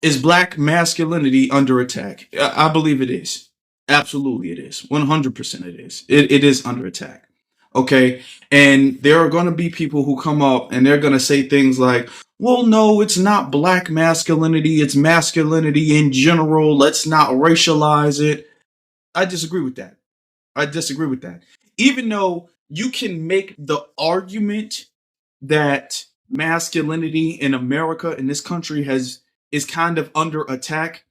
Is black masculinity under attack? I believe it is. Absolutely, it is. 100% it is. It is under attack. Okay. And there are going to be people who come up and they're going to say things like, well, no, it's not black masculinity. It's masculinity in general. Let's not racialize it. I disagree with that. I disagree with that. Even though you can make the argument that masculinity in America, in this country, is kind of under attack,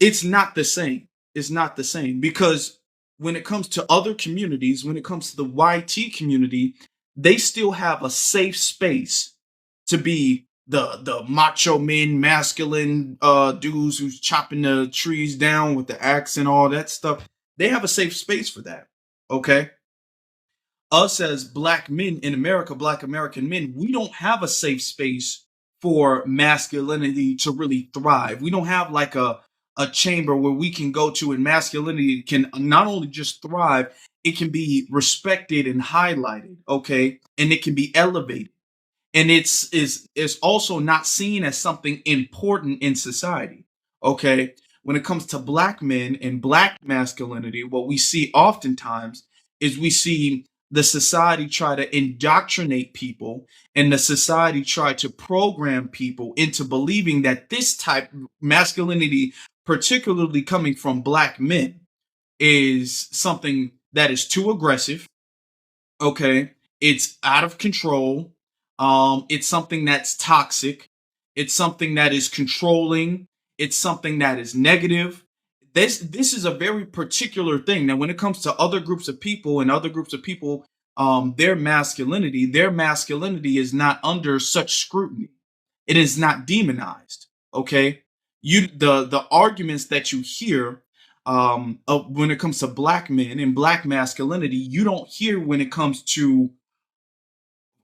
it's not the same. It's not the same because when it comes to other communities, when it comes to the YT community, they still have a safe space to be the macho men, masculine dudes who's chopping the trees down with the axe and all that stuff. They have a safe space for that. Okay. Us as black men in America, black American men, we don't have a safe space for masculinity to really thrive. We don't have like a chamber where we can go to and masculinity can not only just thrive, it can be respected and highlighted, okay? And it can be elevated. And it's also not seen as something important in society, okay? When it comes to black men and black masculinity, what we see oftentimes is we see the society try to indoctrinate people and the society try to program people into believing that this type of masculinity, particularly coming from black men, is something that is too aggressive. Okay, it's out of control. It's something that's toxic. It's something that is controlling. It's something that is negative. This is a very particular thing. Now, when it comes to other groups of people and other groups of people, their masculinity is not under such scrutiny. It is not demonized. Okay, the arguments that you hear when it comes to black men and black masculinity, you don't hear when it comes to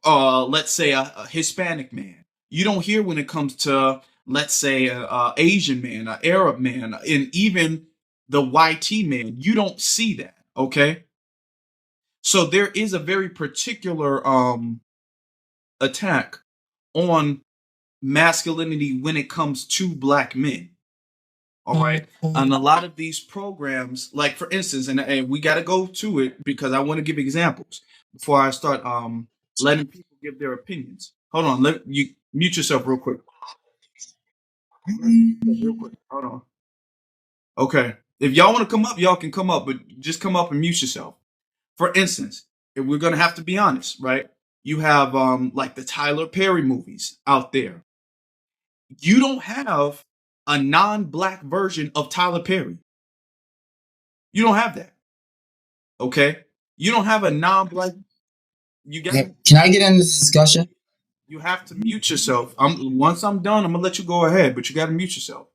let's say a Hispanic man. You don't hear when it comes to let's say a Asian man, an Arab man, and even the YT man. You don't see that. Okay, so there is a very particular attack on masculinity when it comes to black men. All right. And a lot of these programs, like for instance, and we got to go to it because I want to give examples before I start letting people give their opinions. Hold on, let you mute yourself real quick. Real quick. Hold on. Okay. If y'all want to come up, y'all can come up, but just come up and mute yourself. For instance, if we're gonna have to be honest, right? You have like the Tyler Perry movies out there. You don't have a non-black version of Tyler Perry. You don't have that. Okay? You don't have a non-black. You got. Can I get into this discussion? You have to mute yourself. Once I'm done, I'm gonna let you go ahead, but you got to mute yourself.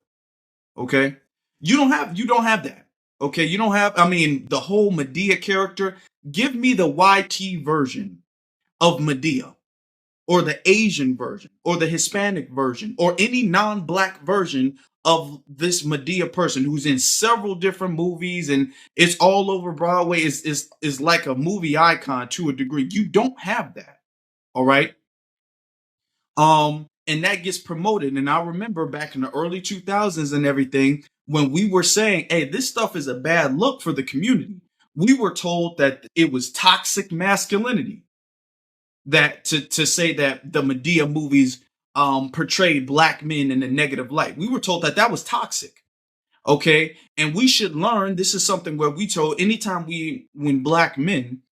Okay? You don't have that. Okay? You don't have. I mean, the whole Medea character. Give me the YT version of Medea, or the Asian version, or the Hispanic version, or any non-black version of this Medea person who's in several different movies and it's all over Broadway. Is like a movie icon to a degree. You don't have that. All right. And that gets promoted. And I remember back in the early 2000s and everything, when we were saying, hey, this stuff is a bad look for the community, we were told that it was toxic masculinity. That to say that the Medea movies portrayed black men in a negative light. We were told that that was toxic. Okay. And we should learn, this is something where we told anytime when black men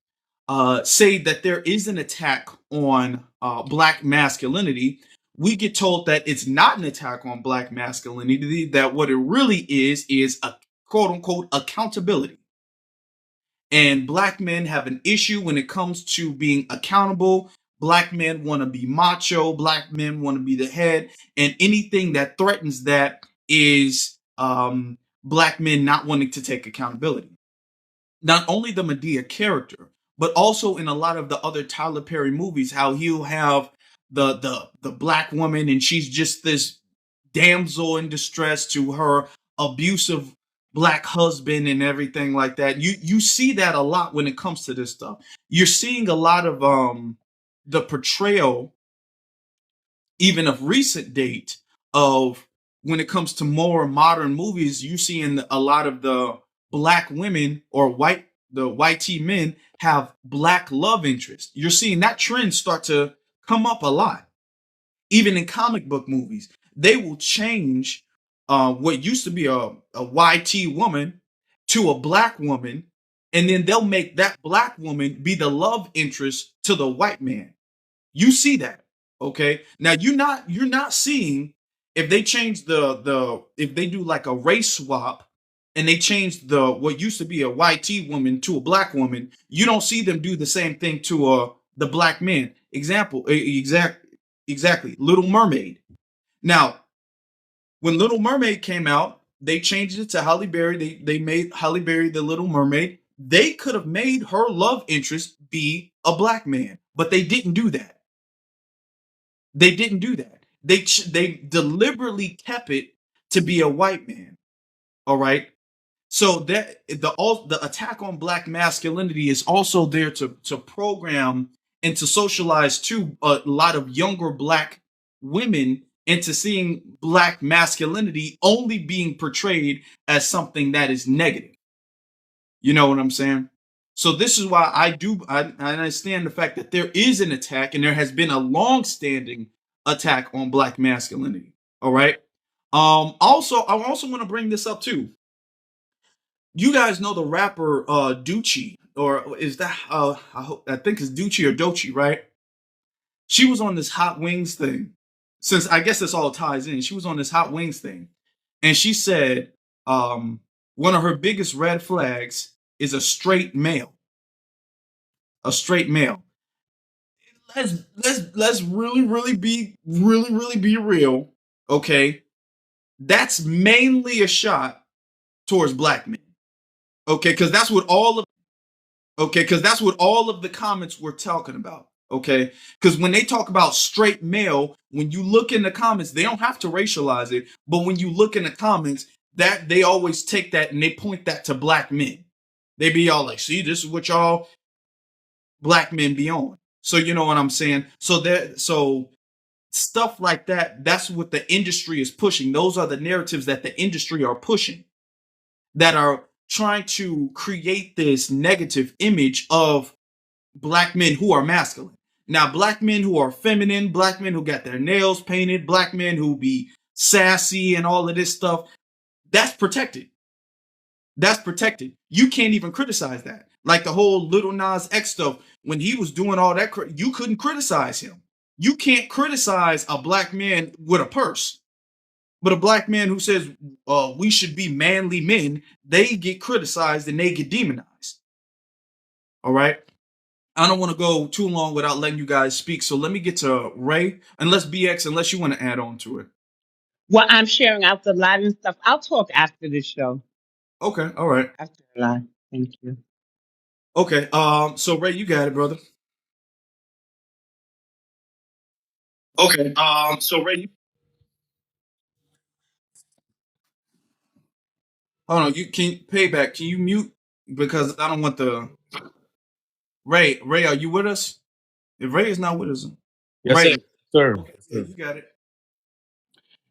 say that there is an attack on black masculinity, we get told that it's not an attack on black masculinity, that what it really is a quote unquote accountability. And black men have an issue when it comes to being accountable. Black men want to be macho. Black men want to be the head. And anything that threatens that is black men not wanting to take accountability. Not only the Medea character, but also in a lot of the other Tyler Perry movies, how he'll have the black woman and she's just this damsel in distress to her abusive black husband and everything like that. You see that a lot when it comes to this stuff. You're seeing a lot of the portrayal, even of recent date, of when it comes to more modern movies, you see in a lot of the black women or the white T men have black love interest. You're seeing that trend start to come up a lot. Even in comic book movies, they will change what used to be a YT woman to a black woman, and then they'll make that black woman be the love interest to the white man. You see that, okay? Now you're not seeing if they change the if they do like a race swap and they change the what used to be a YT woman to a black woman, you don't see them do the same thing to the black man. Exactly. Little Mermaid. Now, when Little Mermaid came out, they changed it to Halle Berry. They made Halle Berry the Little Mermaid. They could have made her love interest be a black man, but they didn't do that. They didn't do that. They deliberately kept it to be a white man. All right. So that the attack on black masculinity is also there to program and to socialize to a lot of younger black women into seeing black masculinity only being portrayed as something that is negative. You know what I'm saying? So this is why I understand the fact that there is an attack and there has been a long-standing attack on black masculinity. All right. Also, I also want to bring this up too. You guys know the rapper Ducci, or is that I think it's Ducci or Dochi, right? She was on this Hot Wings thing. Since I guess this all ties in, she was on this Hot Wings thing, and she said one of her biggest red flags is a straight male. A straight male. Let's really be real. Okay, that's mainly a shot towards black men. Okay, because that's what all of Okay, because that's what all of the comments were talking about. Okay, because when they talk about straight male, when you look in the comments, they don't have to racialize it, but when you look in the comments, that they always take that and they point that to black men. They be all like, "See, this is what y'all black men be on." So you know what I'm saying? So stuff like that. That's what the industry is pushing. Those are the narratives that the industry are pushing, that are trying to create this negative image of black men who are masculine. Now, black men who are feminine, black men who got their nails painted, black men who be sassy and all of this stuff, that's protected. That's protected. You can't even criticize that. Like the whole Little Nas X stuff, when he was doing all that, you couldn't criticize him. You can't criticize a black man with a purse. But a black man who says we should be manly men, they get criticized and they get demonized. All right. I don't want to go too long without letting you guys speak. So let me get to Ray, unless BX, unless you want to add on to it. Well, I'm sharing out the live and stuff. I'll talk after the show. Okay, all right. After the live. Thank you. Okay, so Ray, you got it, brother. Okay, so Ray, hold on, you can payback. Can you mute because I don't want the Ray. Ray, are you with us? If Ray is not with us, Yes, sir. Ray. Sir. Okay, Yes, yeah, sir. you got it.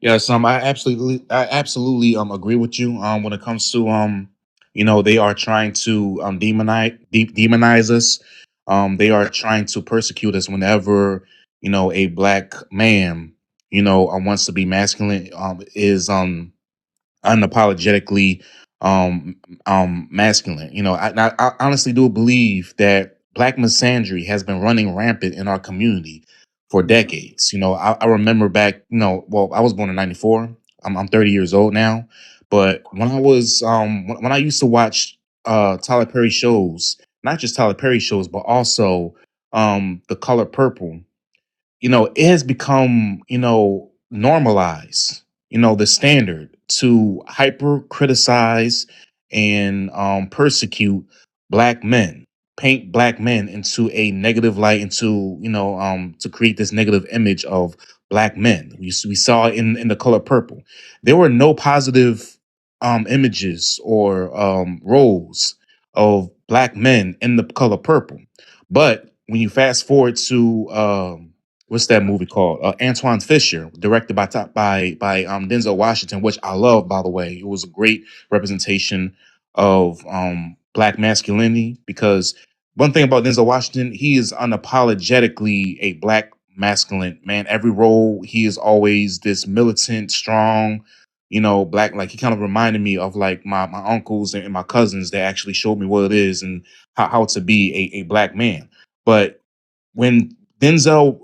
Yes, I absolutely agree with you. When it comes to they are trying to demonize us. They are trying to persecute us whenever a black man wants to be masculine, is unapologetically um masculine. I honestly do believe that black misandry has been running rampant in our community for decades. I remember back, well, I was born in 94. I'm 30 years old now. But when I was when I used to watch Tyler Perry shows, not just Tyler Perry shows, but also The Color Purple, it has become, normalized, the standard to hyper criticize and persecute black men, paint black men into a negative light, into, to create this negative image of black men. We saw in The Color Purple. There were no positive images or roles of black men in The Color Purple. But when you fast forward to what's that movie called? Antoine Fisher, directed by Denzel Washington, which I love, by the way. It was a great representation of black masculinity, because one thing about Denzel Washington, he is unapologetically a black masculine man. Every role, he is always this militant, strong, black. Like, he kind of reminded me of like my uncles and my cousins that actually showed me what it is and how to be a black man. But when Denzel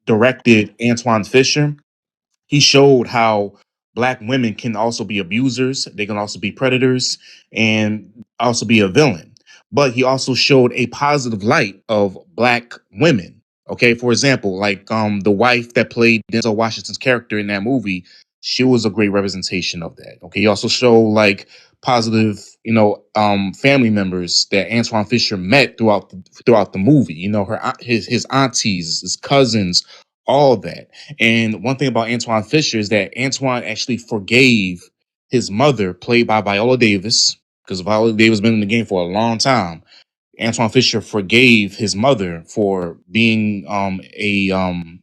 directed Antoine Fisher, he showed how black women can also be abusers, they can also be predators, and also be a villain. But he also showed a positive light of black women. Okay, for example, like the wife that played Denzel Washington's character in that movie, she was a great representation of that. Okay, he also showed like positive, family members that Antoine Fisher met throughout the movie. His aunties, his cousins, all of that. And one thing about Antoine Fisher is that Antoine actually forgave his mother, played by Viola Davis, because Viola Davis has been in the game for a long time. Antoine Fisher forgave his mother for being a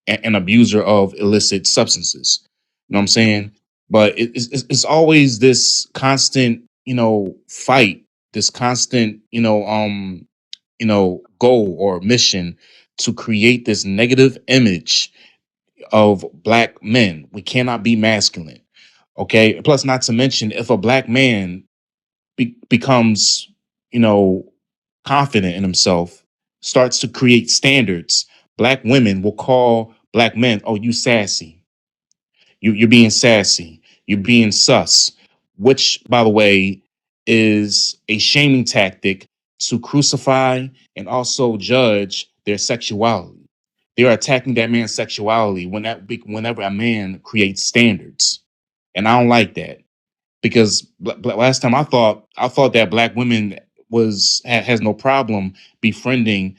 an abuser of illicit substances. You know what I'm saying? But it's always this constant, fight, this constant, goal or mission to create this negative image of black men. We cannot be masculine. Okay. Plus, not to mention, if a black man becomes, you know, confident in himself, starts to create standards, black women will call black men, "Oh, you sassy. You're being sassy. You're being sus," which, by the way, is a shaming tactic to crucify and also judge their sexuality. They are attacking that man's sexuality whenever a man creates standards, and I don't like that, because last time I thought that black women has no problem befriending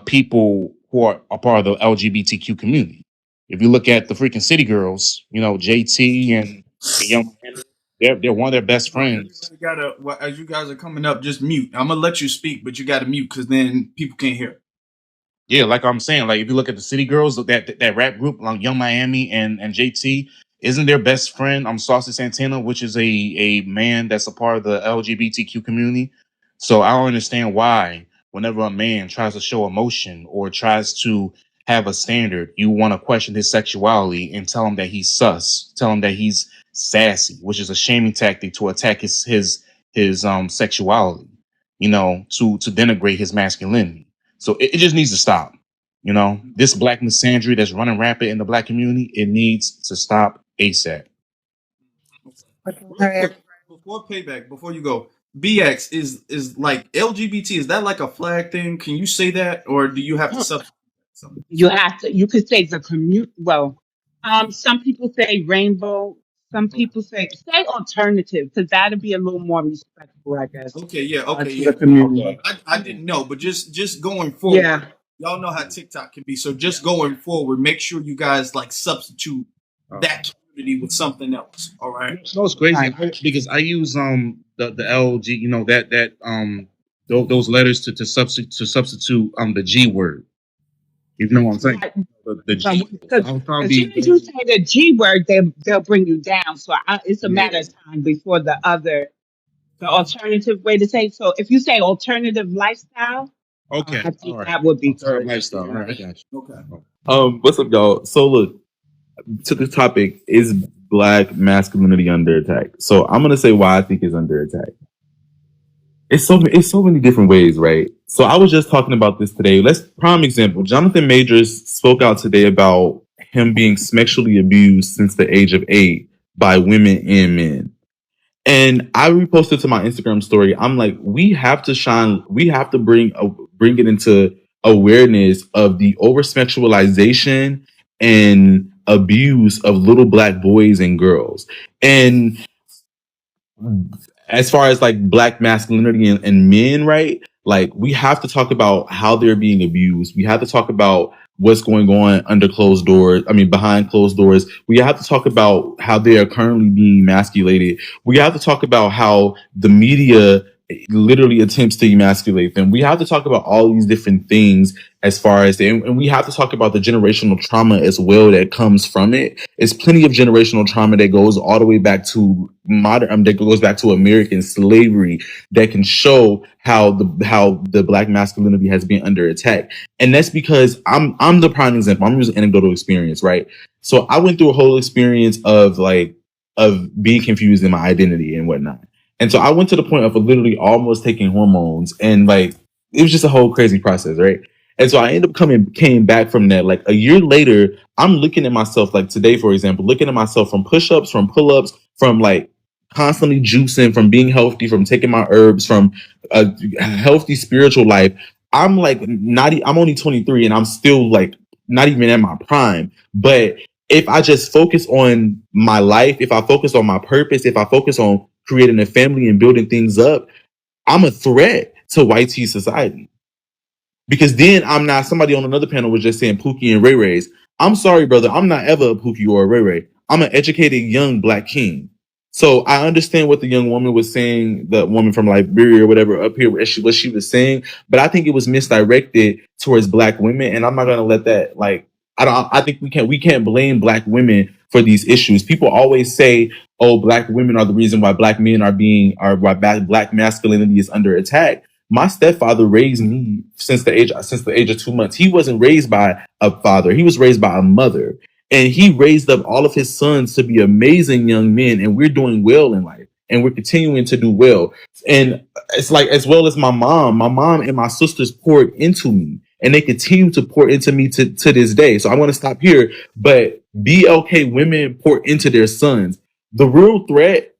people who are a part of the LGBTQ community. If you look at the freaking city girls, JT and Young, they're one of their best All right, friends. everybody gotta. Well, as you guys are coming up, just mute. I'm gonna let you speak, but you gotta mute because then people can't hear. Yeah, like I'm saying, like if you look at the City Girls, that rap group, like Young Miami and JT, isn't their best friend Saucy Santana, which is a man that's a part of the LGBTQ community. So I don't understand why whenever a man tries to show emotion or tries to have a standard, you want to question his sexuality and tell him that he's sus, tell him that he's sassy, which is a shaming tactic to attack his sexuality, to denigrate his masculinity. So it just needs to stop. This black misandry that's running rampant in the black community, it needs to stop ASAP. Real quick, before payback, before you go, BX is like LGBT. Is that like a flag thing? Can you say that, or do you have to substitute something? You could say the commute. Well, some people say rainbow. Some Okay. people say alternative, because that'd be a little more respectful, I guess, Okay. Yeah. Okay. to Yeah. the community. I didn't know, but just going forward, Yeah. y'all know how TikTok can be. So just going forward, make sure you guys like substitute that community with something else. All right. No, it's crazy Right. because I use the LG, that those letters to substitute the G word. You know what I'm saying? Right. The G. So I was trying to As soon be as you say the G word, they'll bring you down. So it's a matter yeah. of time before the alternative way to say. So if you say alternative lifestyle, Okay. I All think right. that would be Alternative good. lifestyle. All right, I got Okay. you. What's up, y'all? So look, to the topic, is black masculinity under attack? So I'm gonna say why I think it's under attack. It's so many different ways, right? So I was just talking about this today. Let's prime example. Jonathan Majors spoke out today about him being sexually abused since the age of 8 by women and men. And I reposted to my Instagram story. I'm like, we have to shine. We have to bring it into awareness of the over sexualization and abuse of little black boys and girls. And as far as like black masculinity and men, right? Like we have to talk about how they're being abused. We have to talk about what's going on under closed doors. I mean, behind closed doors. We have to talk about how they are currently being emasculated. We have to talk about how the media literally attempts to emasculate them. We have to talk about all these different things as far as and we have to talk about the generational trauma as well that comes from it. It's plenty of generational trauma that goes all the way back to modern that goes back to American slavery that can show how the black masculinity has been under attack. And that's because I'm the prime example. I'm using anecdotal experience, right? So I went through a whole experience of being confused in my identity and whatnot. And so I went to the point of literally almost taking hormones, and like it was just a whole crazy process, right? And so I ended up came back from that. Like a year later, I'm looking at myself, like today, for example, looking at myself from push-ups, from pull-ups, from like constantly juicing, from being healthy, from taking my herbs, from a healthy spiritual life. I'm like I'm only 23 and I'm still like not even at my prime. But if I just focus on my life, if I focus on my purpose, if I focus on creating a family and building things up, I'm a threat to white tea society. Because then I'm not, somebody on another panel was just saying Pookie and Ray Rays. I'm sorry, brother. I'm not ever a Pookie or a Ray Ray. I'm an educated young black king. So I understand what the young woman was saying, the woman from Liberia or whatever up here, what she was saying, but I think it was misdirected towards black women. And I'm not gonna let that I think we can't blame black women for these issues. People always say, oh, black women are the reason why black men are why black masculinity is under attack. My stepfather raised me since the age of 2 months. He wasn't raised by a father. He was raised by a mother. And he raised up all of his sons to be amazing young men. And we're doing well in life. And we're continuing to do well. And it's like, as well as my mom and my sisters poured into me. And they continue to pour into me to this day. So I want to stop here. But BLK women pour into their sons. The real threat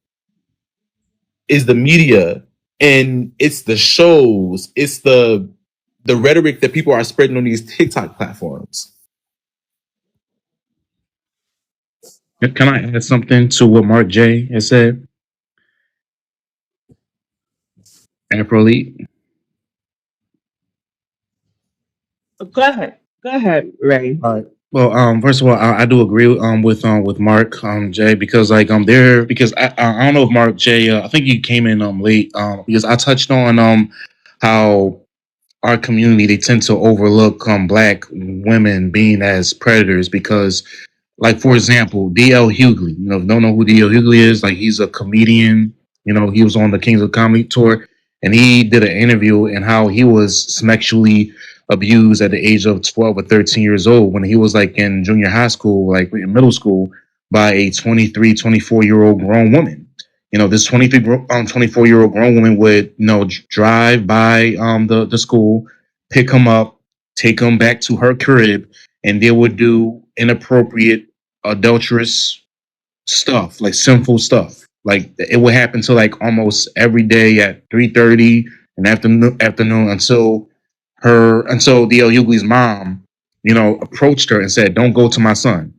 is the media, and it's the shows, it's the rhetoric that people are spreading on these TikTok platforms. Can I add something to what Mark J has said? Afro Elite. Go ahead, Ray. All right. Well, first of all, I do agree with Mark J, because like there, because I don't know if Mark J, I think you came in late, because I touched on how our community, they tend to overlook black women being as predators, because like, for example, DL Hughley. You know, if you don't know who DL Hughley is, like, he's a comedian. You know, he was on the Kings of Comedy tour, and he did an interview and how he was sexually abused at the age of 12 or 13 years old when he was like in junior high school, like in middle school, by a 23, 24-year old grown woman. You know, this 24-year-old grown woman would, you know, drive by the school, pick him up, take him back to her crib, and they would do inappropriate, adulterous stuff, like sinful stuff. Like it would happen to like almost every day at 3:30 in the afternoon until D.L. Hughley's mom, you know, approached her and said, "Don't go to my son."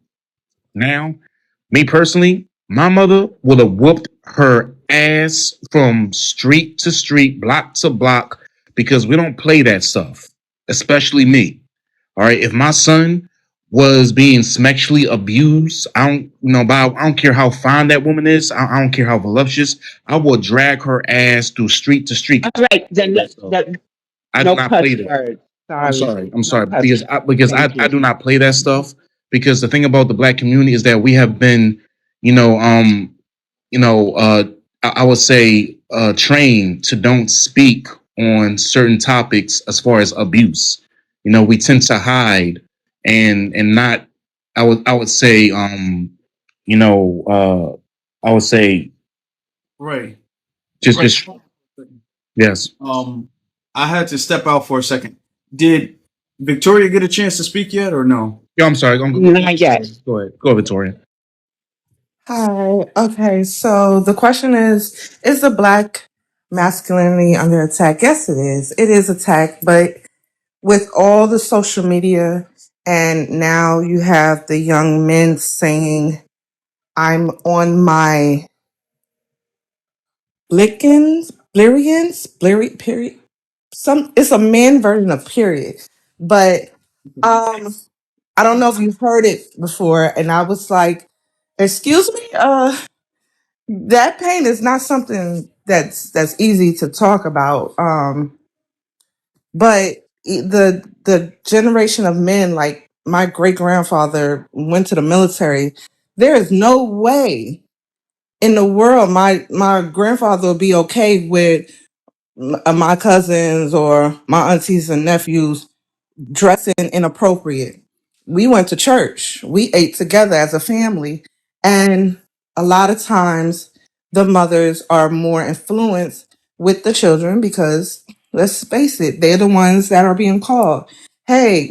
Now, me personally, my mother would have whooped her ass from street to street, block to block, because we don't play that stuff, especially me. All right. If my son was being sexually abused, I don't, you know, I don't care how fine that woman is. I don't care how voluptuous. I will drag her ass through street to street. All right, then So that I do no not play cuss that. words. I'm Sorry, sorry. I'm no sorry cuss words. because Thank I you. do not play that stuff, because the thing about the black community is that we have been, you know, you know, I would say trained to don't speak on certain topics as far as abuse. You know, we tend to hide and not. I would say you know I would say Right. just yes. I had to step out for a second. Did Victoria get a chance to speak yet, or no? Yo, I'm sorry. Not yet. Go ahead. Go, Victoria. Hi. Okay. So the question is the black masculinity under attack? Yes, it is. It is attacked, but with all the social media, and now you have the young men saying, I'm on my period. It's a man version of period. But I don't know if you've heard it before. And I was like, excuse me, that pain is not something that's easy to talk about. But the generation of men, like my great grandfather went to the military. There is no way in the world my grandfather would be okay with my cousins or my aunties and nephews dressing inappropriate. We went to church. We ate together as a family. And a lot of times the mothers are more influenced with the children because let's face it, they're the ones that are being called. Hey,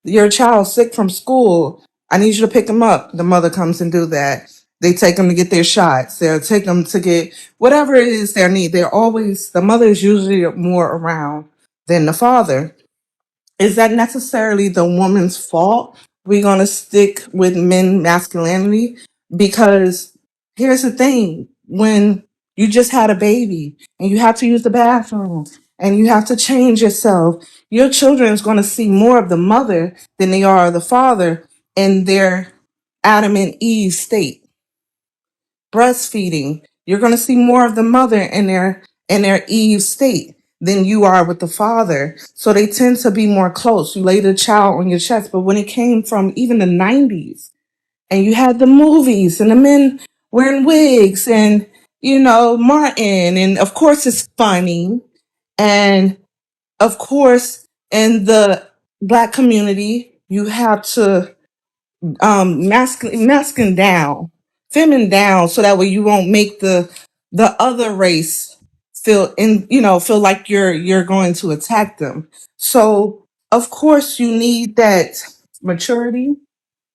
your child's sick from school. I need you to pick them up. The mother comes and do that. They take them to get their shots. They'll take them to get whatever it is their need. The mother is usually more around than the father. Is that necessarily the woman's fault? We're going to stick with men masculinity because here's the thing. When you just had a baby and you have to use the bathroom and you have to change yourself, your children is going to see more of the mother than they are of the father in their Adam and Eve state. Breastfeeding, you're going to see more of the mother in their Eve state than you are with the father. So they tend to be more close. You lay the child on your chest. But when it came from even the 90s and you had the movies and the men wearing wigs and, Martin, and of course it's funny. And of course, in the black community, you have to masculine down, feminine down, so that way you won't make the other race feel like you're going to attack them. So of course you need that maturity.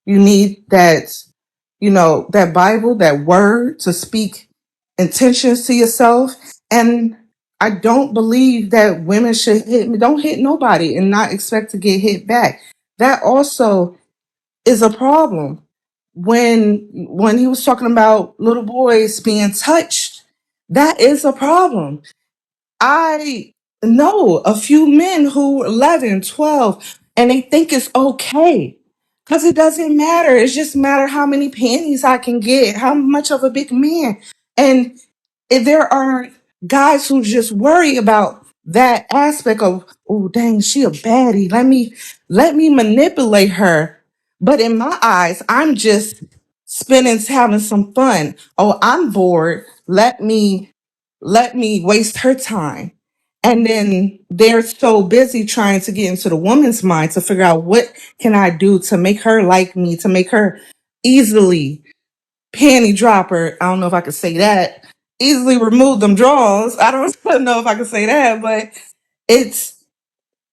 You need that Bible, that word to speak intentions to yourself. And I don't believe that women don't hit nobody and not expect to get hit back. That also is a problem. When he was talking about little boys being touched, that is a problem. I know a few men who are 11, 12, and they think it's okay. Because it doesn't matter. It just matter how many panties I can get, how much of a big man. And if there are guys who just worry about that aspect of, oh dang, she a baddie. Let me manipulate her. But in my eyes, I'm just spending having some fun. Oh, I'm bored. Let me waste her time. And then they're so busy trying to get into the woman's mind to figure out what can I do to make her like me, to make her easily panty dropper. I don't know if I could say that. Easily remove them drawers. I don't know if I could say that, but it's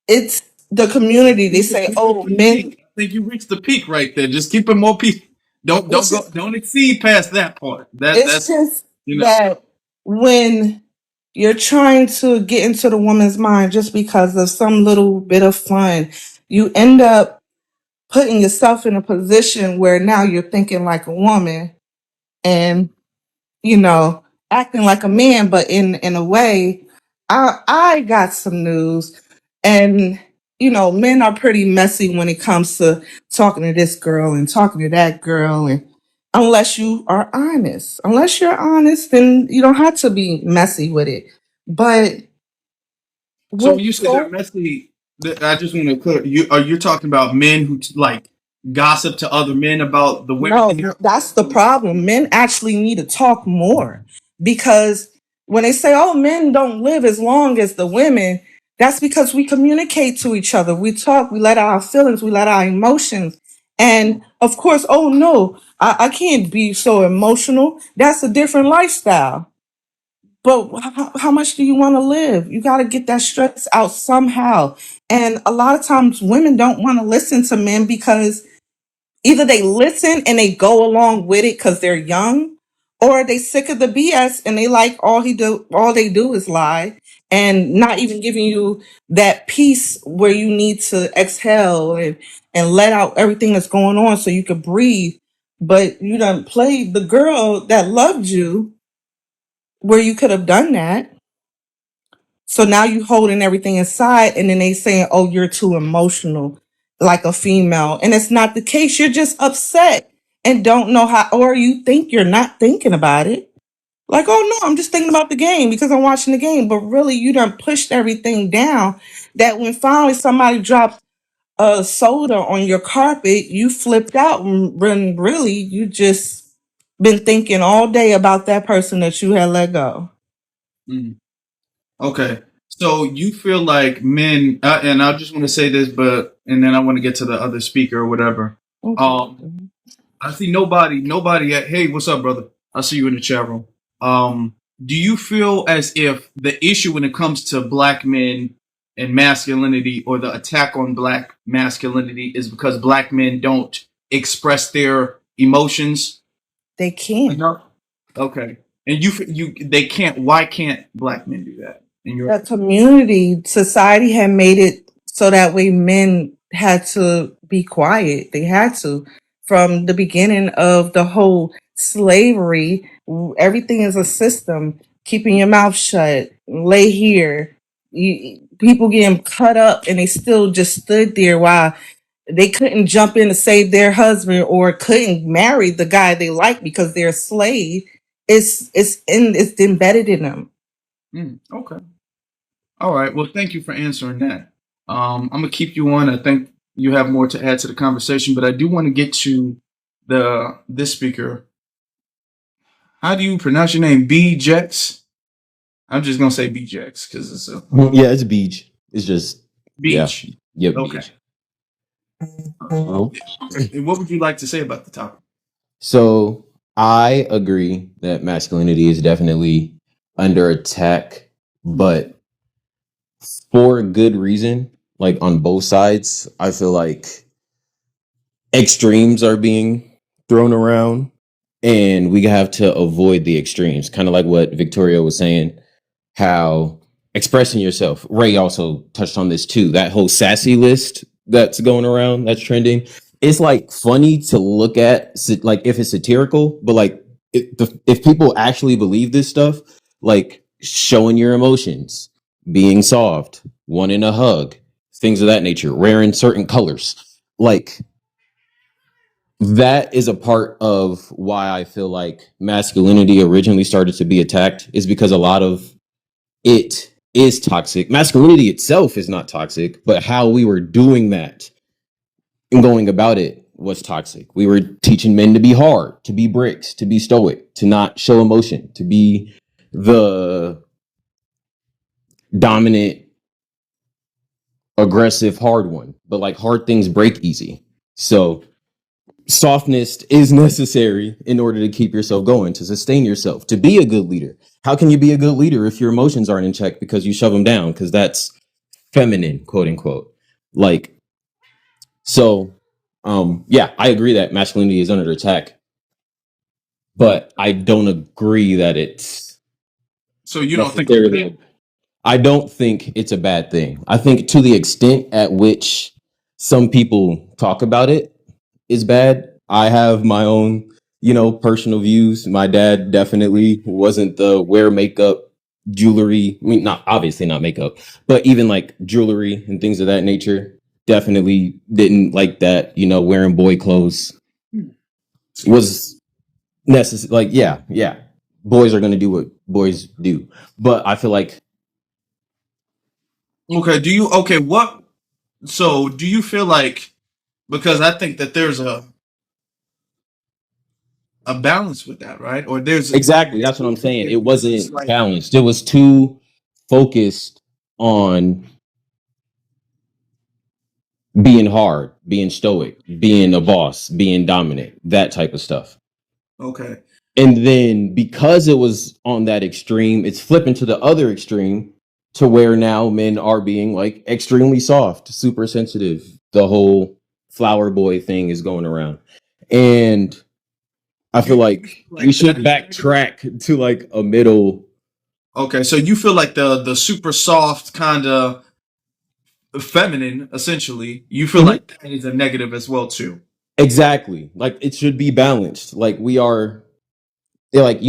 it's the community. They say, You oh, reached the men. peak. I think you reached the peak right there. Just keep it more peak. Don't It's go. just Don't exceed past that part. it's That's just you know. that when you're trying to get into the woman's mind just because of some little bit of fun, you end up putting yourself in a position where now you're thinking like a woman and you know, acting like a man, but in a way, I got some news, and men are pretty messy when it comes to talking to this girl and talking to that girl, and unless you're honest, then you don't have to be messy with it. But So when with you say they're messy, I just want to clear. You're talking about men who like gossip to other men about the women No, they are that's the with? problem. Men actually need to talk more because when they say, oh, men don't live as long as the women, that's because we communicate to each other. We talk, we let out our feelings, we let out our emotions. And of course, oh no, I can't be so emotional. That's a different lifestyle. But how much do you want to live? You got to get that stress out somehow. And a lot of times women don't want to listen to men because either they listen and they go along with it because they're young, or they sick of the BS and they like all they do is lie and not even giving you that peace where you need to exhale and let out everything that's going on so you could breathe. But you done played the girl that loved you where you could have done that. So now you holding everything inside, and then they saying, "Oh, you're too emotional, like a female," and it's not the case. You're just upset and don't know how, or you think you're not thinking about it. Like, oh no, I'm just thinking about the game because I'm watching the game. But really, you done pushed everything down that when finally somebody dropped a soda on your carpet, you flipped out and when really you just been thinking all day about that person that you had let go. Mm. Okay. So you feel like men, and I just want to say this, but and then I want to get to the other speaker or whatever. Okay. Um, I see nobody at. Hey, what's up, brother? I see you in the chat room. Do you feel as if the issue when it comes to black men and masculinity, or the attack on black masculinity, is because black men don't express their emotions They can't. enough? Okay, and they can't. Why can't black men do that? In your The community, society had made it so that way men had to be quiet. They had to. From the beginning of the whole slavery, everything is a system. Keeping your mouth shut, lay here. People getting cut up and they still just stood there while they couldn't jump in to save their husband or couldn't marry the guy they like because they're a slave. It's embedded in them. okay. All right. Well, thank you for answering that. I'm gonna keep you on. I think you have more to add to the conversation, but I do want to get to this speaker. How do you pronounce your name? B Jex. I'm just gonna say B Jex because it's a Yeah, it's beach. It's just beach. yep, Okay. beach. Um, And what would you like to say about the topic? so I agree that masculinity is definitely under attack, but for a good reason. Like on both sides, I feel like extremes are being thrown around, and we have to avoid the extremes. Kind of like what Victoria was saying, how expressing yourself. Ray also touched on this too. That whole sassy list that's going around, that's trending. It's like funny to look at, like if it's satirical, but like if people actually believe this stuff, like showing your emotions, being soft, wanting a hug, things of that nature, wearing certain colors, like that is a part of why I feel like masculinity originally started to be attacked, is because a lot of it is toxic. Masculinity itself is not toxic, but how we were doing that and going about it was toxic. We were teaching men to be hard, to be bricks, to be stoic, to not show emotion, to be the dominant, aggressive, hard one. But like hard things break easy. So softness is necessary in order to keep yourself going, to sustain yourself, to be a good leader. How can you be a good leader if your emotions aren't in check because you shove them down? Because that's feminine, quote unquote. Like, so, yeah, I agree that masculinity is under attack, but I don't agree that it's So you don't think it's bad? necessarily. I don't think it's a bad thing. I think to the extent at which some people talk about it is bad. I have my own, personal views. My dad definitely wasn't the wear makeup, jewelry. I mean, not obviously not makeup, but even like jewelry and things of that nature. Definitely didn't like that. Wearing boy clothes was necessary. Like, yeah, boys are gonna do what boys do. But I feel like Okay. What? So do you feel like, because I think that there's a balance with that, right? Or there's exactly that's what I'm saying. It it's wasn't like balanced. It was too focused on being hard, being stoic, being a boss, being dominant, that type of stuff. okay. And then because it was on that extreme, it's flipping to the other extreme to where now men are being like extremely soft, super sensitive. The whole flower boy thing is going around. And I feel like we Like should that. backtrack to like a middle. Okay, so you feel like the super soft kind of feminine, essentially. You feel Mhm. like that is a negative as well too. Exactly. Like it should be balanced. Like we are, like,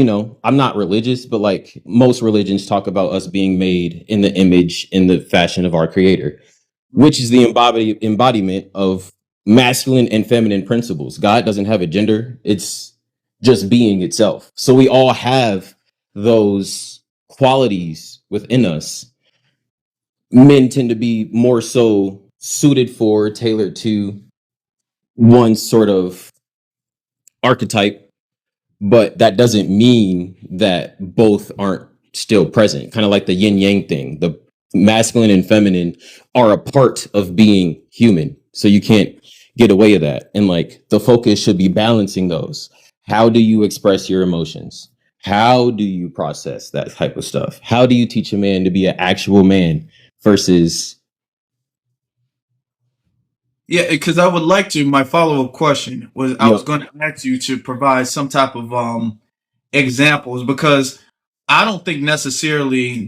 I'm not religious, but like most religions talk about us being made in the image, in the fashion of our creator, which is the embodiment of masculine and feminine principles. God doesn't have a gender. It's just being itself. So we all have those qualities within us, men tend to be more so suited for, tailored to one sort of archetype, but that doesn't mean that both aren't still present. Kind of like the yin yang thing. The masculine and feminine are a part of being human. So you can't get away with that. And like the focus should be balancing those. How do you express your emotions? How do you process that type of stuff? How do you teach a man to be an actual man versus, Yeah, because I would like to. My follow up question was I you was know, going to ask you to provide some type of examples because I don't think necessarily,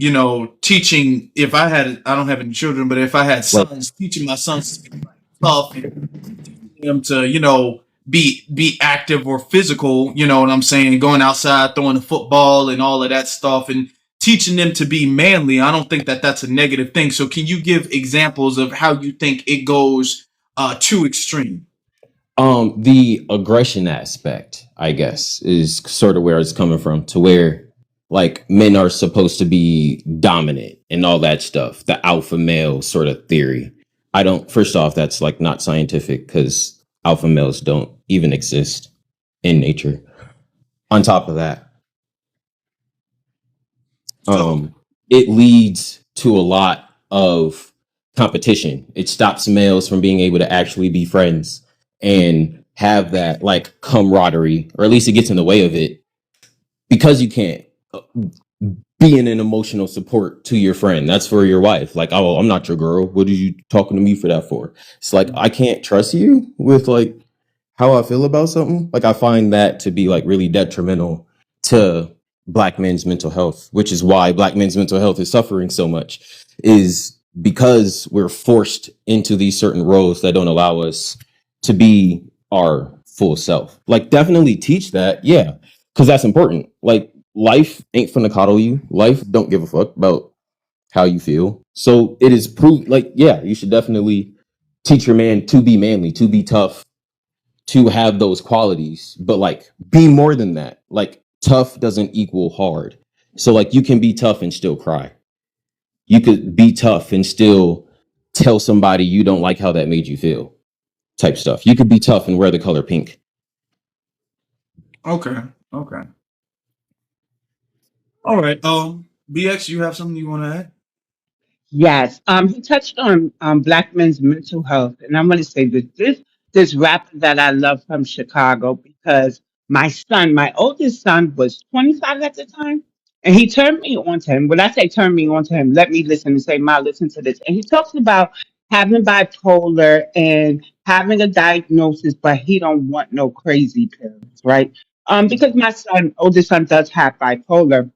teaching. If I had, I don't have any children, but if I had like, sons, teaching my sons to be tough and them to, be active or physical. You know what I'm saying? Going outside, throwing the football, and all of that stuff, and teaching them to be manly. I don't think that that's a negative thing. So, can you give examples of how you think it goes too extreme? the aggression aspect, I guess, is sort of where it's coming from, to where like men are supposed to be dominant and all that stuff, the alpha male sort of theory. I don't, first off, that's like not scientific because alpha males don't even exist in nature. On top of that, So, um, it leads to a lot of competition. It stops males from being able to actually be friends and have that like camaraderie, or at least it gets in the way of it because you can't be an emotional support to your friend. That's for your wife. Like, oh, I'm not your girl. What are you talking to me for that for? It's like I can't trust you with like how I feel about something. Like I find that to be like really detrimental to black men's mental health, which is why black men's mental health is suffering so much, is because we're forced into these certain roles that don't allow us to be our full self. Like definitely teach that, yeah, because that's important. Like life ain't finna coddle you. Life don't give a fuck about how you feel. So it is proved like, yeah, you should definitely teach your man to be manly, to be tough, to have those qualities, but like be more than that. Like tough doesn't equal hard. So like you can be tough and still cry. You could be tough and still tell somebody you don't like how that made you feel. Type stuff. You could be tough and wear the color pink. okay, okay, all right. BX, you have something you want to add? Yes. He touched on black men's mental health, and I'm going to say this rapper that I love from Chicago because my son, my oldest son, was 25 at the time, and he turned me on to him. When I say turn me on to him, let me listen and say, "Ma, listen to this." And he talks about having bipolar and having a diagnosis, but he don't want no crazy pills, right? Because my son, oldest son, does have bipolar,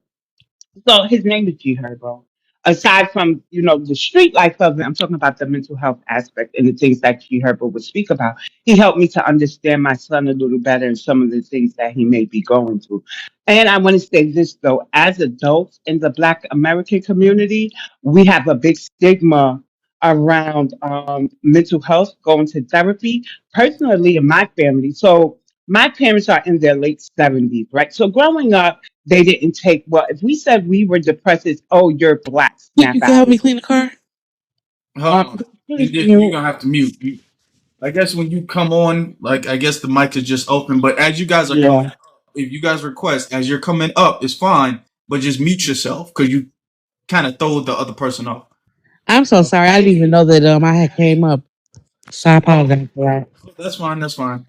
so his name is G Herbo. Aside from, the street life of it, I'm talking about the mental health aspect and the things that G Herbo would speak about. He helped me to understand my son a little better and some of the things that he may be going through. And I want to say this though, as adults in the Black American community, we have a big stigma around mental health, going to therapy. Personally, in my family, so my parents are in their late 70s, right? So growing up, they didn't take, well, if we said we were depressed, it's, oh, you're black, snap You can out help of me it. clean the car. Hold on. Please You're mute. gonna have to mute. I guess when you come on, like I guess the mic is just open. But as you guys are coming Yeah. up, if you guys request as you're coming up, it's fine. But just mute yourself because you kind of throw the other person off. I'm so sorry. I didn't even know that I had came up. So I Oh, apologize for that. that's fine. That's fine.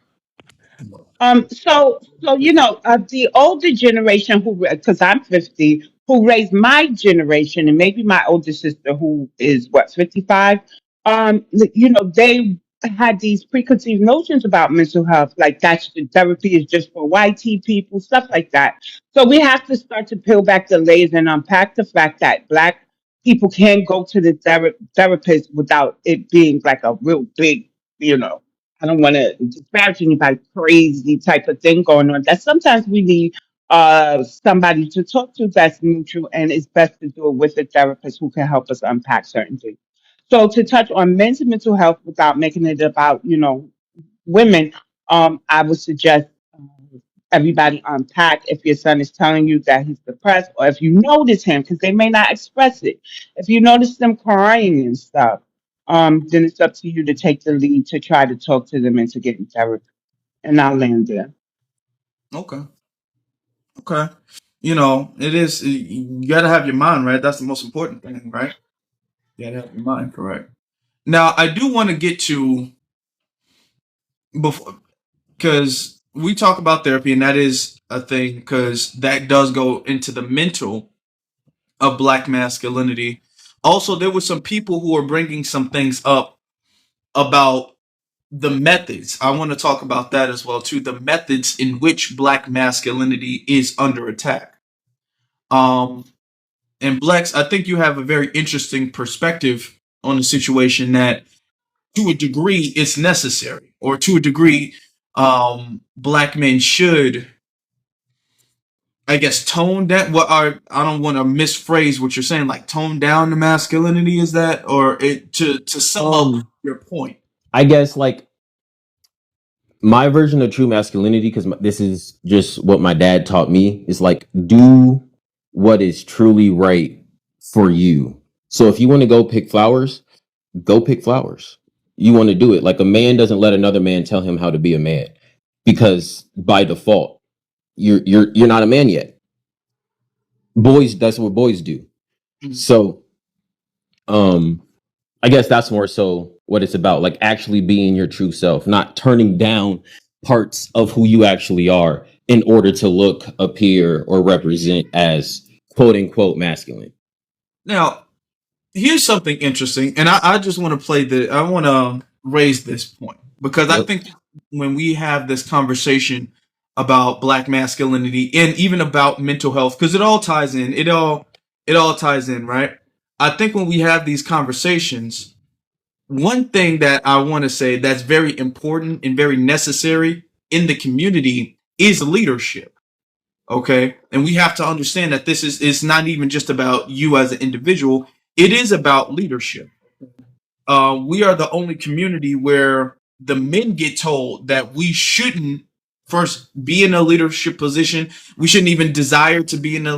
So the older generation who, because I'm 50, who raised my generation, and maybe my older sister who is what 55, they had these preconceived notions about mental health, like that's the therapy is just for YT people, stuff like that. So we have to start to peel back the layers and unpack the fact that Black people can go to the therapist without it being like a real big, you know. I don't want to disparage anybody, crazy type of thing going on. That sometimes we need somebody to talk to that's neutral, and it's best to do it with a therapist who can help us unpack certain things. So to touch on men's mental health without making it about women, I would suggest everybody unpack if your son is telling you that he's depressed, or if you notice him, because they may not express it. If you notice them crying and stuff, then it's up to you to take the lead to try to talk to them and to get in therapy. And I'll land there. Okay. Okay. It is, you got to have your mind right. That's the most important thing, right? You got to have your mind correct. Now, I do want to get to, before, because we talk about therapy, and that is a thing, because that does go into the mental of black masculinity. Also, there were some people who were bringing some things up about the methods. I want to talk about that as well too. The methods in which black masculinity is under attack. Um, and Blex, I think you have a very interesting perspective on the situation that, to a degree, it's necessary, or to a degree, black men should, I guess, tone down. I don't want to misphrase what you're saying, like tone down the masculinity. Is that, or to sum up Um, your point? I guess like my version of true masculinity, because this is just what my dad taught me, is like do what is truly right for you. So if you want to go pick flowers, go pick flowers. You want to do it. Like a man doesn't let another man tell him how to be a man, because by default, you're not a man yet. Boys, that's what boys do. Mhm. So um I guess that's more so what it's about, like actually being your true self, not turning down parts of who you actually are in order to look, appear, or represent as quote unquote masculine. Now, here's something interesting, and I just want to I want to raise this point, because I Yep. think when we have this conversation about black masculinity and even about mental health, because it all ties in, it all ties in, right? I think when we have these conversations, one thing that I want to say that's very important and very necessary in the community is leadership. Okay, and we have to understand that this is, it's not even just about you as an individual, it is about leadership. We are the only community where the men get told that we shouldn't first be in a leadership position. We shouldn't even desire to be in a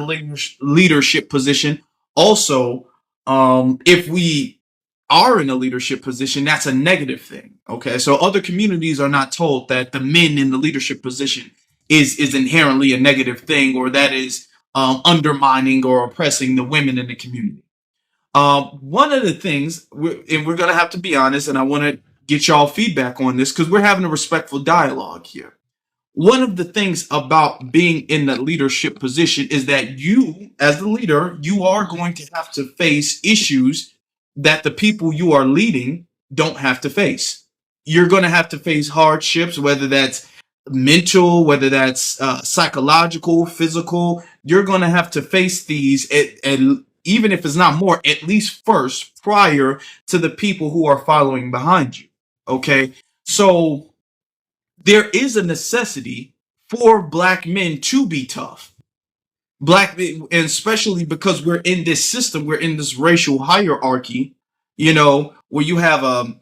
leadership position. Also, if we are in a leadership position, that's a negative thing. Okay, so other communities are not told that the men in the leadership position is inherently a negative thing, or that is undermining or oppressing the women in the community. One of the things, and we're going to have to be honest, and I want to get y'all feedback on this because we're having a respectful dialogue here. One of the things about being in the leadership position is that you, as the leader, you are going to have to face issues that the people you are leading don't have to face. You're going to have to face hardships, whether that's mental, whether that's psychological, physical. You're going to have to face these, even if it's not more, at least first, prior to the people who are following behind you. Okay. So there is a necessity for black men to be tough. And especially because we're in this system, we're in this racial hierarchy, where you have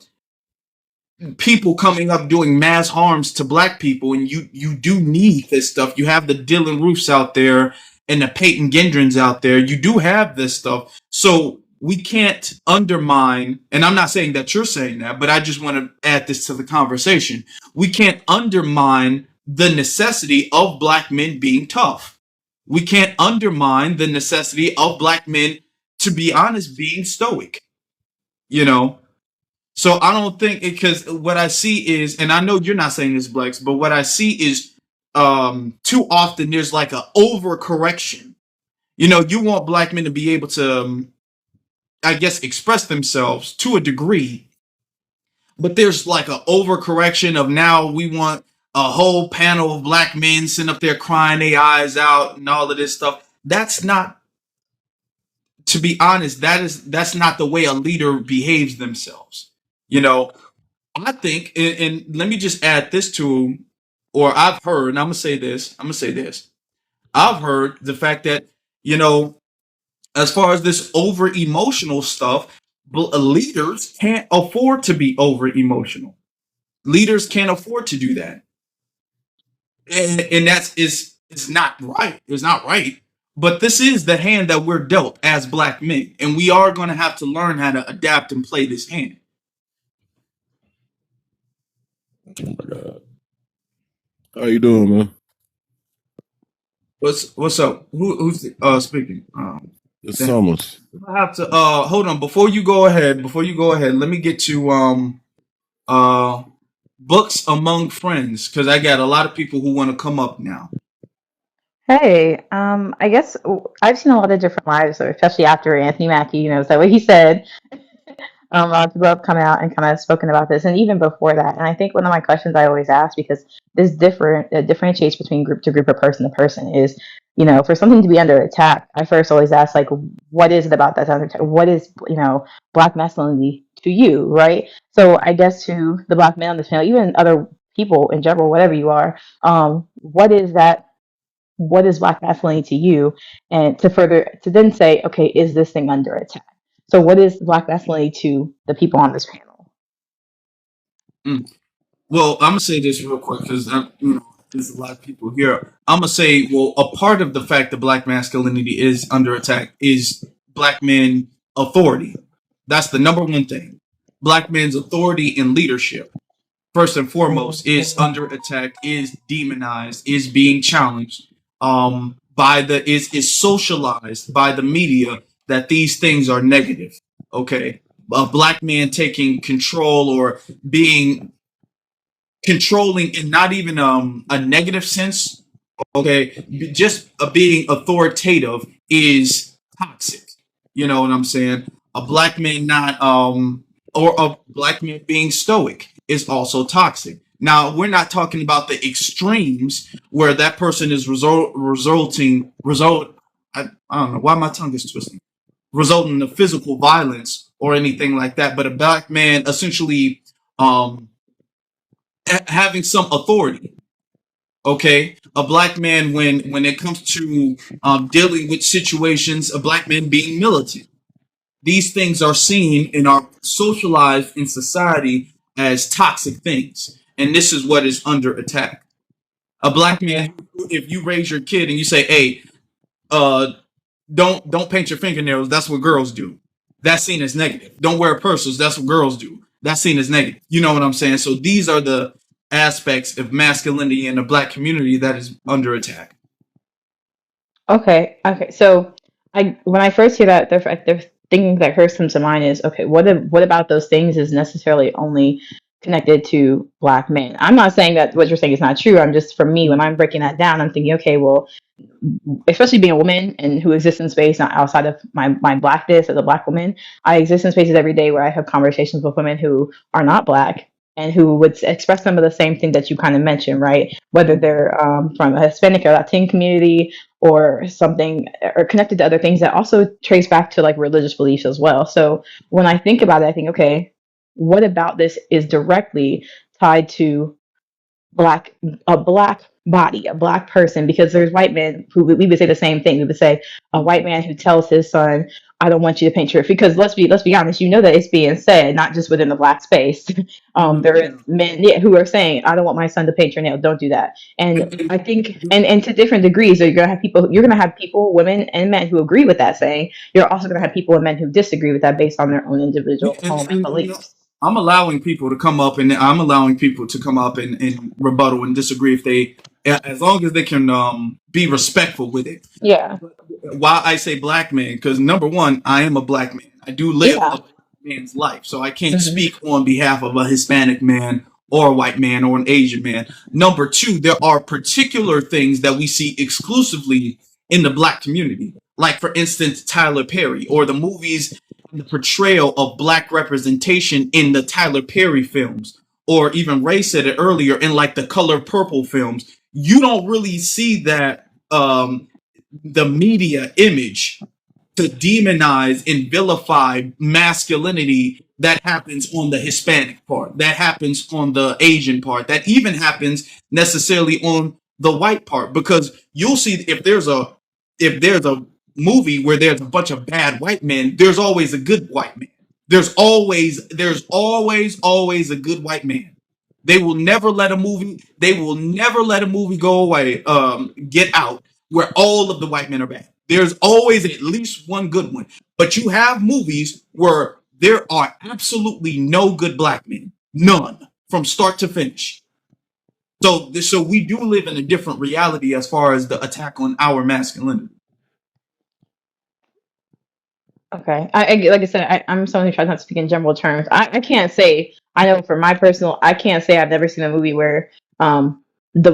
people coming up doing mass harms to black people, and you do need this stuff. You have the Dylan Roofs out there and the Peyton Gendrons out there. You do have this stuff, so we can't undermine. And I'm not saying that you're saying that, but I just want to add this to the conversation. We can't undermine the necessity of black men being tough. We can't undermine the necessity of black men, to be honest, being stoic. You know, so I don't think, because what I see is, and I know you're not saying this, Blex, but what I see is too often there's like a overcorrection. You want black men to be able to, I guess, express themselves to a degree, but there's like an overcorrection of, now we want a whole panel of black men sitting up there crying their eyes out and all of this stuff. That's not, to be honest, that's not the way a leader behaves themselves. You know, I think, and let me just add this to, or I've heard, and I'm gonna say this. I've heard the fact that, as far as this over emotional stuff, leaders can't afford to be over emotional. Leaders can't afford to do that. and that's is not right. It's not right. But this is the hand that we're dealt as black men, and we are going to have to learn how to adapt and play this hand. Oh my god. How you doing, man? What's up? Who's speaking? It's Damn. Summers. I have to hold on before you go ahead. Before you go ahead, let me get to uh books among friends because I got a lot of people who want to come up now. Hey, I guess I've seen a lot of different lives, so especially after Anthony Mackie, so what he said, a lot of people have come out and kind of spoken about this, and even before that. And I think one of my questions I always ask, because this differentiates between group to group or person to person, is, for something to be under attack, I first always ask, like, what is it about that's under attack? What is, black masculinity to you, right? So I guess to the black men on this panel, even other people in general, whatever you are, what is that? What is black masculinity to you, and to then say, okay, is this thing under attack? So what is black masculinity to the people on this panel? Mm. Well, I'm gonna say this real quick because there's a lot of people here. I'm gonna say, well, a part of the fact that black masculinity is under attack is black men authority. That's the number one thing. Black men's authority and leadership, first and foremost, is under attack, is demonized, is being challenged. By the is socialized by the media that these things are negative. Okay, a black man taking control or being controlling in not even a negative sense. Okay, just being authoritative is toxic. You know what I'm saying? A black man not or a black man being stoic is also toxic. Now we're not talking about the extremes where that person is result. I don't know why my tongue is twisting. Resulting in physical violence or anything like that. But a black man essentially um having some authority. Okay, a black man when it comes to dealing with situations, a black man being militant. These things are seen and are socialized in society as toxic things, and this is what is under attack. A black man, if you raise your kid and you say, "Hey, uh, don't paint your fingernails," that's what girls do. That's seen as negative. Don't wear purses. That's what girls do. That's seen as negative. You know what I'm saying? So these are the aspects of masculinity in the black community that is under attack. Okay. So when I first hear that, the thing that first comes to mind is, okay, what about those things is necessarily only connected to black men? I'm not saying that what you're saying is not true. I'm just, for me, when I'm breaking that down, I'm thinking, okay, well, especially being a woman and who exists in space not outside of my blackness as a black woman, I exist in spaces every day where I have conversations with women who are not black and who would express some of the same thing that you kind of mentioned, right? Whether they're from a Hispanic or Latin community or something, or connected to other things that also trace back to like religious beliefs as well. So when I think about it, I think, okay, what about this is directly tied to black a black body, a black person? Because there's white men who we would say the same thing. We would say a white man who tells his son, I don't want you to paint your, because let's be honest, that it's being said not just within the black space. There Yeah. are men, yeah, who are saying, I don't want my son to paint your nails, don't do that. And I think, and to different degrees, so you're gonna have people, women and men, who agree with that saying. You're also gonna have people and men who disagree with that based on their own individual home and beliefs. I'm allowing people to come up and I'm allowing people to come up and rebuttal and disagree if they, as long as they can be respectful with it. Yeah. Why I say black man? Because number one, I am a black man. I do live a Yeah. black man's life, so I can't Hmm. speak on behalf of a Hispanic man or a white man or an Asian man. Number two, there are particular things that we see exclusively in the black community, like for instance, Tyler Perry or the movies and the portrayal of black representation in the Tyler Perry films, or even Ray said it earlier in like the Color Purple films. You don't really see that the media image to demonize and vilify masculinity that happens on the Hispanic part, that happens on the Asian part, that even happens necessarily on the white part. Because you'll see if there's a movie where there's a bunch of bad white men, there's always a good white man. There's always a good white man. They will never let a movie. They will never let a movie go away. Get Out, where all of the white men are bad. There's always at least one good one. But you have movies where there are absolutely no good black men, none, from start to finish. So we do live in a different reality as far as the attack on our masculinity. Okay. Like I said, I'm someone who tries not to speak in general terms. I can't say, I know for my personal, I can't say I've never seen a movie where,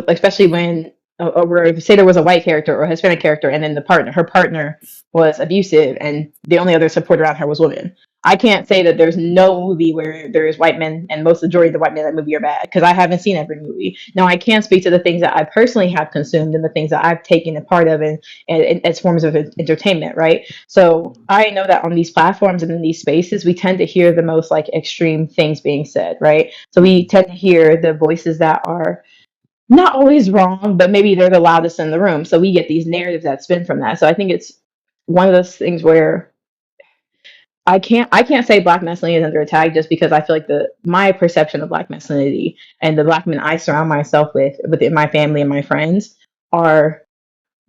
especially when, where say there was a white character or a Hispanic character and then her partner was abusive and the only other support around her was women. I can't say that there's no movie where there's white men and most majority of the white men in that movie are bad because I haven't seen every movie. Now I can speak to the things that I personally have consumed and the things that I've taken a part of and as forms of entertainment, right? So I know that on these platforms and in these spaces, we tend to hear the most like extreme things being said, right? So we tend to hear the voices that are not always wrong, but maybe they're the loudest in the room. So we get these narratives that spin from that. So I think it's one of those things where I can't say black masculinity is under attack just because I feel like the my perception of black masculinity and the black men I surround myself with within my family and my friends are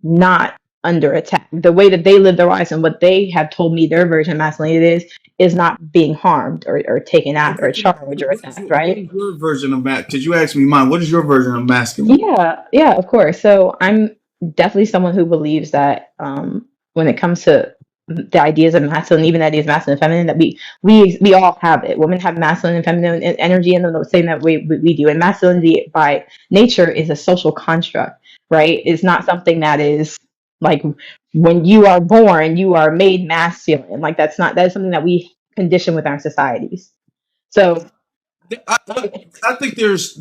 not under attack. The way that they live their lives and what they have told me their version of masculinity is not being harmed or taken out Okay, or charged or attacked, what right? is your version of that? Because you asked me mine. What is your version of masculine? Yeah, yeah, of course. So I'm definitely someone who believes that when it comes to the ideas of masculine, even the ideas of masculine and feminine, that we all have it. Women have masculine and feminine energy in them the same that we do. And masculinity by nature is a social construct, right? It's not something that is like when you are born, you are made masculine. Like that is something that we condition with our societies. So I, I, I think there's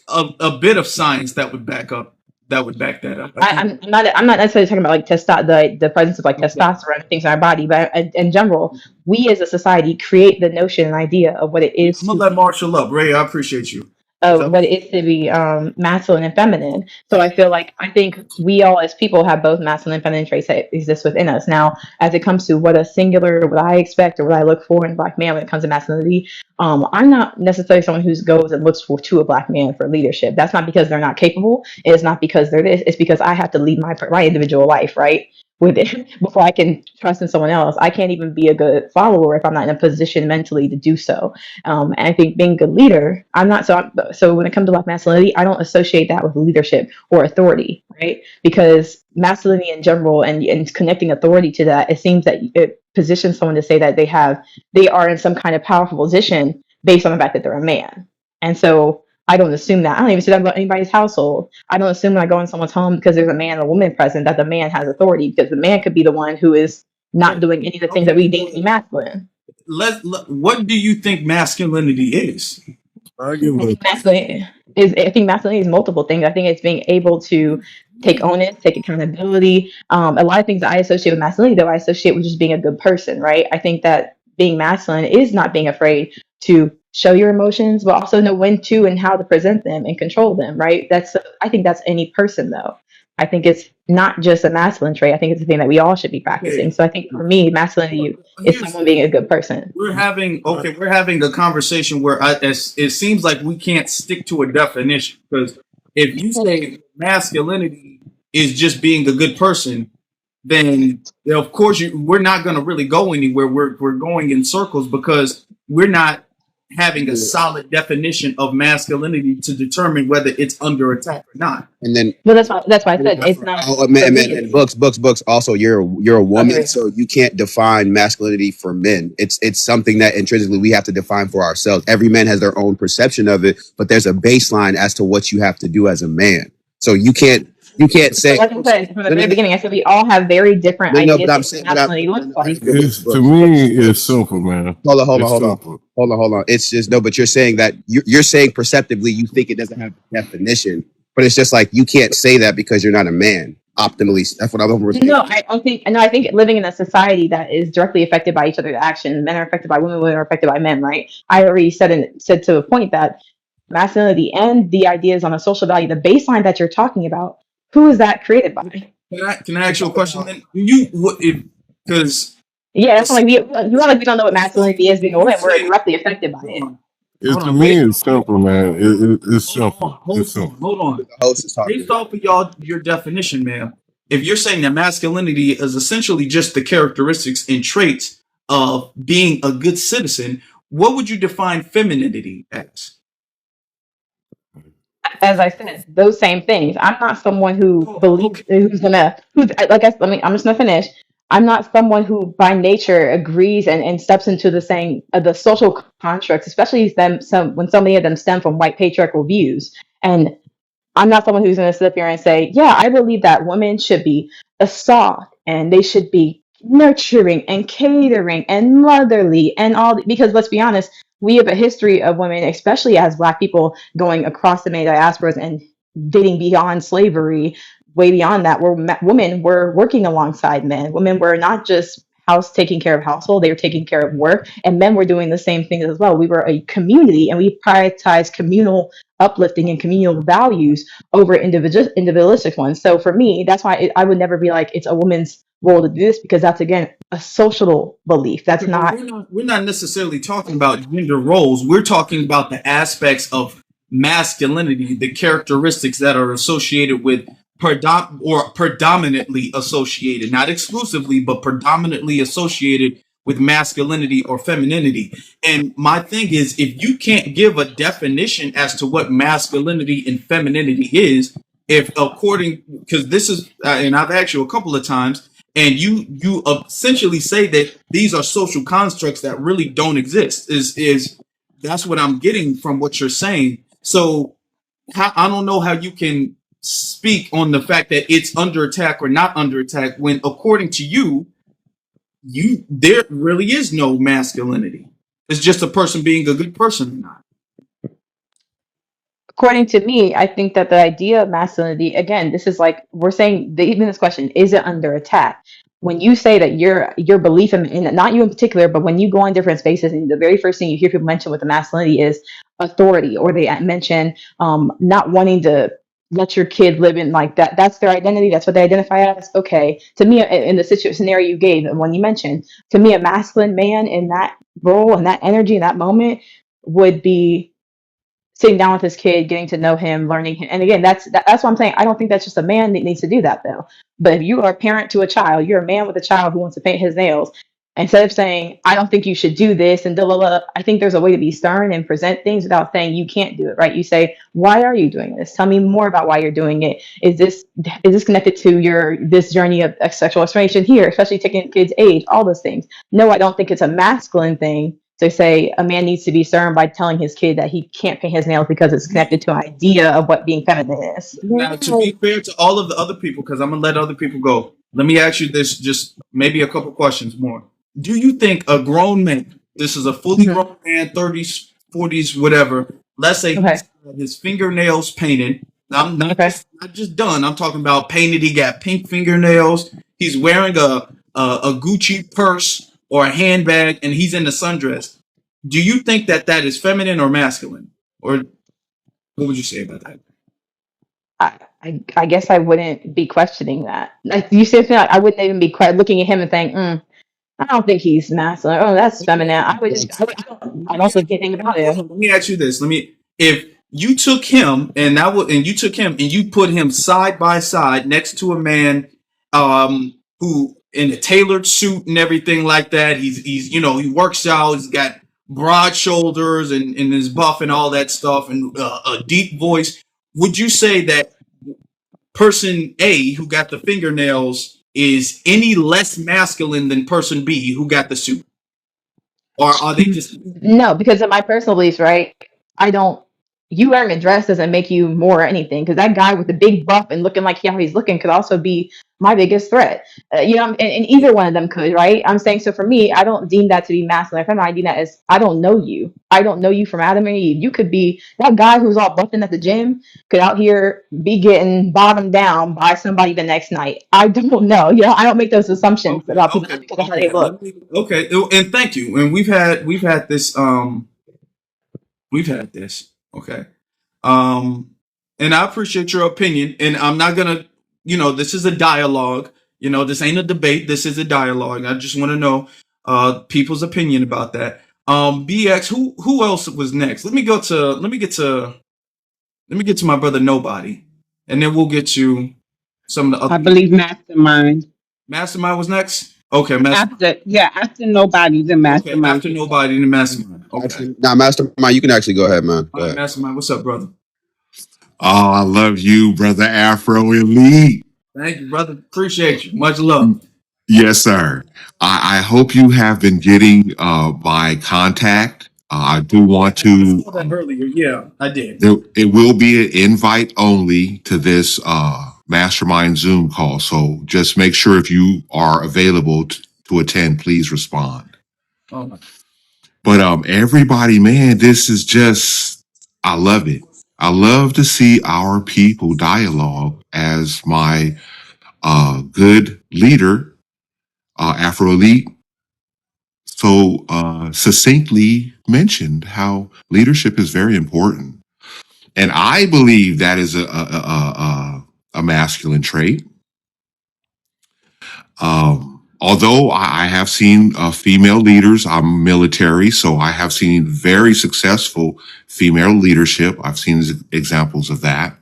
a bit of science that would back that up. I think. I'm not necessarily talking about like the presence of like testosterone and things in our body, but in general, we as a society create the notion and idea of what it is I'm gonna to let Marshall up. Ray, I appreciate you. of So, what it is to be masculine and feminine. So I think we all as people have both masculine and feminine traits that exist within us. Now, as it comes to what a singular, what I expect or what I look for in a black man when it comes to masculinity, I'm not necessarily someone who goes and looks for to a black man for leadership. That's not because they're not capable. It's not because they're this. It's because I have to lead my individual life, right? With it before I can trust in someone else. I can't even be a good follower if I'm not in a position mentally to do so. And I think being a good leader, I'm not so when it comes to black masculinity, I don't associate that with leadership or authority, right? Because masculinity in general and connecting authority to that, it seems that it positions someone to say that they are in some kind of powerful position based on the fact that they're a man. And so I don't assume that. I don't even say that about anybody's household. I don't assume when I go in someone's home because there's a man and a woman present that the man has authority because the man could be the one who is not but doing any of the things that okay, we deem to be masculine. what do you think masculinity is? I give I a think masculinity is multiple things. I think it's being able to take onus, take accountability. A lot of things that I associate with masculinity, though, I associate with just being a good person, right? I think that being masculine is not being afraid to show your emotions, but also know when to and how to present them and control them, right? I think that's any person, though. I think it's not just a masculine trait. I think it's a thing that we all should be practicing. Okay, So I think for me, masculinity is here's someone being a good person. we're having a conversation where it seems like we can't stick to a definition because if you say masculinity is just being a good person, then of course we're not going to really go anywhere. We're going in circles because we're not having a solid definition of masculinity to determine whether it's under attack or not. And then Well, that's why I said it's not for me. and books. Also, you're a woman, Okay. so you can't define masculinity for men. It's something that intrinsically we have to define for ourselves. Every man has their own perception of it, but there's a baseline as to what you have to do as a man. So you can't So say like I said from the no, no, very no, beginning, I said we all have very different no, no, but ideas I'm of what saying, masculinity no, looks no, like. it's to books, me it's simple, man. hold on, It's simple. hold on. It's just no, but you're saying that you're saying perceptively you think it doesn't have a definition, but it's just like you can't say that because you're not a man. Optimally, that's what I'm saying. No, I think living in a society that is directly affected by each other's actions, men are affected by women, women are affected by men, right? I already said to a point that masculinity and the ideas on a social value, the baseline that you're talking about, who is that created by? Can I ask you a question then? Do you what if because Yeah, that's like you act like we don't know what so masculinity is being a when you woman. We're say directly affected by hold it. on. Hold To on, me, based it's off of simple, man. It's hold on, simple. It's simple. hold on. The host is talking. Based off of your definition, ma'am, if you're saying that masculinity is essentially just the characteristics and traits of being a good citizen, what would you define femininity as? As I said, those same things. I'm not someone who Oh, believes okay. who's like I'm just gonna finish. I'm not someone who by nature agrees and steps into the same the social constructs, especially when so many of them stem from white patriarchal views. And I'm not someone who's going to sit up here and say, yeah, I believe that women should be soft and they should be nurturing and catering and motherly and all. Because let's be honest, we have a history of women, especially as Black people, going across the many diasporas and dating beyond slavery, way beyond that, where women were working alongside men. Women were not just house taking care of household, they were taking care of work, and men were doing the same things as well. We were a community and we prioritized communal uplifting and communal values over individualistic ones. So for me, that's why I would never be like it's a woman's role to do this, because that's again a social belief. That's Okay, but not we're not necessarily talking about gender roles. We're talking about the aspects of masculinity, the characteristics that are associated with predominantly associated, not exclusively, but predominantly associated with masculinity or femininity. And my thing is, if you can't give a definition as to what masculinity and femininity is, if according, because this is, and I've asked you a couple of times, and you essentially say that these are social constructs that really don't exist, is that's what I'm getting from what you're saying. So I don't know how you can speak on the fact that it's under attack or not under attack when according to you there really is no masculinity. It's just a person being a good person or not. according to me. I think that the idea of masculinity, again, this is like we're saying even this question, is it under attack? When you say that your belief in not you in particular, but when you go on different spaces and the very first thing you hear people mention with the masculinity is authority, or they mention not wanting to let your kid live in like that. That's their identity. That's what they identify as. Okay. To me, in the scenario you gave, and when you mentioned, to me, a masculine man in that role and that energy in that moment would be sitting down with his kid, getting to know him, learning him. And again, that's what I'm saying. I don't think that's just a man that needs to do that though. But if you are a parent to a child, you're a man with a child who wants to paint his nails. Instead of saying, I don't think you should do this and blah, blah, blah, I think there's a way to be stern and present things without saying you can't do it, right? You say, why are you doing this? Tell me more about why you're doing it. Is this connected to your this journey of sexual exploration here, especially taking kids' age, all those things? No, I don't think it's a masculine thing to say a man needs to be stern by telling his kid that he can't paint his nails because it's connected to an idea of what being feminine is. Now, to be fair to all of the other people, because I'm gonna let other people go, let me ask you this, just maybe a couple questions more. Do you think a grown man, this is a fully Mhm. grown man, 30s, 40s, whatever, let's say Okay. he's got his fingernails painted. I'm Okay. not just done. I'm talking about painted. He got pink fingernails. He's wearing a Gucci purse or a handbag, and he's in the sundress. Do you think that that is feminine or masculine, or what would you say about that? I guess I wouldn't be questioning that. Like you said, I wouldn't even be looking at him and saying, I don't think he's masculine. Oh, that's feminine. I would just, I don't think anything about it. Let me ask you this. If you took him and you took him and you put him side by side next to a man, who in a tailored suit and everything like that. He's he works out. He's got broad shoulders and is buff and all that stuff and a deep voice. Would you say that person A who got the fingernails is any less masculine than person B who got the suit? Or are they just No, because of my personal beliefs, right? I don't. You wearing a dress doesn't make you more anything. Because that guy with the big buff and looking like how he's looking could also be my biggest threat. And either one of them could, right? I'm saying so. For me, I don't deem that to be masculine. If I deem that as I don't know you. I don't know you from Adam and Eve. You could be that guy who's all buffing at the gym. Could out here be getting bottomed down by somebody the next night. I don't know. I don't make those assumptions okay? about people Okay, just because of how they okay. look. Okay, and thank you. And we've had this. We've had this. Okay. Um, and I appreciate your opinion. And I'm not gonna, this is a dialogue. This ain't a debate. This is a dialogue. I just want to know people's opinion about that. BX, who else was next? Let me get to my brother Nobody, and then we'll get you some of the I other people. believe Mastermind. Mastermind was next. Okay, Mastermind. After nobody, the Okay, Mastermind after can come. Nobody, then Mastermind. Okay. Actually, now, Mastermind, you can actually go ahead, man. All Go right, ahead. Mastermind. What's up, brother? Oh, I love you, brother Afro Elite. Thank you, brother. Appreciate you. Much love. Yes, sir. I hope you have been getting my contact. I do want I to. saw that earlier. Yeah, I did. It will be an invite only to this mastermind Zoom call. So just make sure if you are available to attend, please respond. Oh, But everybody, man, this is just I love it. I love to see our people dialogue as my good leader, Afro Elite, so succinctly mentioned how leadership is very important, and I believe that is a masculine trait. Although I have seen female leaders, I'm military, so I have seen very successful female leadership. I've seen examples of that.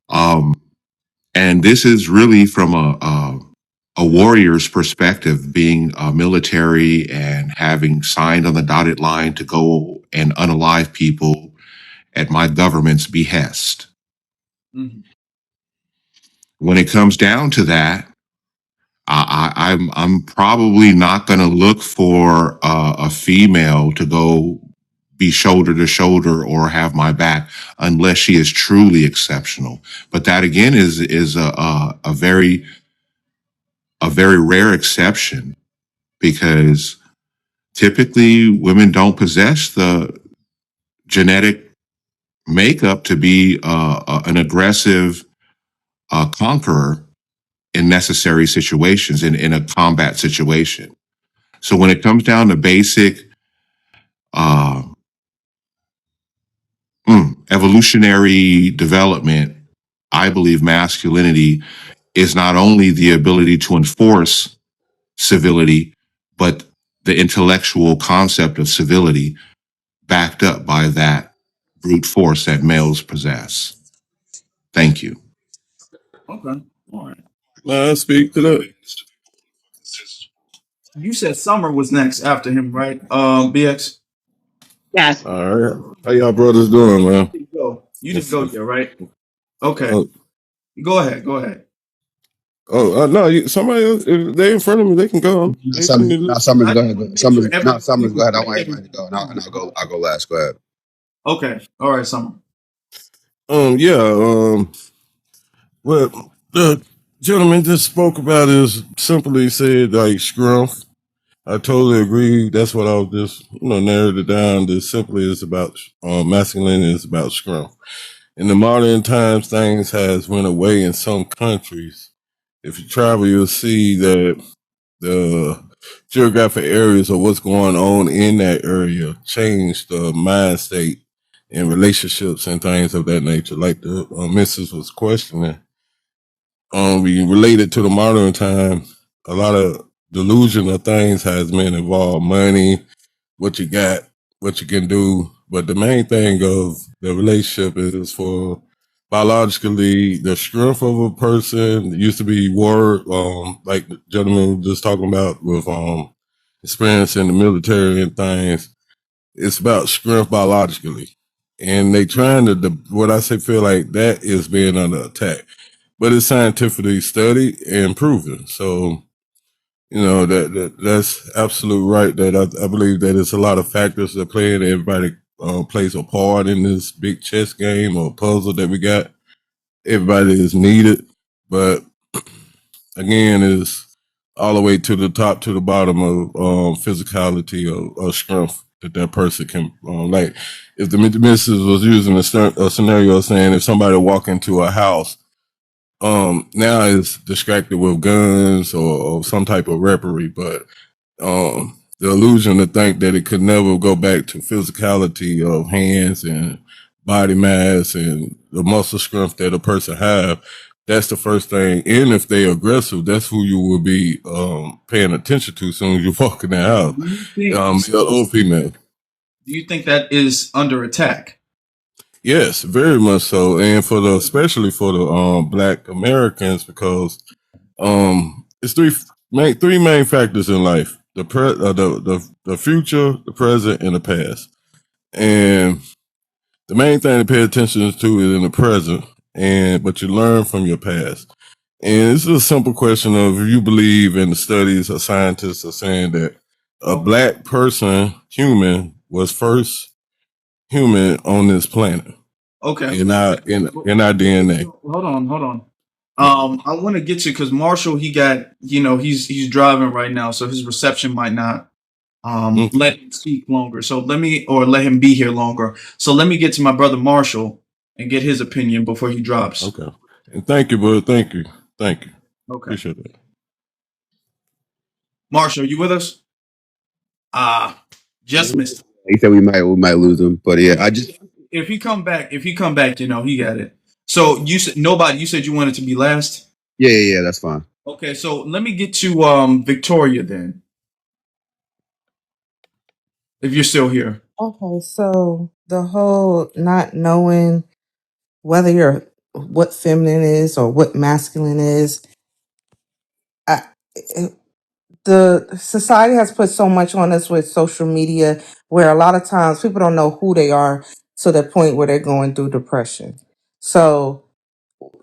Um, and this is really from a warrior's perspective, being military and having signed on the dotted line to go and unalive people at my government's behest. mhm. When it comes down to that, I'm probably not going to look for a female to go be shoulder to shoulder or have my back unless she is truly exceptional. But that again is a very rare exception because typically women don't possess the genetic makeup to be an aggressive conqueror in necessary situations in a combat situation. So when it comes down to basic uh, evolutionary development, I believe masculinity is not only the ability to enforce civility, but the intellectual concept of civility backed up by that brute force that males possess. Thank you. Okay. All right. Nah, I speak to that. You said Summer was next after him, right? BX. Yes. All right. How y'all brothers doing, man? You didn't go. You didn't go there, right? Okay. Uh, Go ahead. Go ahead. no, somebody else, if they in front of me, they can go. Now, They send me this. Summers, I go just ahead. want to make sure Summers, no, everybody Summers, go was ahead. I want clear. everybody to go, and I'll go last. Go ahead. Okay. All right, Summer. Yeah, what the gentleman just spoke about is simply said like scrum. I totally agree. That's what I was just, narrowed it down. This simply is about masculinity is about scrum. In the modern times, things has went away in some countries. If you travel, you'll see that the geographic areas of what's going on in that area change the mind state and relationships and things of that nature. Like the missus was questioning, we related to the modern time. A lot of delusion of things has been involved: money, what you got, what you can do. But the main thing of the relationship is for biologically the strength of a person. It used to be war, like the gentleman was just talking about with experience in the military and things. It's about strength biologically. And they trying to what I say feel like that is being under attack. But it's scientifically studied and proven. So that's absolute right. That I believe that it's a lot of factors that play in. Everybody plays a part in this big chess game or puzzle that we got. Everybody is needed, but again, is all the way to the top to the bottom of physicality or strength that person can like. If the missus was using a scenario saying if somebody walk into a house now is distracted with guns or some type of reparee, but the illusion to think that it could never go back to physicality of hands and body mass and the muscle strength that a person have That's the first thing. And if they aggressive, that's who you will be paying attention to as soon as you walk in the house. Do you think Male or female. do you think that is under attack? Yes, very much so. And for the especially for the black Americans, because it's three main factors in life. The future, the present, and the past. And the main thing to pay attention to is in the present, but you learn from your past. And this is a simple question of if you believe in the studies or scientists are saying that a black person, human, was first human on this planet Okay. in our DNA. Hold on. I want to get you because Marshall, he got, he's driving right now, so his reception might not let him speak longer. So let him be here longer. So let me get to my brother Marshall and get his opinion before he drops. Okay. And thank you, bud. Thank you. Okay. Appreciate that. Marshall, you with us? Just missed. He said we might lose him, but yeah, I just If he come back, he got it. So you said nobody. You said you wanted to be last. yeah, that's fine. Okay, so let me get to Victoria then, if you're still here. Okay, so the whole not knowing whether you're what feminine is or what masculine is, I, the society has put so much on us with social media where a lot of times people don't know who they are to the point where they're going through depression. So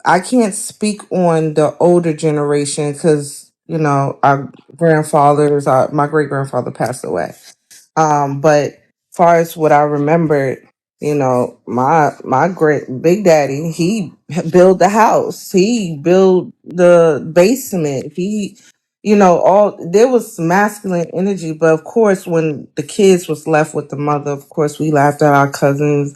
I can't speak on the older generation because our grandfathers, my great grandfather passed away. But far as what I remembered, my great big daddy, he built the house, he built the basement, he, all there was masculine energy. But of course, when the kids was left with the mother, of course, we laughed at our cousins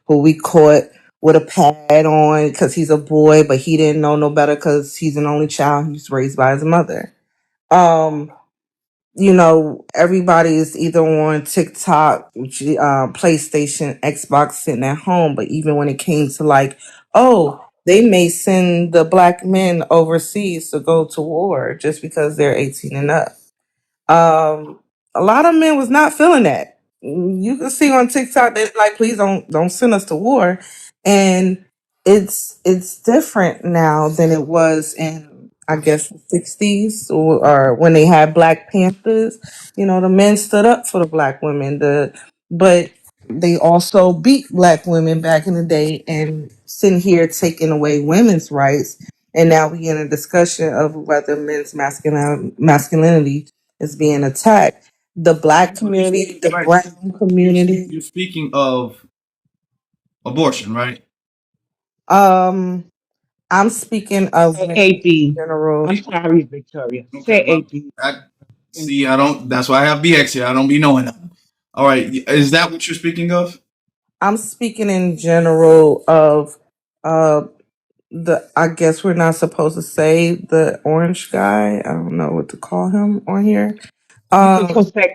who we caught with a pad on because he's a boy, but he didn't know no better because he's an only child. He was raised by his mother. Um, everybody is either on TikTok, PlayStation, Xbox, sitting at home. But even when it came to like, oh, they may send the black men overseas to go to war just because they're 18 and up. Um, a lot of men was not feeling that. You can see on TikTok they're like, please don't send us to war, and it's different now than it was in I guess the 60s or when they had Black Panthers. The men stood up for the black women. But they also beat black women back in the day, and sitting here taking away women's rights. And now we in a discussion of whether men's masculinity is being attacked. The black community, the Right. brown community. You're speaking of abortion, right? Um, I'm speaking of Say men in AB. general. I'm sorry, Victoria. Okay. Say Well, AB. I see. I don't. That's why I have BX here. I don't be knowing that. All right. Is that what you're speaking of? I'm speaking in general of uh I guess we're not supposed to say the orange guy. I don't know what to call him on here. You can Um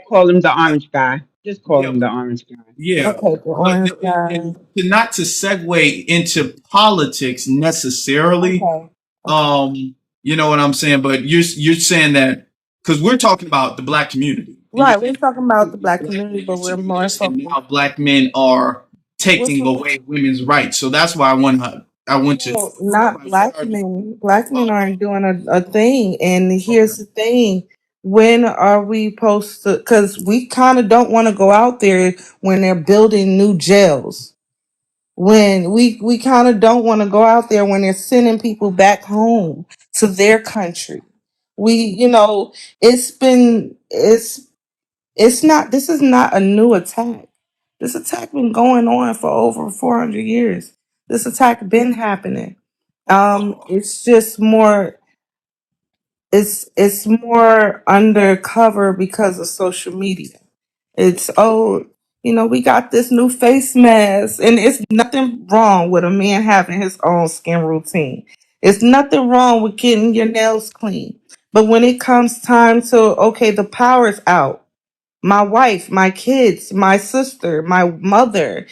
call him the orange guy. Just call Yeah. him the orange guy. Yeah. okay, the But orange guy. not to segue into politics necessarily. Okay. Okay. You know what I'm saying? But you're saying that because we're talking about the black community, and you're Right, we're saying talking about the the black black community, men are but we're saying more this, and focused. now black men are We're taking focused. away women's rights. So that's why I went to No, not clarify what black are the men. Black men oh, aren't doing a thing. And okay. here's the thing. When are we supposed to? Because we kind of don't want to go out there when they're building new jails. When we kind of don't want to go out there when they're sending people back home to their country. We, it's not, this is not a new attack. This attack been going on for over 400 years. This attack been happening. It's just more, it's more undercover because of social media. It's, oh, we got this new face mask, and it's nothing wrong with a man having his own skin routine. It's nothing wrong with getting your nails clean. But when it comes time to, okay, the power's out, my wife, my kids, my sister, my mother,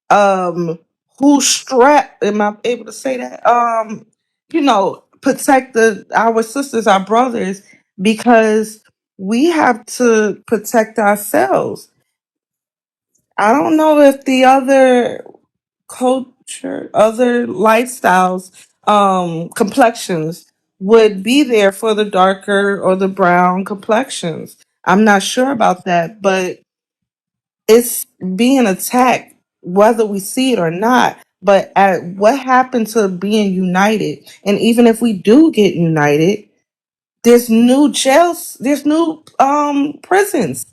um, who's strapped, am I able to say that? protect our sisters, our brothers, because we have to protect ourselves. I don't know if the other culture, other lifestyles, complexions would be there for the darker or the brown complexions. I'm not sure about that, but it's being attacked whether we see it or not. But what happened to being united? And even if we do get united, there's new jails, there's new prisons,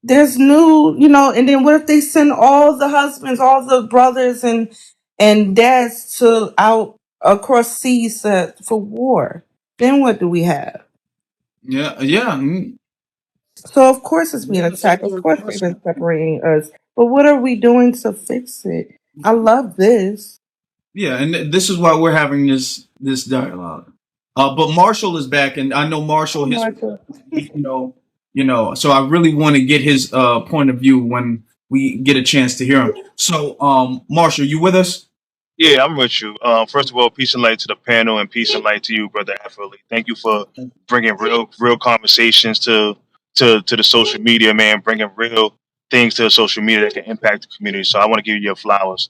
there's new, and then what if they send all the husbands, all the brothers and dads to out across seas for war? Then what do we have? Yeah, yeah, So of course it's being yeah. That's a attacked. Of fair course they've been question. separating us. But what are we doing to fix it? I love this. Yeah, and this is why we're having this dialogue. But Marshall is back, and I know Marshall. Oh, His, Martha. So I really want to get his point of view when we get a chance to hear him. So, Marshall, you with us? Yeah, I'm with you. First of all, peace and light to the panel, and peace and light to you, brother Afro Elite. Thank you for bringing real conversations to the social media, man. Bringing real things to the social media that can impact the community. So I want to give you your flowers.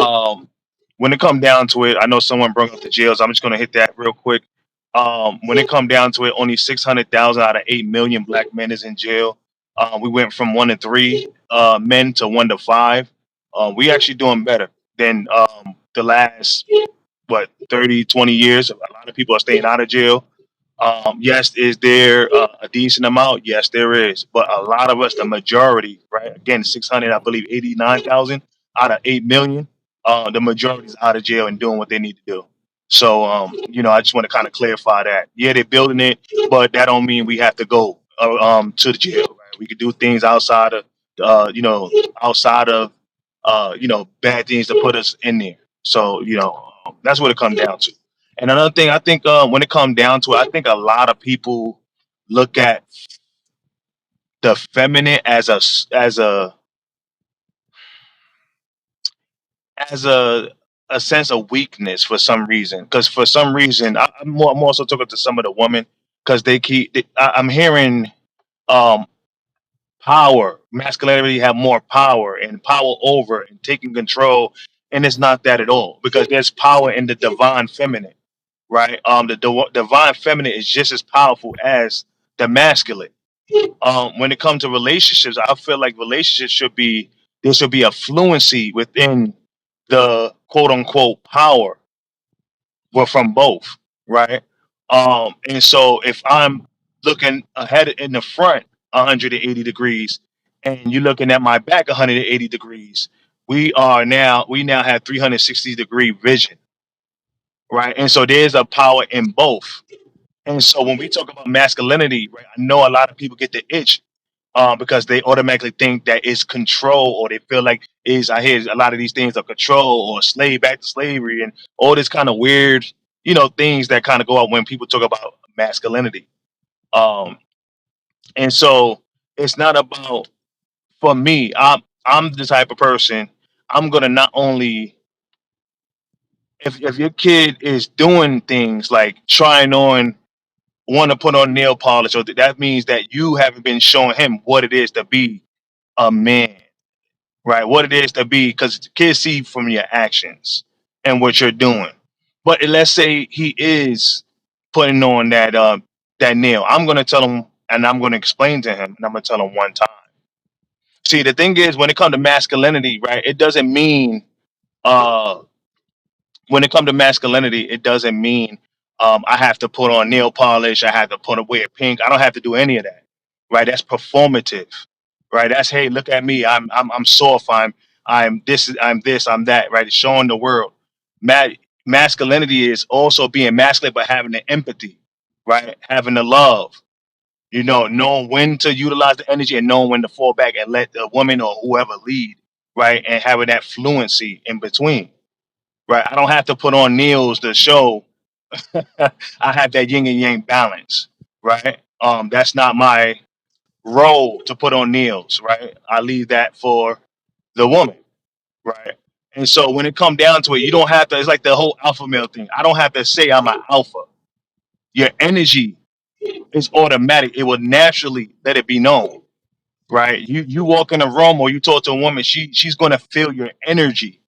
Um, when it come down to it, I know someone brought up the jails. I'm just gonna hit that real quick. When it come down to it, only 600,000 out of 8 million black men is in jail. We went from 1 to 3 men to 1 to 5. We actually doing better than the last 30, 20 years. A lot of people are staying out of jail. Yes, is there a decent amount? Yes, there is. But a lot of us, the majority, right? Again, 600, I believe 89,000 out of 8 million. The majority is out of jail and doing what they need to do. So, I just want to kind of clarify that. Yeah, they're building it, but that don't mean we have to go to the jail. Right? We could do things uh, you know, outside of, bad things to put us in there. So, that's what it comes down to. And another thing, I think when it comes down to it, I think a lot of people look at the feminine as a sense of weakness for some reason. Because for some reason, I'm also talking to some of the women because I'm hearing um, power, masculinity have more power and power over and taking control, and it's not that at all because there's power in the divine feminine, right? The divine feminine is just as powerful as the masculine. When it comes to relationships, I feel like relationships there should be a fluency within the quote unquote power, well, from both, right? And so if I'm looking ahead in the front 180 degrees, and you're looking at my back 180 degrees, we now have 360-degree vision, right? And so there's a power in both. And so when we talk about masculinity, right, I know a lot of people get the itch because they automatically think that it's control, or they feel like is I hear a lot of these things are control or slave back to slavery and all this kind of weird, things that kind of go out when people talk about masculinity. Um, and so it's not about for me. I'm the type of person. I'm gonna not only if your kid is doing things like trying on want to put on nail polish, or that means that you haven't been showing him what it is to be a man, right? What it is to be, because kids see from your actions and what you're doing. But let's say he is putting on that nail. I'm gonna tell him, and I'm gonna explain to him, and I'm gonna tell him one time. See, the thing is, when it comes to masculinity, right? It doesn't mean uh when it comes to masculinity, it doesn't mean I have to put on nail polish. I have to put away pink. I don't have to do any of that, right? That's performative, right? That's hey, look at me. I'm soft. I'm this. I'm this. I'm that. Right? It's showing the world. Masculinity is also being masculine, but having the empathy, right? Having the love. Knowing when to utilize the energy and knowing when to fall back and let the woman or whoever lead, right? And having that fluency in between, right? I don't have to put on nails to show I have that yin and yang balance, right? That's not my role to put on nails, right? I leave that for the woman, right? And so when it come down to it, you don't have to. It's like the whole alpha male thing. I don't have to say I'm an alpha. Your energy is automatic. It will naturally let it be known, right? You walk in a room or you talk to a woman, she's going to feel your energy,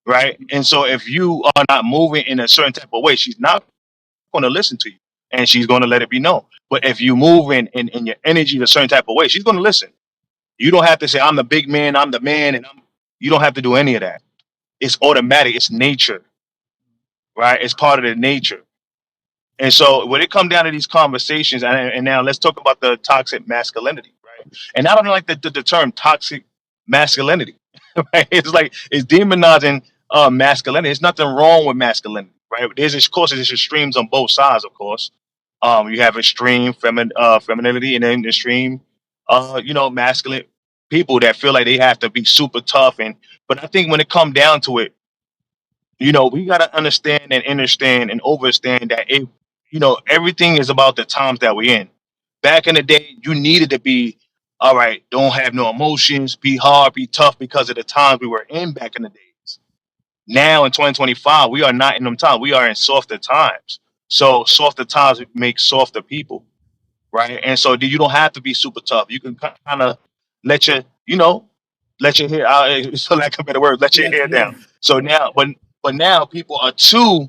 right? And so if you are not moving in a certain type of way, she's not going to listen to you, and she's going to let it be known. But if you move in your energy in a certain type of way, she's going to listen. You don't have to say I'm the big man, I'm the man, and you don't have to do any of that. It's automatic. It's nature, right? It's part of the nature. And so when it come down to these conversations, and now let's talk about the toxic masculinity, right? And I don't like the term toxic masculinity, right? It's like it's demonizing masculinity. There's nothing wrong with masculinity, right? Of course, there's extremes on both sides, of course. You have extreme femininity and then extreme, masculine people that feel like they have to be super tough. But I think when it come down to it, we got to understand and understand that everything is about the times that we're in. Back in the day, you needed to be all right, don't have no emotions, be hard, be tough because of the times we were in back in the days. Now in 2025, we are not in them times. We are in softer times. So softer times make softer people, right? And so you don't have to be super tough. You can kind of let your, let your hair out, so lack of better words, let your hair down. So now, but now people are too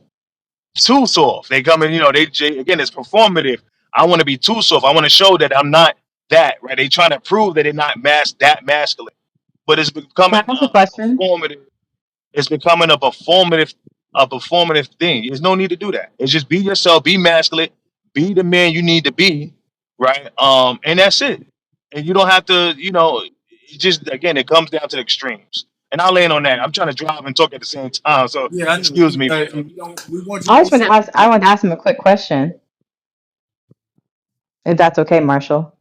soft. They come in, again, it's performative. I want to be too soft. I want to show that I'm not that, right? They trying to prove that they're not that masculine, but it's Can becoming I ask a question? performative. It's becoming a performative thing. There's no need to do that. It's just be yourself, be masculine, be the man you need to be, right? And that's it. And you don't have to, it just again, it comes down to the extremes. And I'll land on that. I'm trying to drive and talk at the same time, so Yeah, I know. excuse me. And we want you I to just want be. to ask. I want to ask him a quick question, if that's okay, Marshall.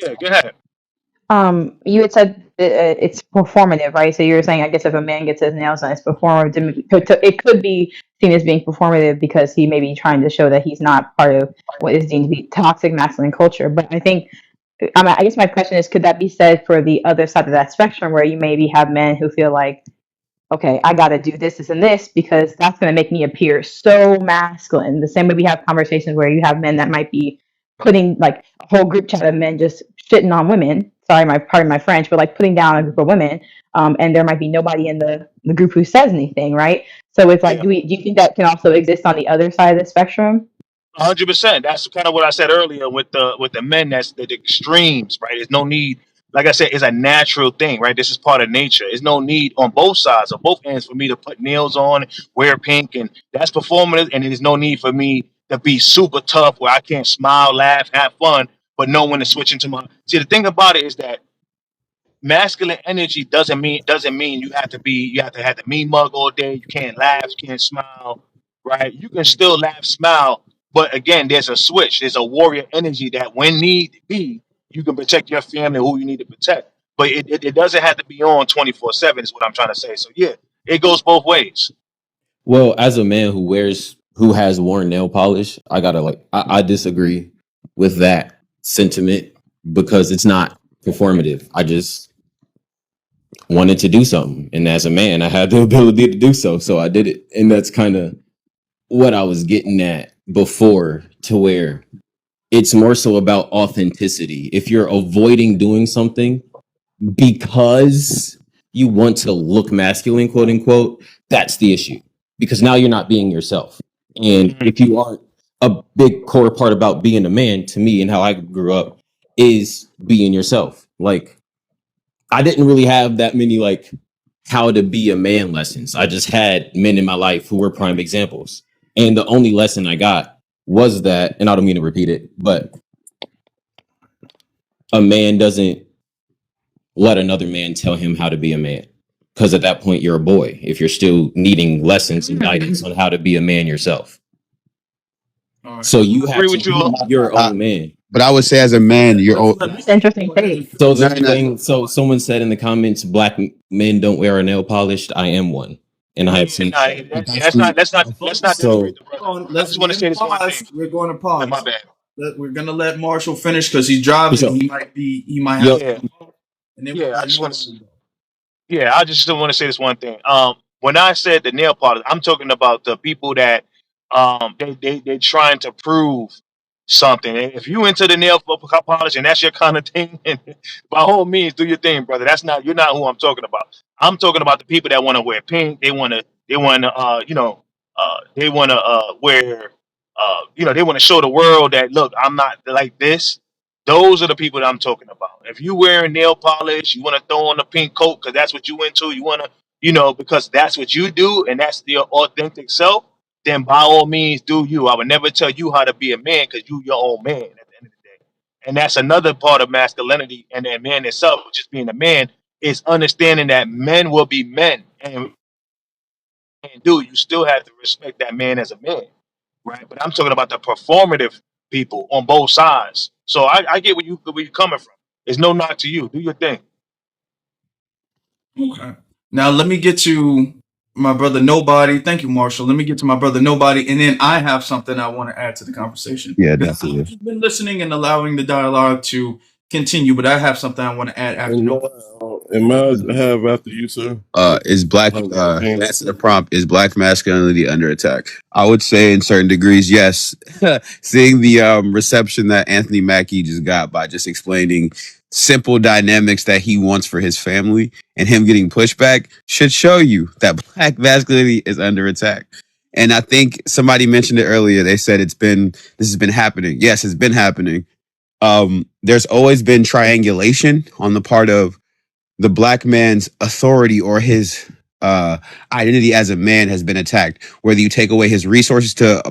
Yeah, go ahead. You had said it's performative, right? So you were saying, I guess if a man gets his nails done, it's performative. It could be seen as being performative because he may be trying to show that he's not part of what is deemed to be toxic masculine culture. But I think, I guess my question is, could that be said for the other side of that spectrum, where you maybe have men who feel like, okay, I got to do this and this because that's going to make me appear so masculine. The same way we have conversations where you have men that might be putting like a whole group chat of men just shitting on women. Sorry, pardon my French, but like putting down a group of women, and there might be nobody in the group who says anything, right? So it's like, Yeah. do you think that can also exist on the other side of the spectrum? 100%. That's kind of what I said earlier with the men. That's the extremes, right? There's no need. Like I said, it's a natural thing, right? This is part of nature. There's no need on both sides or both ends for me to put nails on, wear pink, and that's performative. And there's no need for me to be super tough where I can't smile, laugh, have fun, but know when to switch into my. See, the thing about it is that masculine energy doesn't mean you have to have the mean mug all day. You can't laugh, you can't smile, right? You can still laugh, smile, but again, there's a switch. There's a warrior energy that when need be, you can protect your family, who you need to protect. But it doesn't have to be on 24/7. Is what I'm trying to say. So yeah, it goes both ways. Well, as a man who has worn nail polish, I gotta I disagree with that sentiment because it's not performative. I just wanted to do something, and as a man, I had the ability to do so, so I did it, and that's kind of what I was getting at before, to where it's more so about authenticity. If you're avoiding doing something because you want to look masculine, quote unquote, that's the issue. Because now you're not being yourself. And Mhm. if you aren't, a big core part about being a man, to me, and how I grew up, is being yourself. Like, I didn't really have that many, like, how to be a man lessons. I just had men in my life who were prime examples. And the only lesson I got was that, and I don't mean to repeat it, but a man doesn't let another man tell him how to be a man. Because at that point, you're a boy if you're still needing lessons and guidance on how to be a man yourself. All right. So you I have agree to with you. be your I, own man. but I would say as a man, you're Let's old. let That's an interesting go ahead take. and So finish. the No, no, no. thing, so someone said in the comments, black men don't wear a nail polished. I am one, and I have Yeah, seen. nah, let's not let's not So denigrate the brother. Hold on, I let's just we're want to gonna say this one pause. thing. We're going to My pause. bad. We're gonna let Marshall finish because he's driving. so He might yo, have to Yeah, go, and then we're yeah. gonna I let just want to. nobody go. Yeah, I just still want to say this one thing. When I said the nail polish, I'm talking about the people that they're trying to prove something. And if you into the polish and that's your kind of thing, and by all means do your thing, brother. That's not you're not who I'm talking about. I'm talking about the people that want to wear pink. They want to they want to wear they want to show the world that look, I'm not like this. Those are the people that I'm talking about. If you wearing nail polish, you want to throw on a pink coat because that's what you into, you want to, because that's what you do and that's your authentic self, then by all means do you. I would never tell you how to be a man because you your own man at the end of the day. And that's another part of masculinity and that man itself, just being a man, is understanding that men will be men. And dude, you still have to respect that man as a man, right? But I'm talking about the performative people on both sides. So I get where you coming from. There's no knock to you. Do your thing. Okay. Now let me get to my brother Nobody. Thank you, Marshall. Let me get to my brother Nobody, and then I have something I want to add to the conversation. Yeah, Because definitely. I've been listening and allowing the dialogue to continue, but I have something I want to add after And Nobody. I have after you, sir? Is black that's the prompt, is black masculinity under attack? I would say in certain degrees, yes. Seeing the reception that Anthony Mackie just got by just explaining simple dynamics that he wants for his family and him getting pushback should show you that black masculinity is under attack. And I think somebody mentioned it earlier. They said this has been happening. Yes, it's been happening. There's always been triangulation on the part of the black man's authority or his identity as a man has been attacked. Whether you take away his resources to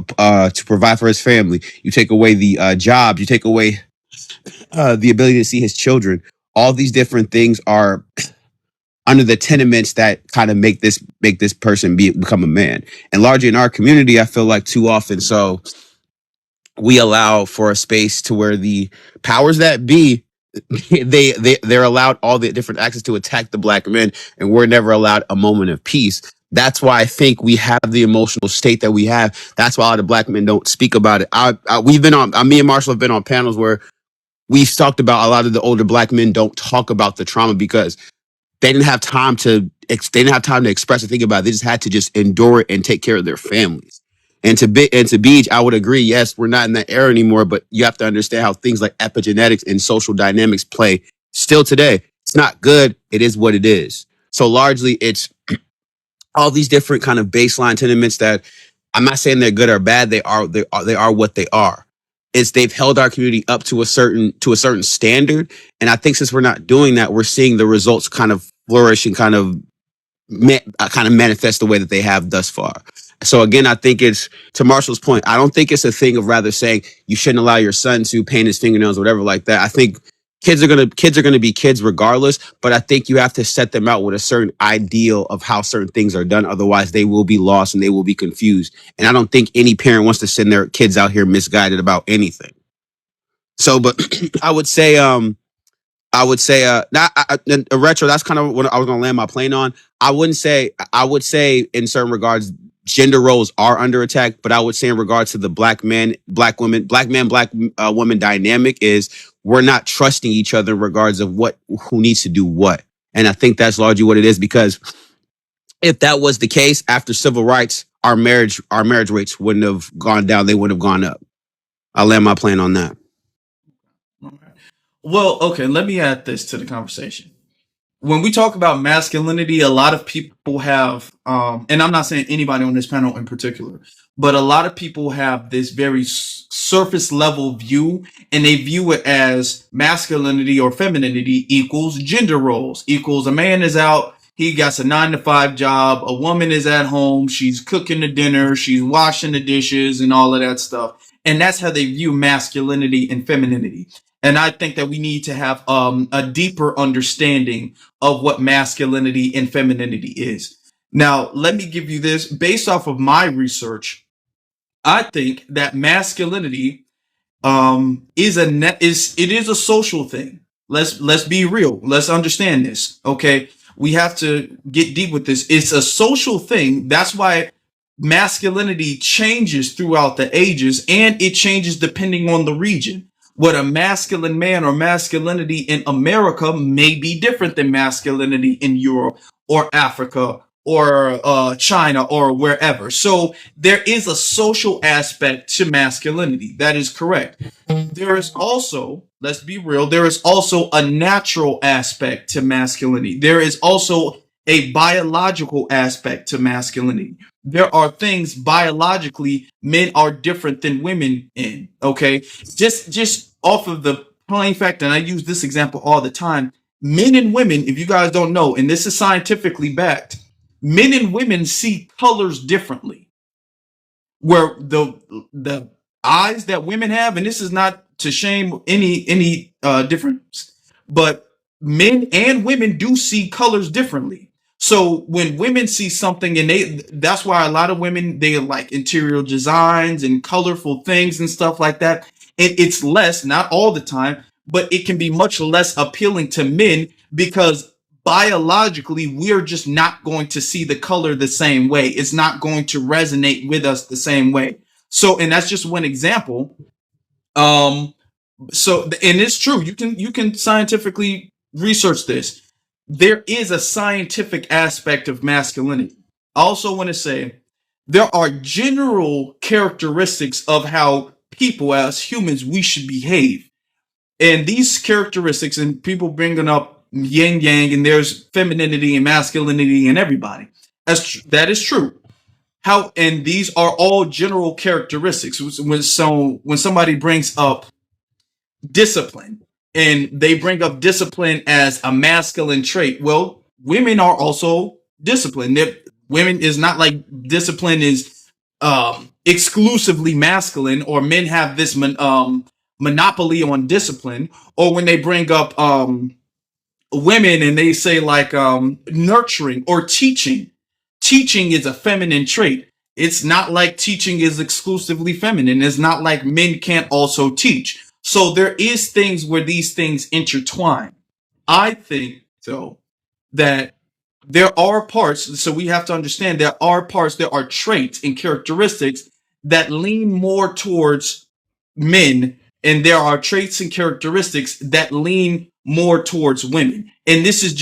provide for his family, you take away the jobs, you take away the ability to see his children. All these different things are under the tenements that kind of make this person become a man. And largely in our community, I feel like too often so we allow for a space to where the powers that be they're allowed all the different access to attack the black men, and we're never allowed a moment of peace. That's why I think we have the emotional state that we have. That's why a lot of black men don't speak about it. We've been on me and Marshall have been on panels where we've talked about a lot of the older black men don't talk about the trauma because they didn't have time to express and think about it. They just had to just endure it and take care of their families. And to Beach, I would agree. Yes, we're not in that era anymore, but you have to understand how things like epigenetics and social dynamics play still today. It's not good. It is what it is. So largely, it's all these different kind of baseline tenements that I'm not saying they're good or bad. They are what they are. It's they've held our community up to a certain standard, and I think since we're not doing that, we're seeing the results kind of flourish and kind of manifest the way that they have thus far. So again, I think it's to Marshall's point. I don't think it's a thing of rather saying you shouldn't allow your son to paint his fingernails or whatever like that. I think kids are gonna be kids regardless, but I think you have to set them out with a certain ideal of how certain things are done. Otherwise, they will be lost and they will be confused. And I don't think any parent wants to send their kids out here misguided about anything. So, but I would say, not a retro. That's kind of what I was gonna land my plane on. I would say in certain regards, gender roles are under attack. But I would say in regards to the black man, black woman, black woman dynamic is we're not trusting each other in regards of who needs to do what. And I think that's largely what it is because if that was the case after civil rights, our marriage rates wouldn't have gone down. They would have gone up. I'll land my plane on that. Okay. Well, okay, let me add this to the conversation. When we talk about masculinity, a lot of people have, and I'm not saying anybody on this panel in particular, but a lot of people have this very surface level view, and they view it as masculinity or femininity equals gender roles, equals a man is out, he got a 9 to 5 job, a woman is at home, she's cooking the dinner, she's washing the dishes, and all of that stuff. And that's how they view masculinity and femininity. And I think that we need to have a deeper understanding of what masculinity and femininity is. Now, let me give you this based off of my research. I think that masculinity it is a social thing. Let's be real. Let's understand this. Okay, we have to get deep with this. It's a social thing. That's why masculinity changes throughout the ages, and it changes depending on the region. What a masculine man or masculinity in America may be different than masculinity in Europe or Africa or China or wherever. So there is a social aspect to masculinity. That is correct. There is also, let's be real, there is also a natural aspect to masculinity. There is also a biological aspect to masculinity. There are things biologically men are different than women in, okay? Just off of the plain fact, and I use this example all the time, men and women, if you guys don't know, and this is scientifically backed, men and women see colors differently. Where the eyes that women have, and this is not to shame any difference, but men and women do see colors differently. So when women see something, and that's why a lot of women, they like interior designs and colorful things and stuff like that. And it's less, not all the time, but it can be much less appealing to men because biologically we're just not going to see the color the same way. It's not going to resonate with us the same way. So, and that's just one example. um so, and it's true, you can scientifically research this. There is a scientific aspect of masculinity. I also want to say there are general characteristics of how people as humans we should behave, and these characteristics, and people bringing up yin yang, and there's femininity and masculinity in everybody. That is true. How, and these are all general characteristics. When somebody brings up discipline, and they bring up discipline as a masculine trait, well, women are also disciplined. Women is not like discipline is exclusively masculine, or men have this monopoly on discipline. Or when they bring up women and they say like nurturing or teaching is a feminine trait. It's not like teaching is exclusively feminine. It's not like men can't also teach. So there is things where these things intertwine. I think though that there are parts, so we have to understand there are parts, there are traits and characteristics that lean more towards men, and there are traits and characteristics that lean more towards women. And this is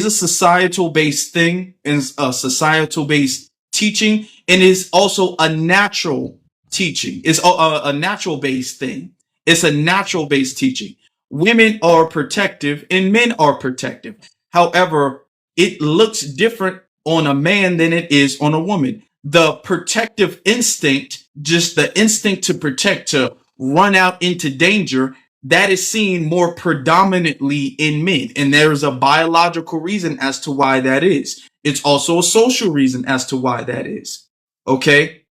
a societal based thing, and a societal based teaching, and is also a natural teaching. It's a natural based thing. It's a natural based teaching. Women are protective and men are protective. However, it looks different on a man than it is on a woman. The protective instinct, just the instinct to protect, to run out into danger, that is seen more predominantly in men. And there's a biological reason as to why that is. It's also a social reason as to why that is. Okay?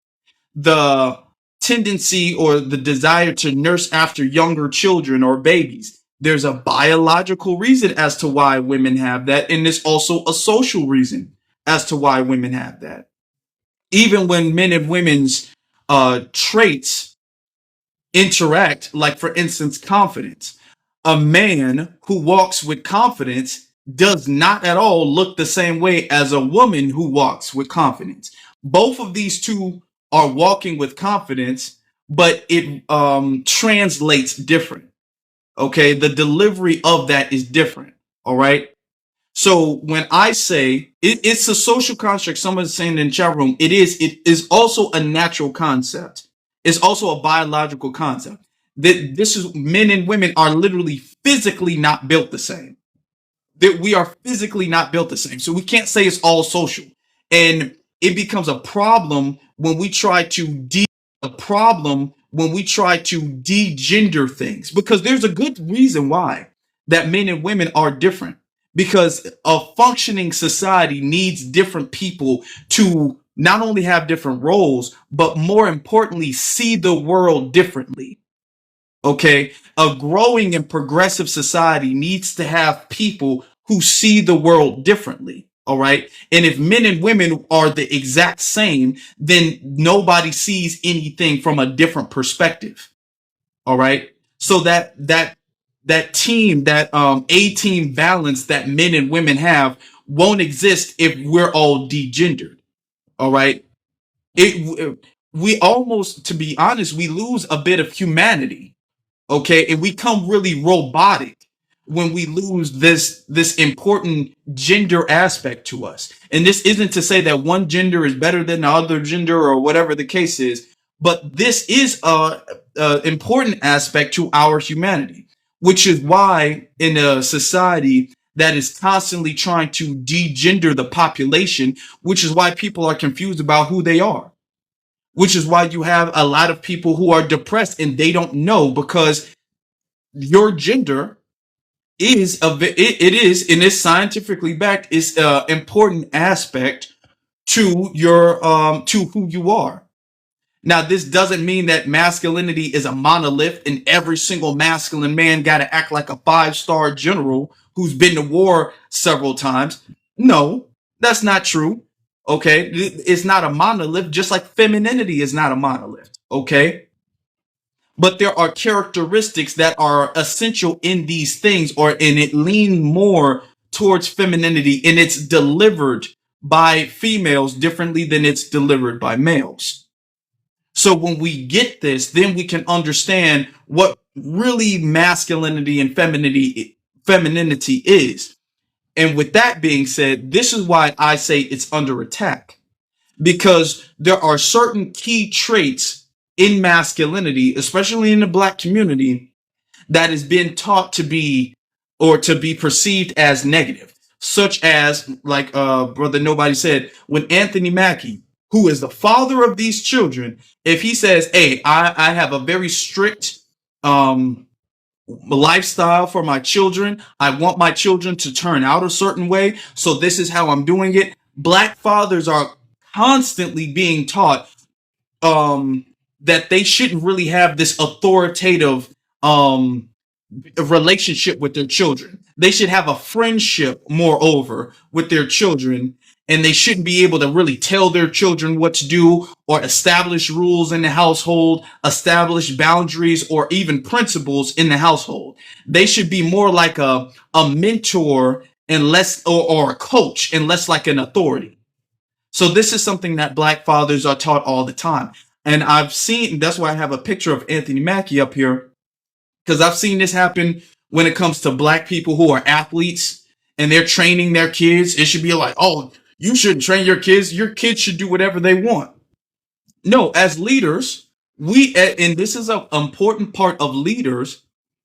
The tendency or the desire to nurse after younger children or babies. There's a biological reason as to why women have that, and there's also a social reason as to why women have that. Even when men and women's traits interact, like for instance, confidence. A man who walks with confidence does not at all look the same way as a woman who walks with confidence. Both of these two are walking with confidence, but it translates different. Okay, the delivery of that is different. All right. So when I say it's a social construct, someone's saying in the chat room, it is also a natural concept. It's also a biological concept. That this is, men and women are literally physically not built the same. That we are physically not built the same. So we can't say it's all social. And it becomes a problem when we try to de-gender things, because there's a good reason why that men and women are different, because a functioning society needs different people to not only have different roles, but more importantly, see the world differently. Okay. A growing and progressive society needs to have people who see the world differently. All right. And if men and women are the exact same, then nobody sees anything from a different perspective. All right. So that team, that a team balance that men and women have won't exist if we're all degendered. All right. We almost, to be honest, we lose a bit of humanity. Okay, and we come really robotic when we lose this important gender aspect to us. And this isn't to say that one gender is better than the other gender or whatever the case is, but this is a important aspect to our humanity, which is why in a society that is constantly trying to degender the population, which is why people are confused about who they are, which is why you have a lot of people who are depressed and they don't know, because your gender is it is, and it's scientifically backed, is an important aspect to your to who you are. Now, this doesn't mean that masculinity is a monolith and every single masculine man got to act like a 5-star general who's been to war several times. No, that's not true. Okay, it's not a monolith, just like femininity is not a monolith. Okay, but there are characteristics that are essential in these things, or and it lean more towards femininity, and it's delivered by females differently than it's delivered by males. So when we get this, then we can understand what really masculinity and femininity is. And with that being said, this is why I say it's under attack, because there are certain key traits in masculinity, especially in the black community, that has been taught to be, or to be perceived as negative, such as, like brother nobody said, when Anthony Mackie, who is the father of these children, if he says, hey, I have a very strict um lifestyle for my children, I want my children to turn out a certain way, so this is how I'm doing it. Black fathers are constantly being taught um that they shouldn't really have this authoritative um a relationship with their children. They should have a friendship, moreover, with their children, and they shouldn't be able to really tell their children what to do or establish rules in the household, establish boundaries, or even principles in the household. They should be more like a mentor and less, or a coach and less like an authority. So this is something that black fathers are taught all the time. And I've seen, that's why I have a picture of Anthony Mackie up here, because I've seen this happen when it comes to black people who are athletes and they're training their kids. It should be like, oh, you shouldn't train your kids. Your kids should do whatever they want. No, as leaders, and this is an important part of leaders,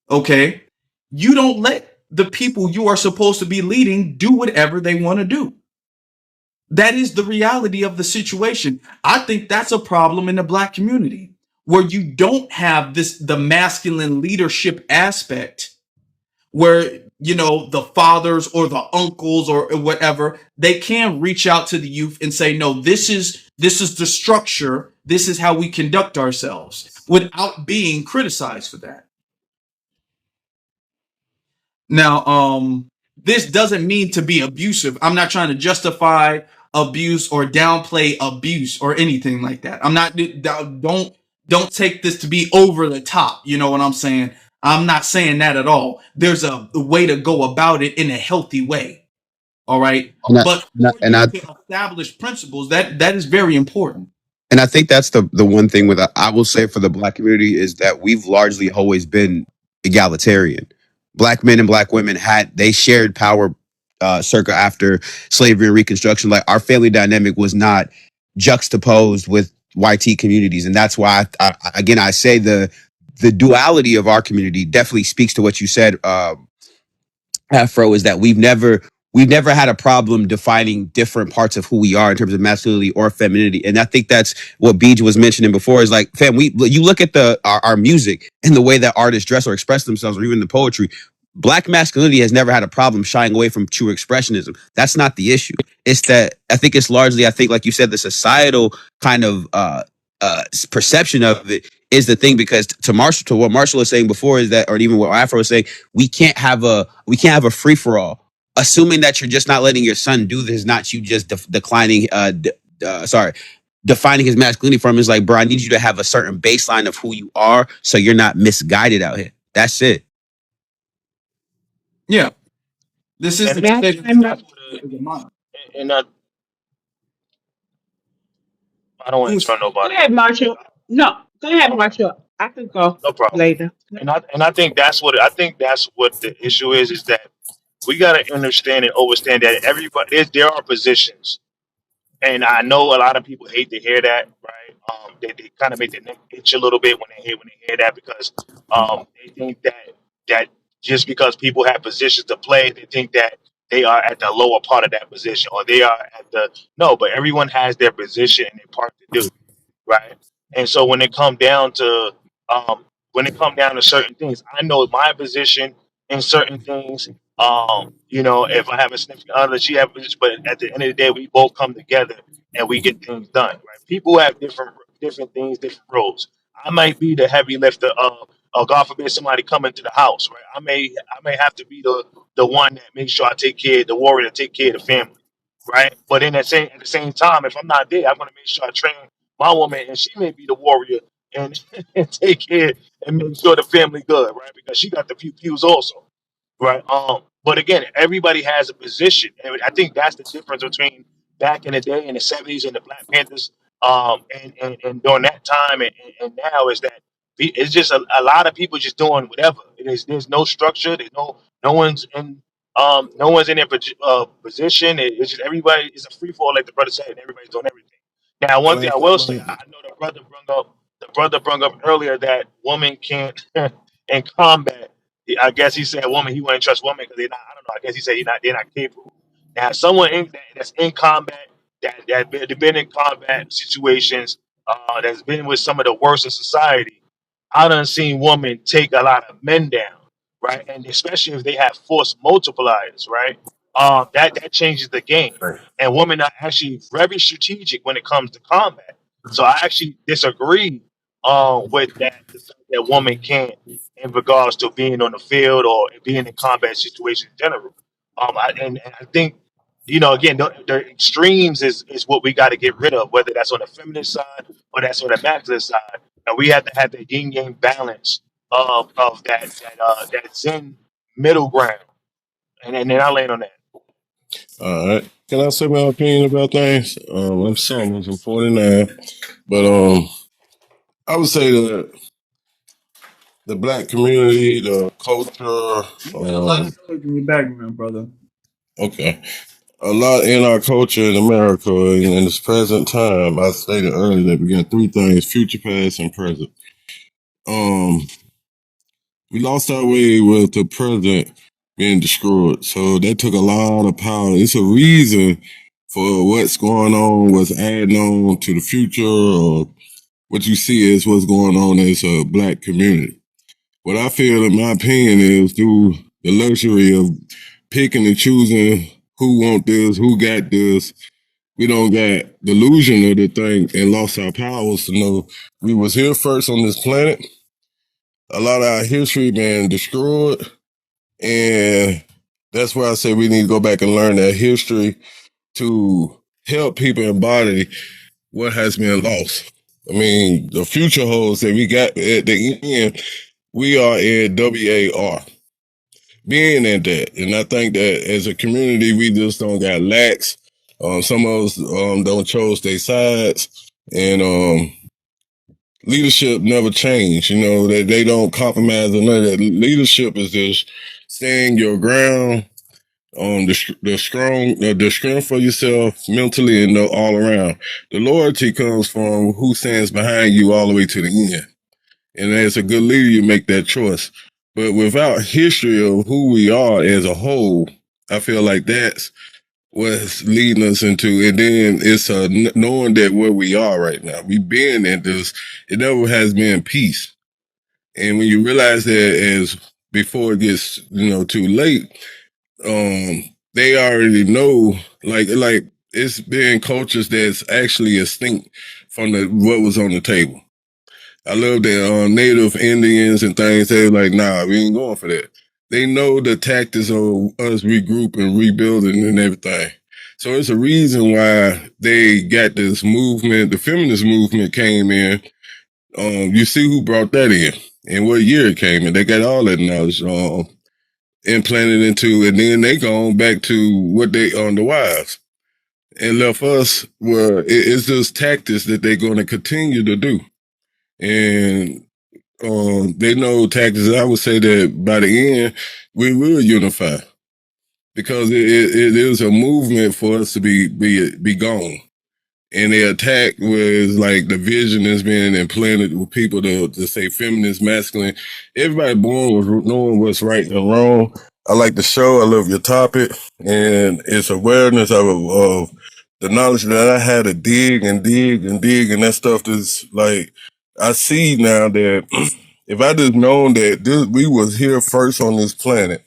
okay? You don't let the people you are supposed to be leading do whatever they want to do. That is the reality of the situation. I think that's a problem in the black community, where you don't have the masculine leadership aspect, where, the fathers or the uncles or whatever, they can reach out to the youth and say, no, this is the structure, this is how we conduct ourselves, without being criticized for that. Now, this doesn't mean to be abusive. I'm not trying to justify abuse or downplay abuse or anything like that. I'm not, don't take this to be over the top. You know what I'm saying? I'm not saying that at all. There's a way to go about it in a healthy way. All right. And I, But and I, for and you I to establish principles, that is very important. And I think that's the one thing with I will say for the black community is that we've largely always been egalitarian. Black men and black women they shared power circa after slavery and Reconstruction. Like our family dynamic was not juxtaposed with YT communities, and that's why again I say the duality of our community definitely speaks to what you said, Afro, is that we've never had a problem defining different parts of who we are in terms of masculinity or femininity. And I think that's what Beej was mentioning before, is like, fam, you look at our music and the way that artists dress or express themselves, or even the poetry. Black masculinity has never had a problem shying away from true expressionism. That's not the issue. It's that I think it's largely, I think, like you said, the societal kind of perception of it is the thing. Because to what Marshall was saying before, is that, or even what Afro was saying, we can't have a free for all. Assuming that you're just not letting your son do this, not you just declining, defining his masculinity from him, is like, bro, I need you to have a certain baseline of who you are, so you're not misguided out here. That's it. Yeah. This isn't May to I say that chime in? is a mind. And I don't want to Who's interrupt Go nobody. ahead, Marshall. No, go ahead, Marshall. I could go No problem. later. And I think that's what the issue is that we got to understand and understand that everybody there are positions, and I know a lot of people hate to hear that, right? They kind of make their neck itch a little bit when they hear that because they think that just because people have positions to play, they think that they are at the lower part of that position or they are at the no, but everyone has their position and their part to do, right? And so um, when it come down to certain things, I know my position in certain things. If I have a significant other, she have a position, but at the end of the day, we both come together and we get things done. Right? People have different things, different roles. I might be the heavy lifter or God forbid somebody come into the house, right? I may have to be the one that makes sure I take care, the warrior to take care of the family, right? But in at the same time, if I'm not there, I'm gonna make sure I train my woman, and she may be the warrior and, and take care and make sure the family good, right? Because she got the pew pews also, right? But again, everybody has a position, and I think that's the difference between back in the day in the '70s and the Black Panthers, and during that time and now is that it's just a lot of people just doing whatever. There's no structure. There's no one's in their position. It's just everybody. It's a free fall, like the brother said, and everybody's doing everything. Now, one thing I will say, I know the brother brought up earlier that women can't in combat. I guess he said woman. He wouldn't trust women because they're not. I don't know. I guess he said they're not capable. Now, that's in combat that been in combat situations that's been with some of the worst in society. I done seen women take a lot of men down, right? And especially if they have force multipliers, right? That changes the game. And women are actually very strategic when it comes to combat. So I actually disagree with that the fact that women can't in regards to being on the field or being in combat situations in general. And I think again, the extremes is what we got to get rid of, whether that's on the feminine side or that's on the masculine side, and we have to have the yin yang balance of that zen middle ground, and then I land on that. All right. Can I say my opinion about things? I'm Summers, I'm 49. But I would say that the black community, the culture, You got a lot of noise in your background, brother. okay. A lot in our culture in America in this present time, I stated earlier that we got three things: future, past, and present. Um, we lost our way with the present being destroyed. So that took a lot of power. It's a reason for what's going on, what's adding on to the future, or what you see is what's going on as a black community. What I feel, in my opinion, is through the luxury of picking and choosing who want this, who got this. We don't got delusion of the thing and lost our powers to know we was here first on this planet. A lot of our history been destroyed, and that's why I say we need to go back and learn that history to help people embody what has been lost. I mean, the future holds that we got at the end. We are in WAR, being in that. And I think that as a community, we just don't got lax. Some of us don't chose their sides. And leadership never changed. That they don't compromise on none of that. Leadership is just staying your ground, the strength for yourself mentally and all around. The loyalty comes from who stands behind you all the way to the end. And as a good leader, you make that choice. But without history of who we are as a whole, I feel like that's what's leading us into. And then it's knowing that where we are right now, we been in this, it never has been peace. And when you realize that as before it gets, too late, they already know, like it's been cultures that's actually extinct from what was on the table. I love that native Indians and things. They're like, nah, we ain't going for that. They know the tactics of us regrouping, rebuilding, and everything. So it's a reason why they got this movement. The feminist movement came in. You see who brought that in and what year it came in. They got all that knowledge implanted into, and then they gone back to what they on the wives and left us where it's just tactics that they're going to continue to do. And they know tactics. I would say that by the end, we will unify because it is a movement for us to be gone. And the attack was like the vision that's been implanted with people to say feminist, masculine. Everybody born with knowing what's right and wrong. I like the show. I love your topic, and it's awareness of the knowledge that I had to dig and dig and dig, and that stuff is like I see now that if I just known that we was here first on this planet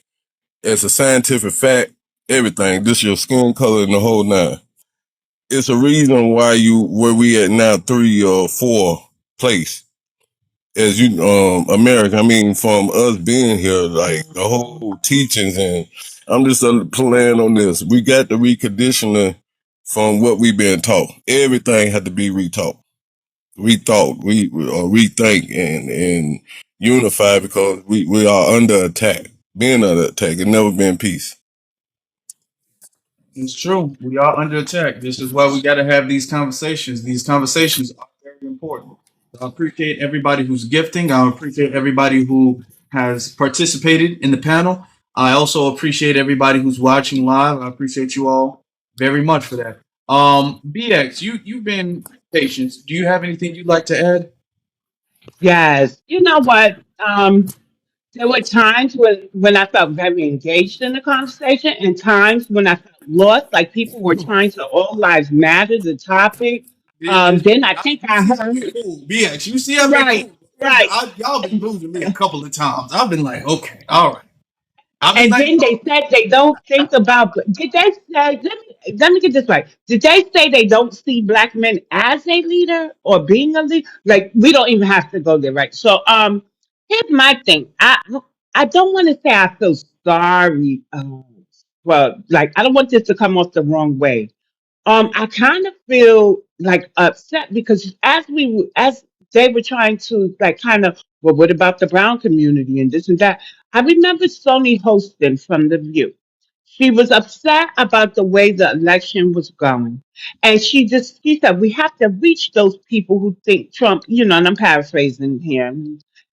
as a scientific fact, everything, this your skin color and the whole nine, it's a reason why where we at now 3 or 4 place as you America. I mean, from us being here, like the whole teachings, and I'm just playing on this. We got the reconditioning from what we've been taught. Everything had to be retaught, rethought, rethink, and unify because we are under attack. Being under attack, it never been peace. It's true. We are under attack. This is why we got to have these conversations. These conversations are very important. I appreciate everybody who's gifting. I appreciate everybody who has participated in the panel. I also appreciate everybody who's watching live. I appreciate you all very much for that. BX, you've been patient. Do you have anything you'd like to add? Yes. You know what? There were times when I felt very engaged in the conversation and times when I felt lost, like people were trying to all lives matter, the topic. Then I think You I see, I've heard, been cool. BX, you see, I've been right, cool. right. Y'all been losing me a couple of times. I've been like, okay, all right. I've been And letting then they go. said they don't think about. Did they say? Let me get this right. Did they say they don't see black men as a leader or being a leader? Like we don't even have to go there, right? So, here's my thing. I don't want to say I feel sorry. Well, like I don't want this to come off the wrong way. I kind of feel like upset because as they were trying to like kind of, well, what about the brown community and this and that? I remember Sony Hostin from The View. She was upset about the way the election was going. And she said, we have to reach those people who think Trump, and I'm paraphrasing here,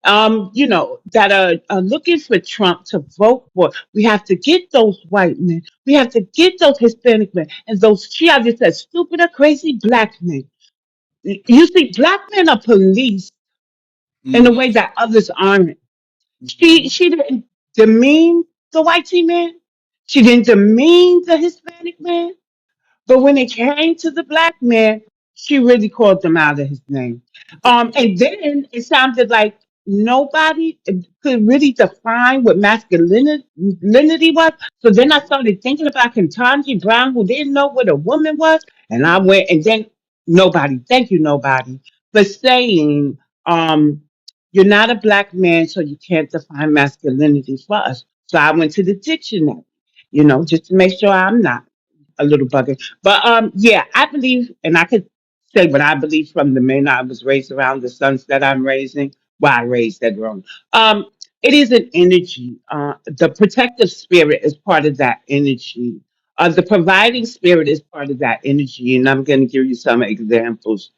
that are looking for Trump to vote for. We have to get those white men. We have to get those Hispanic men and those, she just said, stupid or crazy black men. You see, black men are police in a Mm-hmm. way that others aren't. Mm-hmm. She didn't demean the white man. She didn't demean the Hispanic man. But when it came to the black man, she really called him out of his name. And then it sounded like nobody could really define what masculinity was. So then I started thinking about Ketanji Brown, who didn't know what a woman was. And I went, and then nobody, thank you, nobody, for saying, you're not a black man, so you can't define masculinity for us. So I went to the dictionary, just to make sure I'm not a little bugger. But yeah, I believe, and I could say what I believe from the men I was raised around, the sons that I'm raising. Well, I raised that wrong. It is an energy. The protective spirit is part of that energy. The providing spirit is part of that energy, and I'm going to give you some examples.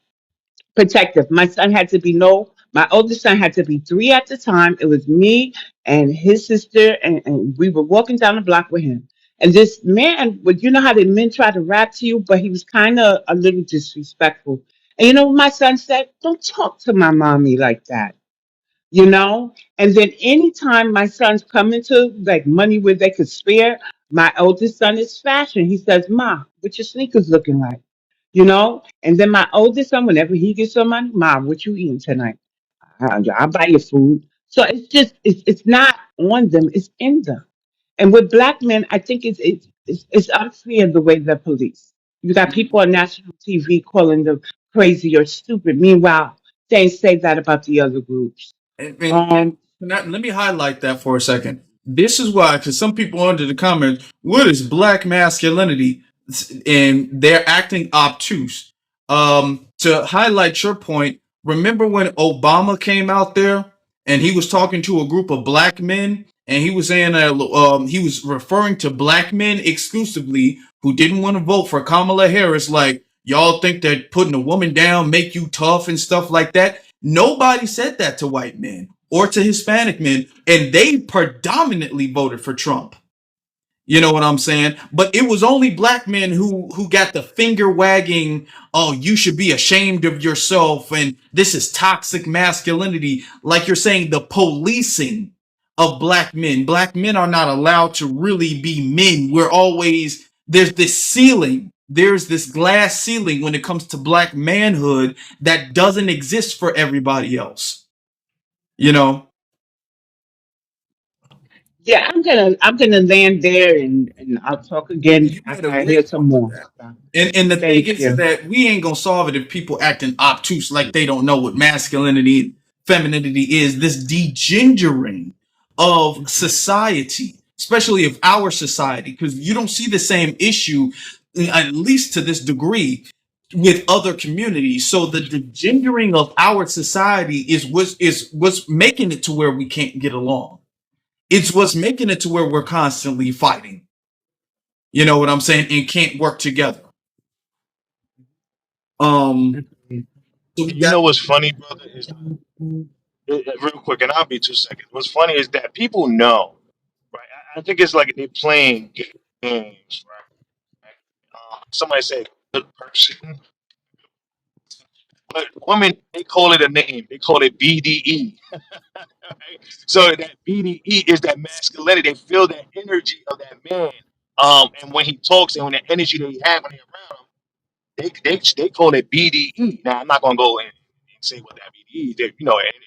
Protective. My oldest son had to be 3 at the time. It was me and his sister, and we were walking down the block with him. And this man, would you know how the men try to rap to you, but he was kind of a little disrespectful. And you know what my son said? Don't talk to my mommy like that, you know? And then anytime my sons come into like money where they could spare, my oldest son is fashion. He says, Ma, what your sneakers looking like? And then my oldest son, whenever he gets some money, Mom, what you eating tonight? I'll buy your food. So it's not on them, it's in them. And with black men, I think it's unfair the way they're police. You got people on national TV calling them crazy or stupid. Meanwhile, they ain't say that about the other groups. And Um, let me highlight that for a second. This is why, because some people under the comments, what is black masculinity? And they're acting obtuse. To highlight your point, remember when Obama came out there and he was talking to a group of black men and he was saying he was referring to black men exclusively who didn't want to vote for Kamala Harris, like y'all think that putting a woman down make you tough and stuff like that. Nobody said that to white men. or to Hispanic men, and they predominantly voted for Trump. You know what I'm saying? But it was only black men who got the finger wagging, oh, you should be ashamed of yourself, and this is toxic masculinity. Like you're saying, the policing of black men. Black men are not allowed to really be men. We're always, there's this ceiling. There's this glass ceiling when it comes to black manhood that doesn't exist for everybody else. You know? Yeah, I'm gonna land there, and I'll talk Yeah, again you made after a I hear great some point to more. that. So, And the thing thank is you. that we ain't gonna solve it if people acting obtuse like they don't know what masculinity and femininity is. This degendering of society, especially of our society, because you don't see the same issue, at least to this degree, with other communities. So the degendering of our society is what's making it to where we can't get along. It's what's making it to where we're constantly fighting. You know what I'm saying? And can't work together. Um, so we You got know what's funny, brother, is real quick, and I'll be 2 seconds. What's funny is that people know, right? I think it's like they're playing games, right? Somebody said good person, but women they call it a name. They call it BDE. Right? So that BDE is that masculinity. They feel that energy of that man. And when he talks and when the energy that he has when he's around him, they call it BDE. Now I'm not gonna go and say what that BDE is.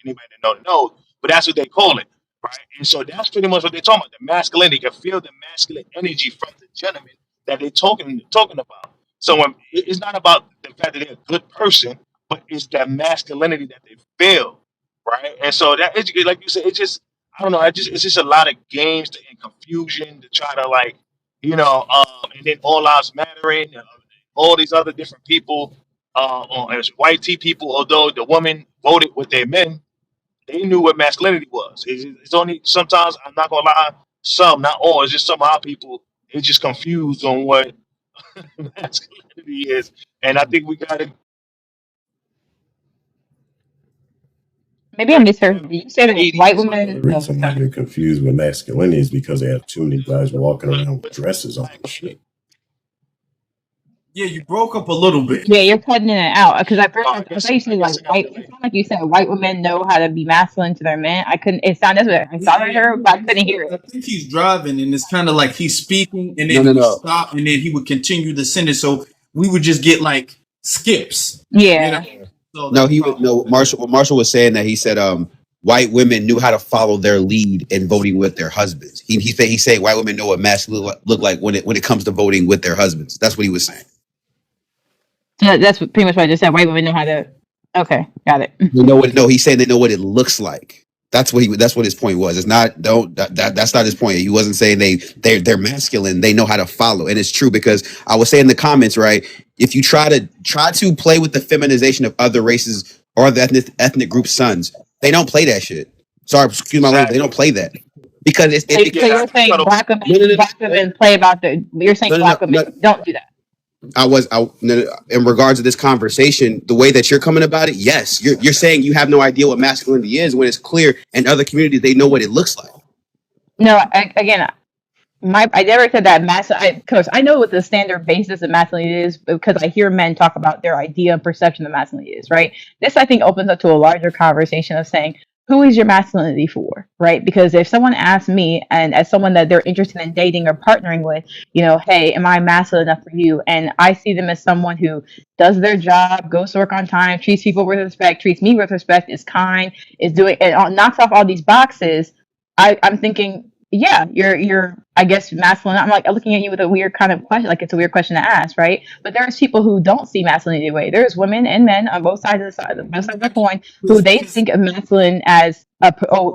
Anybody that knows, but that's what they call it, right? And so that's pretty much what they're talking about. The masculinity, you can feel the masculine energy from the gentleman that they're talking about. So it's not about the fact that they're a good person, but it's that masculinity that they feel, right? And so that is like you said, it's just I don't know, it's just a lot of games and confusion to try to and then all lives mattering, all these other different people, as white tea people, although the women voted with their men, they knew what masculinity was. It's only sometimes, I'm not going to lie, some, not all, it's just some of our people, they just confused on what masculinity is. And I think we got to Maybe I misheard. Did you say that white 80s. The women? Oh, reason why sorry. they're confused with masculinity is because they have too many guys walking around with dresses on Black and shit. yeah, you broke up a little bit. Yeah, you're cutting in and out. Because at first I I guess thought you said I like guess I got white. the It way. sounded like you said white women know how to be masculine to their men. I couldn't. It sounded that's what I thought I heard, but I couldn't hear I it. think he's driving, and it's kind of like he's speaking, and No, then no, he would no. stop, and then he would continue the sentence. So we would just get like skips, you know. Yeah. So No, that's he would probably no what it is. Marshall. What Marshall was saying that he said white women knew how to follow their lead in voting with their husbands. He said white women know what masculine look like when it comes to voting with their husbands. That's what he was saying. So that's pretty much what I just said. White women know how to. Okay, got it. They know what no, he's saying they know what it looks like. That's what his point was. It's not don't that's not his point. He wasn't saying they're masculine. They know how to follow. And it's true because I was saying in the comments, right? If you try to play with the feminization of other races or the ethnic group sons, they don't play that shit. Sorry, excuse my language. They don't Exactly. play that. Because So, so Yeah, you're I try saying to no no no black women play about the. You're saying no no black no, women no. don't do that. In regards to this conversation, the way that you're coming about it, yes, you're saying you have no idea what masculinity is when it's clear in other communities they know what it looks like. No, again, I never said that because I know what the standard basis of masculinity is because I hear men talk about their idea and perception of masculinity is, right? This I think opens up to a larger conversation of saying, who is your masculinity for, right? Because if someone asks me and as someone that they're interested in dating or partnering with, hey, am I masculine enough for you? And I see them as someone who does their job, goes to work on time, treats people with respect, treats me with respect, is kind, is doing and knocks off all these boxes. I'm thinking, yeah, you're I guess masculine. I'm like looking at you with a weird kind of question, like it's a weird question to ask, right? But there's people who don't see masculinity the way. There's women and men on both sides of both sides of the coin who they Because think of masculine as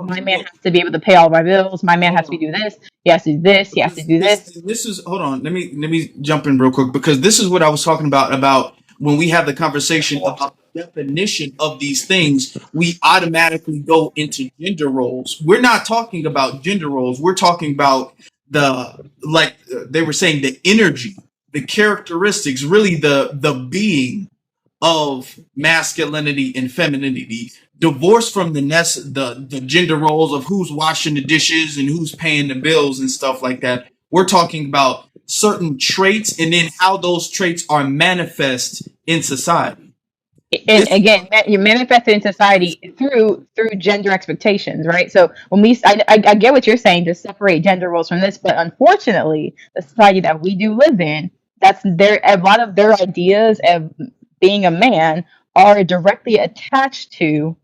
my man look, has to be able to pay all my bills, my man hold has to on. do this, he has to do this, he has to Because do this. this is hold on. Let me jump in real quick because this is what I was talking about when we have the conversation about the definition of these things. We automatically go into gender roles. We're not talking about gender roles. We're talking about they were saying the energy, the characteristics, really the being of masculinity and femininity, divorced from the gender roles of who's washing the dishes and who's paying the bills and stuff like that. We're talking about certain traits and then how those traits are manifest in society. And This again, you manifest it in society through gender expectations, right? So when I get what you're saying to separate gender roles from this, but unfortunately, the society that we do live in, that's their a lot of their ideas of being a man are directly attached to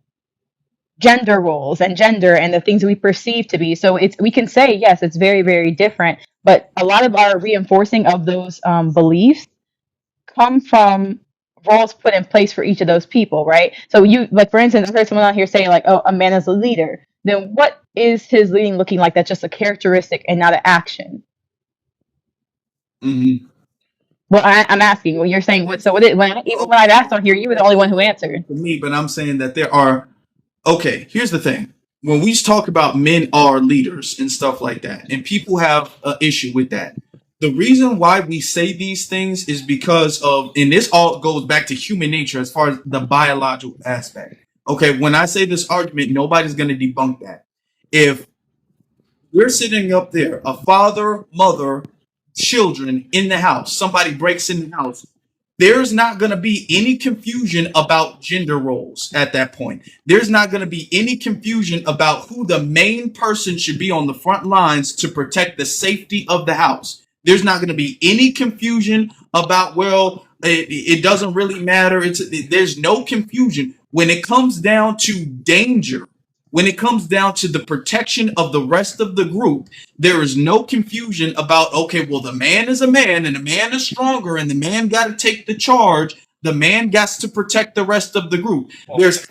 gender roles and gender and the things we perceive to be. So it's we can say yes, it's very very different, but a lot of our reinforcing of those beliefs come from roles put in place for each of those people, right? So you like for instance, I heard someone out here say like, oh, a man is a leader. Then what is his leading looking like? That's just a characteristic and not an action. mhm. Well, I'm asking. Well, you're saying what? So what? Even when I've asked on here, you were the only one who answered. For me, but I'm saying that there are. Okay, here's the thing. When we talk about men are leaders and stuff like that, and people have an issue with that, the reason why we say these things is because of, and this all goes back to human nature as far as the biological aspect. Okay, when I say this argument, nobody's going to debunk that. If we're sitting up there, a father, mother, children in the house, somebody breaks in the house, there's not going to be any confusion about gender roles at that point. There's not going to be any confusion about who the main person should be on the front lines to protect the safety of the house. There's not going to be any confusion about, well, it doesn't really matter. There's no confusion when it comes down to danger. When it comes down to the protection of the rest of the group, there is no confusion about, okay, well, the man is a man and the man is stronger and the man got to take the charge. The man got to protect the rest of the group. There's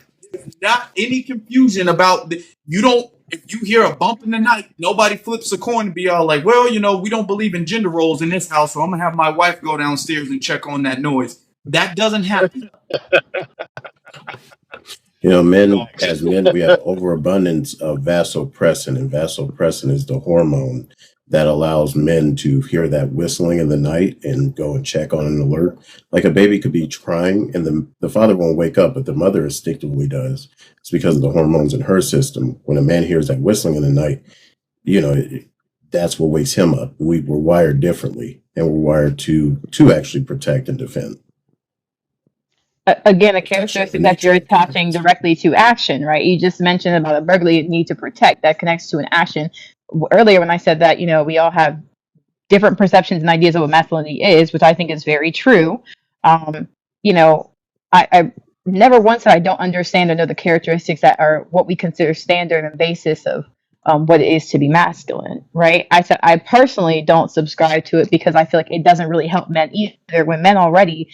not any confusion about you don't, if you hear a bump in the night, nobody flips a coin and be all like, well, we don't believe in gender roles in this house, so I'm going to have my wife go downstairs and check on that noise. That doesn't happen. Men, as men, we have overabundance of vasopressin, and vasopressin is the hormone that allows men to hear that whistling in the night and go and check on an alert. Like a baby could be crying and the father won't wake up, but the mother instinctively does. It's because of the hormones in her system. When a man hears that whistling in the night, that's what wakes him up. We're wired differently, and we're wired to actually protect and defend. Again, a Protection of the characteristic that you're nature. attaching directly to action, right? You just mentioned about a burglary need to protect that connects to an action. Earlier, when I said that, we all have different perceptions and ideas of what masculinity is, which I think is very true. Um, I never once said I don't understand or know the characteristics that are what we consider standard and basis of what it is to be masculine, right? I said I personally don't subscribe to it because I feel like it doesn't really help men either. When men already,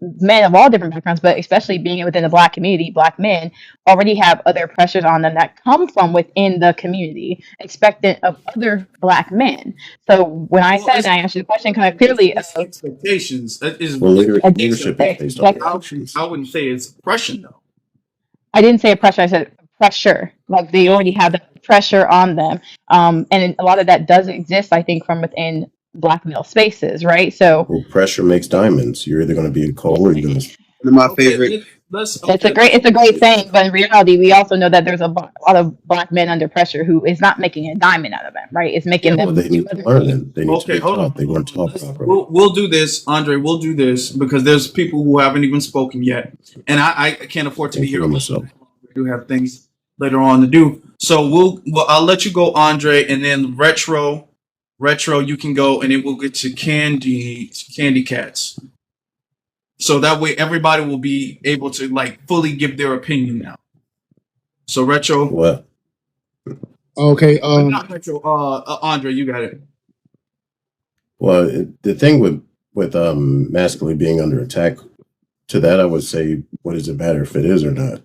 men of all different backgrounds, but especially being within the Black community, Black men already have other pressures on them that come from within the community, expectant of other Black men. So when I Well, said, and I answered the question kind of clearly, it's expectations. That is Well, I leadership is based on actions. I wouldn't say it's oppression though. didn't say oppression, I said pressure. Like they already have the pressure on them. And a lot of that does exist, I think, from within Black male spaces, right? So Well, pressure makes diamonds. You're either going to be a coal or you're going to. One of my Okay, favorite. let's it's okay. a great thing, but in reality, we also know that there's a lot of Black men under pressure who is not making a diamond out of them, right? It's making Well, them they do need to other learn things. it. They need to Okay, be hold on. taught. They weren't taught properly. We'll do this, Andre. We'll do this because there's people who haven't even spoken yet, and I can't afford to be here Including alone. myself. We do have things later on to do, so I'll let you go, Andre, and then retro, you can go, and then we'll get to candy cats. So that way everybody will be able to like fully give their opinion now. So retro, What? Okay. not retro. Andre, you got it. Well, the thing with masculinity being under attack, to that I would say, what does it matter if it is or not?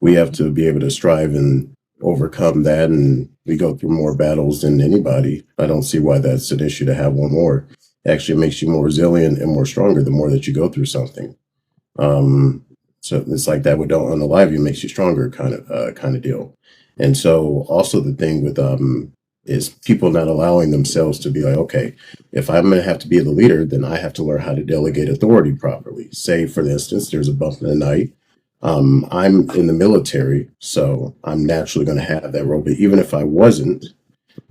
We have to be able to strive and overcome that, and we go through more battles than anybody. I don't see why that's an issue to have one more. It actually makes you more resilient and more stronger the more that you go through something. So it's like that with don't unalive you makes you stronger kind of deal. And so also the thing with is people not allowing themselves to be like, okay, if I'm going to have to be the leader, then I have to learn how to delegate authority properly. Say, for instance, there's a bump in the night. I'm in the military, so I'm naturally going to have that role. But even if I wasn't,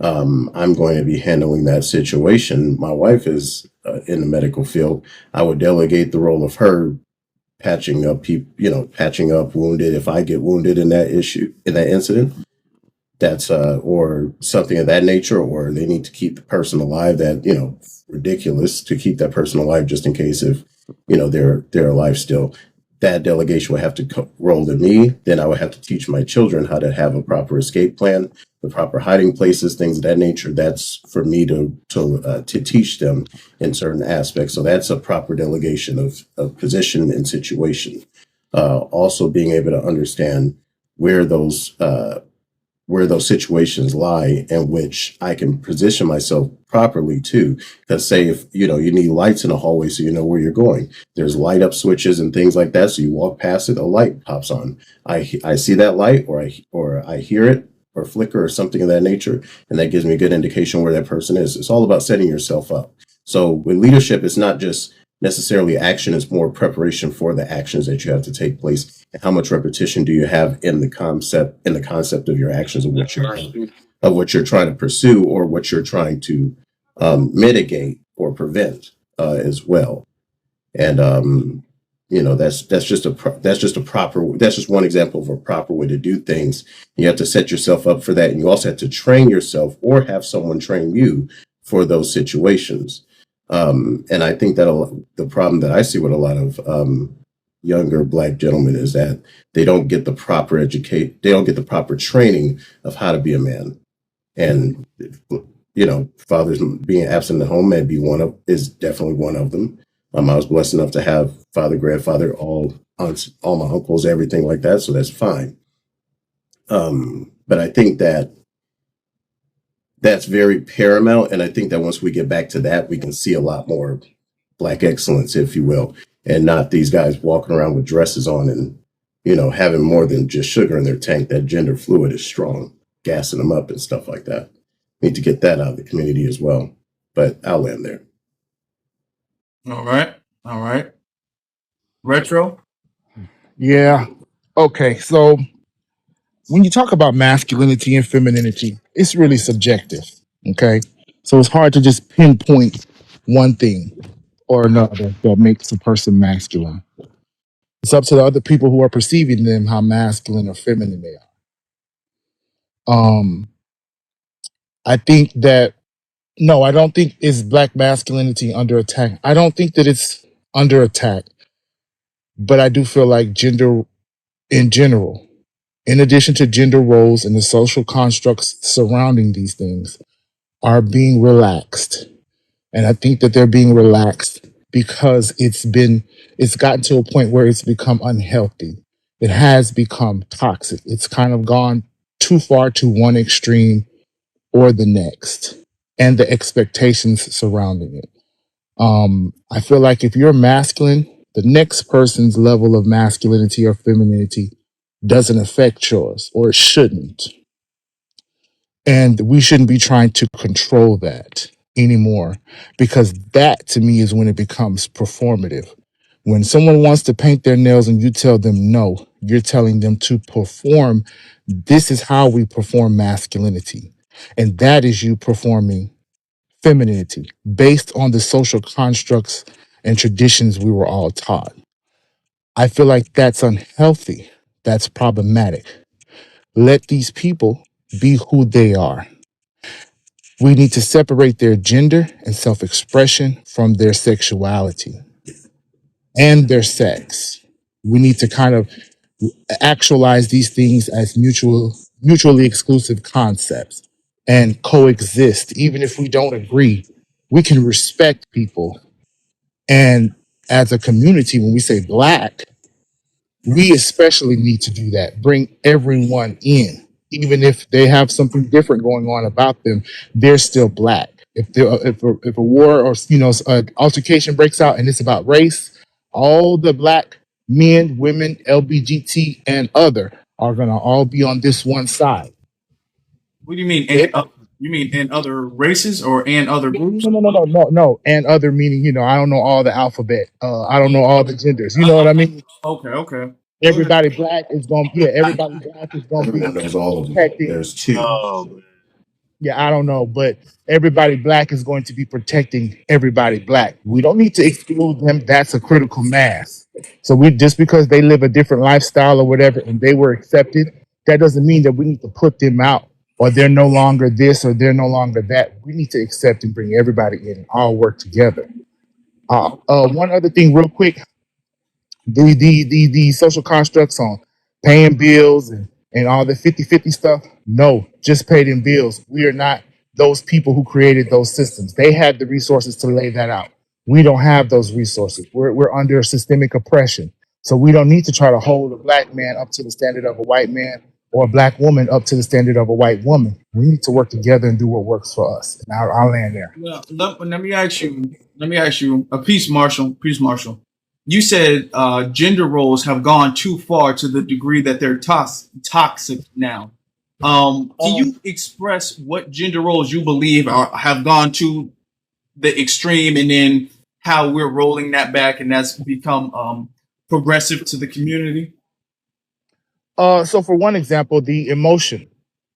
I'm going to be handling that situation. My wife is in the medical field. I would delegate the role of her patching up people, patching up wounded. If I get wounded in that issue, in that incident, that's or something of that nature, or they need to keep the person alive, that ridiculous to keep that person alive just in case if they're alive still. That delegation would have to roll to me. Then I would have to teach my children how to have a proper escape plan, the proper hiding places, things of that nature. That's for me to teach them in certain aspects. So that's a proper delegation of position and situation. Also being able to understand where those situations lie in which I can position myself properly too. Because say if you need lights in a hallway so you know where you're going. There's light up switches and things like that. So you walk past it, a light pops on. I see that light or I hear it or flicker or something of that nature, and that gives me a good indication where that person is. It's all about setting yourself up. So with leadership, it's not just necessarily action, it's more preparation for the actions that you have to take place. And how much repetition do you have in the concept of your actions, of what you're trying to pursue or what you're trying to mitigate or prevent as well. And that's just one example of a proper way to do things. You have to set yourself up for that, and you also have to train yourself or have someone train you for those situations. And I think that the problem that I see with a lot of younger Black gentlemen is that they don't get the proper training of how to be a man. And fathers being absent at home is definitely one of them. I was blessed enough to have father, grandfather, all aunts, all my uncles, everything like that, so that's fine. But I think that's very paramount, and I think that once we get back to that, we can see a lot more Black excellence, if you will, and not these guys walking around with dresses on and having more than just sugar in their tank. That gender fluid is strong, gassing them up and stuff like that. Need to get that out of the community as well. But I'll end there. All right. Retro. Yeah. Okay. So when you talk about masculinity and femininity, it's really subjective. Okay. So it's hard to just pinpoint one thing or another that makes a person masculine. It's up to the other people who are perceiving them how masculine or feminine they are. I think that no, I don't think it's Black masculinity under attack. I don't think that it's under attack, but I do feel like gender in general, in addition to gender roles and the social constructs surrounding these things, are being relaxed. And I think that they're being relaxed because it's gotten to a point where it's become unhealthy. It has become toxic. It's kind of gone too far to one extreme or the next, and the expectations surrounding it. I feel like if you're masculine, the next person's level of masculinity or femininity doesn't affect yours, or it shouldn't. And we shouldn't be trying to control that anymore, because that to me is when it becomes performative. When someone wants to paint their nails and you tell them no, you're telling them to perform. This is how we perform masculinity. And that is you performing femininity based on the social constructs and traditions we were all taught. I feel like that's unhealthy. That's problematic. Let these people be who they are. We need to separate their gender and self expression from their sexuality and their sex. We need to kind of actualize these things as mutually exclusive concepts and coexist. Even if we don't agree, we can respect people. And as a community, when we say Black, we especially need to do that. Bring everyone in, even if they have something different going on about them. They're still Black. If a war or an altercation breaks out and it's about race, all the Black men, women, LBGT, and other are gonna all be on this one side. What do you mean? It- You mean in other races or in other groups? No. And other meaning, I don't know all the alphabet. I don't know all the genders. You know what I mean? Okay, okay. Go ahead. Everybody black is gonna yeah, everybody black is gonna be Everyone knows all of them. protecting. There's two. Oh, Yeah, I don't know, but everybody black is going to be protecting everybody black. We don't need to exclude them. That's a critical mass. So we just because they live a different lifestyle or whatever and they were accepted, that doesn't mean that we need to put them out or they're no longer this or they're no longer that. We need to accept and bring everybody in and all work together. One other thing, real quick, the social constructs on paying bills and all the 50-50 stuff. No, just pay them bills. We are not those people who created those systems. They had the resources to lay that out. We don't have those resources. We're under systemic oppression. So we don't need to try to hold a black man up to the standard of a white man or a black woman up to the standard of a white woman. We need to work together and do what works for us. And I'll land there. Well, let me ask you. Let me ask you a piece, Marshall. Peace, Marshall. You said gender roles have gone too far to the degree that they're toxic now. Can you express what gender roles you believe have gone to the extreme, and then how we're rolling that back, and that's become progressive to the community? So for one example, the emotion,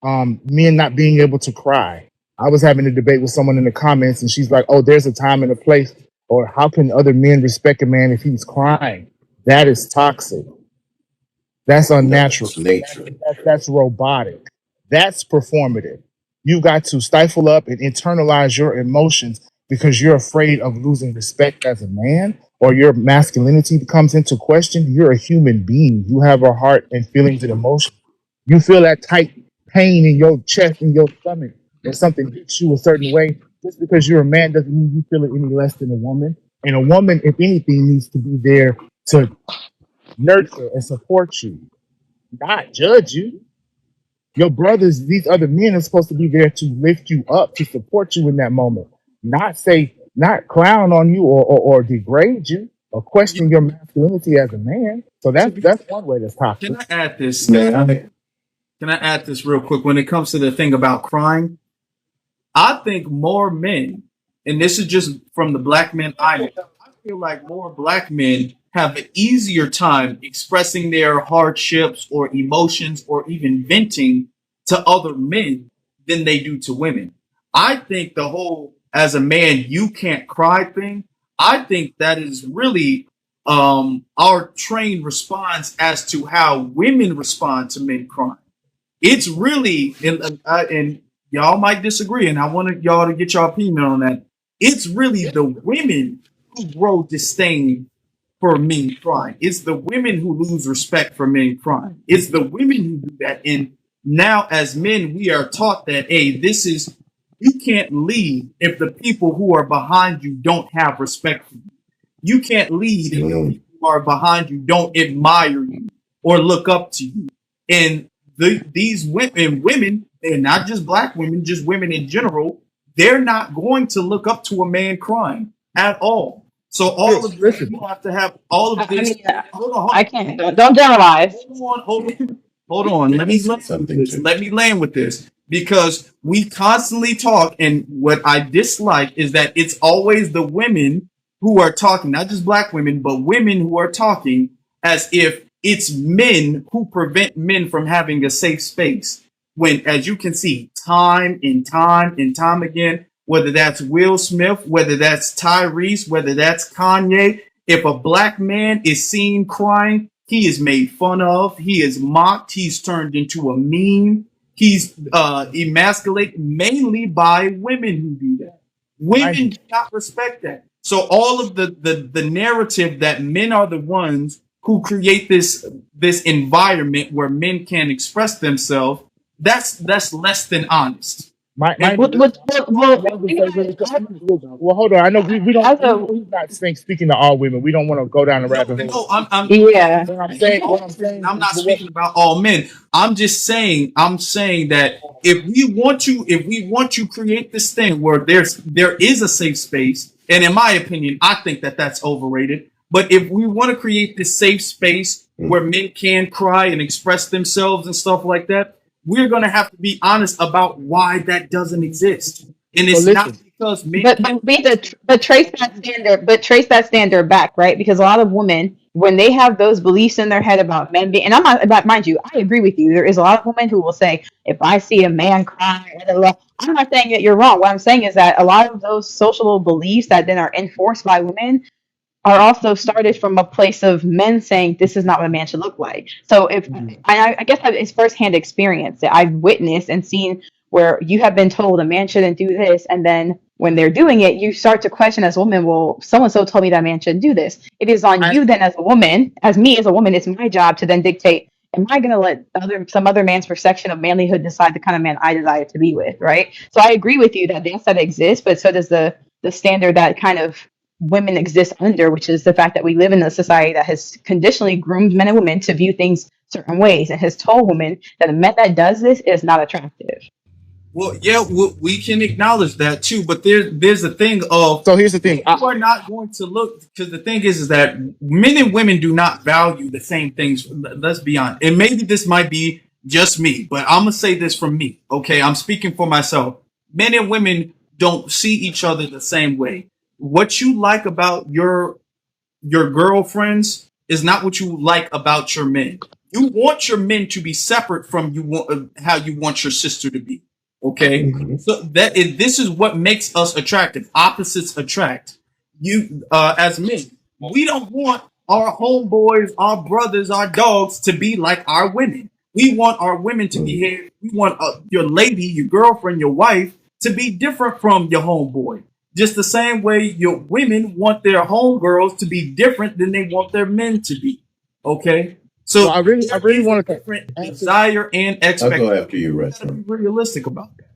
men not being able to cry. I was having a debate with someone in the comments, and she's like, "Oh, there's a time and a place." Or how can other men respect a man if he's crying? That is toxic. That's unnatural. That's nature. That's robotic. That's performative. You got to stifle up and internalize your emotions because you're afraid of losing respect as a man or your masculinity comes into question. You're a human being. You have a heart and feelings and emotions. You feel that tight pain in your chest and your stomach and something hits you a certain way. Just because you're a man doesn't mean you feel it any less than a woman. And a woman, if anything, needs to be there to nurture and support you, not judge you. Your brothers, these other men are supposed to be there to lift you up, to support you in that moment, not clown on you or degrade you or question your masculinity as a man. So that's one way that's Can toxic. I add this? Man, Can I add this real quick? When it comes to the thing about crying, I think more men, and this is just from the black men I know, I feel like more black men have an easier time expressing their hardships or emotions or even venting to other men than they do to women. I think the whole as a man you can't cry thing, I think that is really our trained response as to how women respond to men crying. It's really, and y'all might disagree, and I want y'all to get your opinion on that. It's really the women who grow disdain for men crying. It's the women who lose respect for men crying. It's the women who do that. And now, as men, we are taught that, hey, this is, you can't lead if the people who are behind you don't have respect for you. You can't lead if the you people who are behind you don't admire you or look up to you. And these women, and not just black women, just women in general, they're not going to look up to a man crying at all. So all of this, Listen, you have to have all of I this. mean, Hold I can't. Don't generalize. hold on. Let me land with something this. to Let me land with this because we constantly talk, and what I dislike is that it's always the women who are talking, not just black women, but women who are talking as if it's men who prevent men from having a safe space. When, as you can see, time and time and time again, whether that's Will Smith, whether that's Tyrese, whether that's Kanye, if a black man is seen crying, he is made fun of, he is mocked, he's turned into a meme, he's emasculated mainly by women who do that. Women do not respect that. So all of the narrative that men are the ones who create this environment where men can express themselves, that's less than honest. my And well, hold on. I know we don't. As a We're not speaking to all women. We don't want to go down the no, rabbit hole. no, I'm yeah. What I'm saying, I'm not but what, speaking about all men. I'm saying that if we want to create this thing where there is a safe space, and in my opinion, I think that that's overrated. But if we want to create this safe space where men can cry and express themselves and stuff like that, we're going to have to be honest about why that doesn't exist. And So it's not listen, because men But be the but trace that standard, but trace that standard back, right? Because a lot of women, when they have those beliefs in their head about men being, and I'm not, but mind you, I agree with you. There is a lot of women who will say, if I see a man cry, blah, blah, blah. I'm not saying that you're wrong. What I'm saying is that a lot of those social beliefs that then are enforced by women are also started from a place of men saying this is not what a man should look like. So if I guess that it's firsthand experience that I've witnessed and seen where you have been told a man shouldn't do this, and then when they're doing it, you start to question as a woman, well, so and so told me that man shouldn't do this. It is on I you then as a woman, as me as a woman, it's my job to then dictate. Am I going to let some other man's perception of manlyhood decide the kind of man I desire to be with, right? So I agree with you that yes, that exists, but so does the standard that kind of women exist under, which is the fact that we live in a society that has conditionally groomed men and women to view things certain ways and has told women that a man that does this is not attractive. well, yeah, we can acknowledge that too, but there's a thing of so here's the thing. you are not going to look because the thing is that men and women do not value the same things. Let's be honest, and maybe this might be just me, but I'm gonna say this from me. Okay, I'm speaking for myself. Men and women don't see each other the same way. What you like about your girlfriends is not what you like about your men. You want your men to be separate from you want how you want your sister to be. Okay, so this is what makes us attractive. Opposites attract. You as men, we don't want our homeboys, our brothers, our dogs to be like our women. We want our women to behave. We want your lady, your girlfriend, your wife to be different from your homeboy. Just the same way your women want their homegirls to be different than they want their men to be. Okay? So So I there really is a wanted to different answer. desire and I'll go expectation. after you, You gotta Redstone. be realistic about that.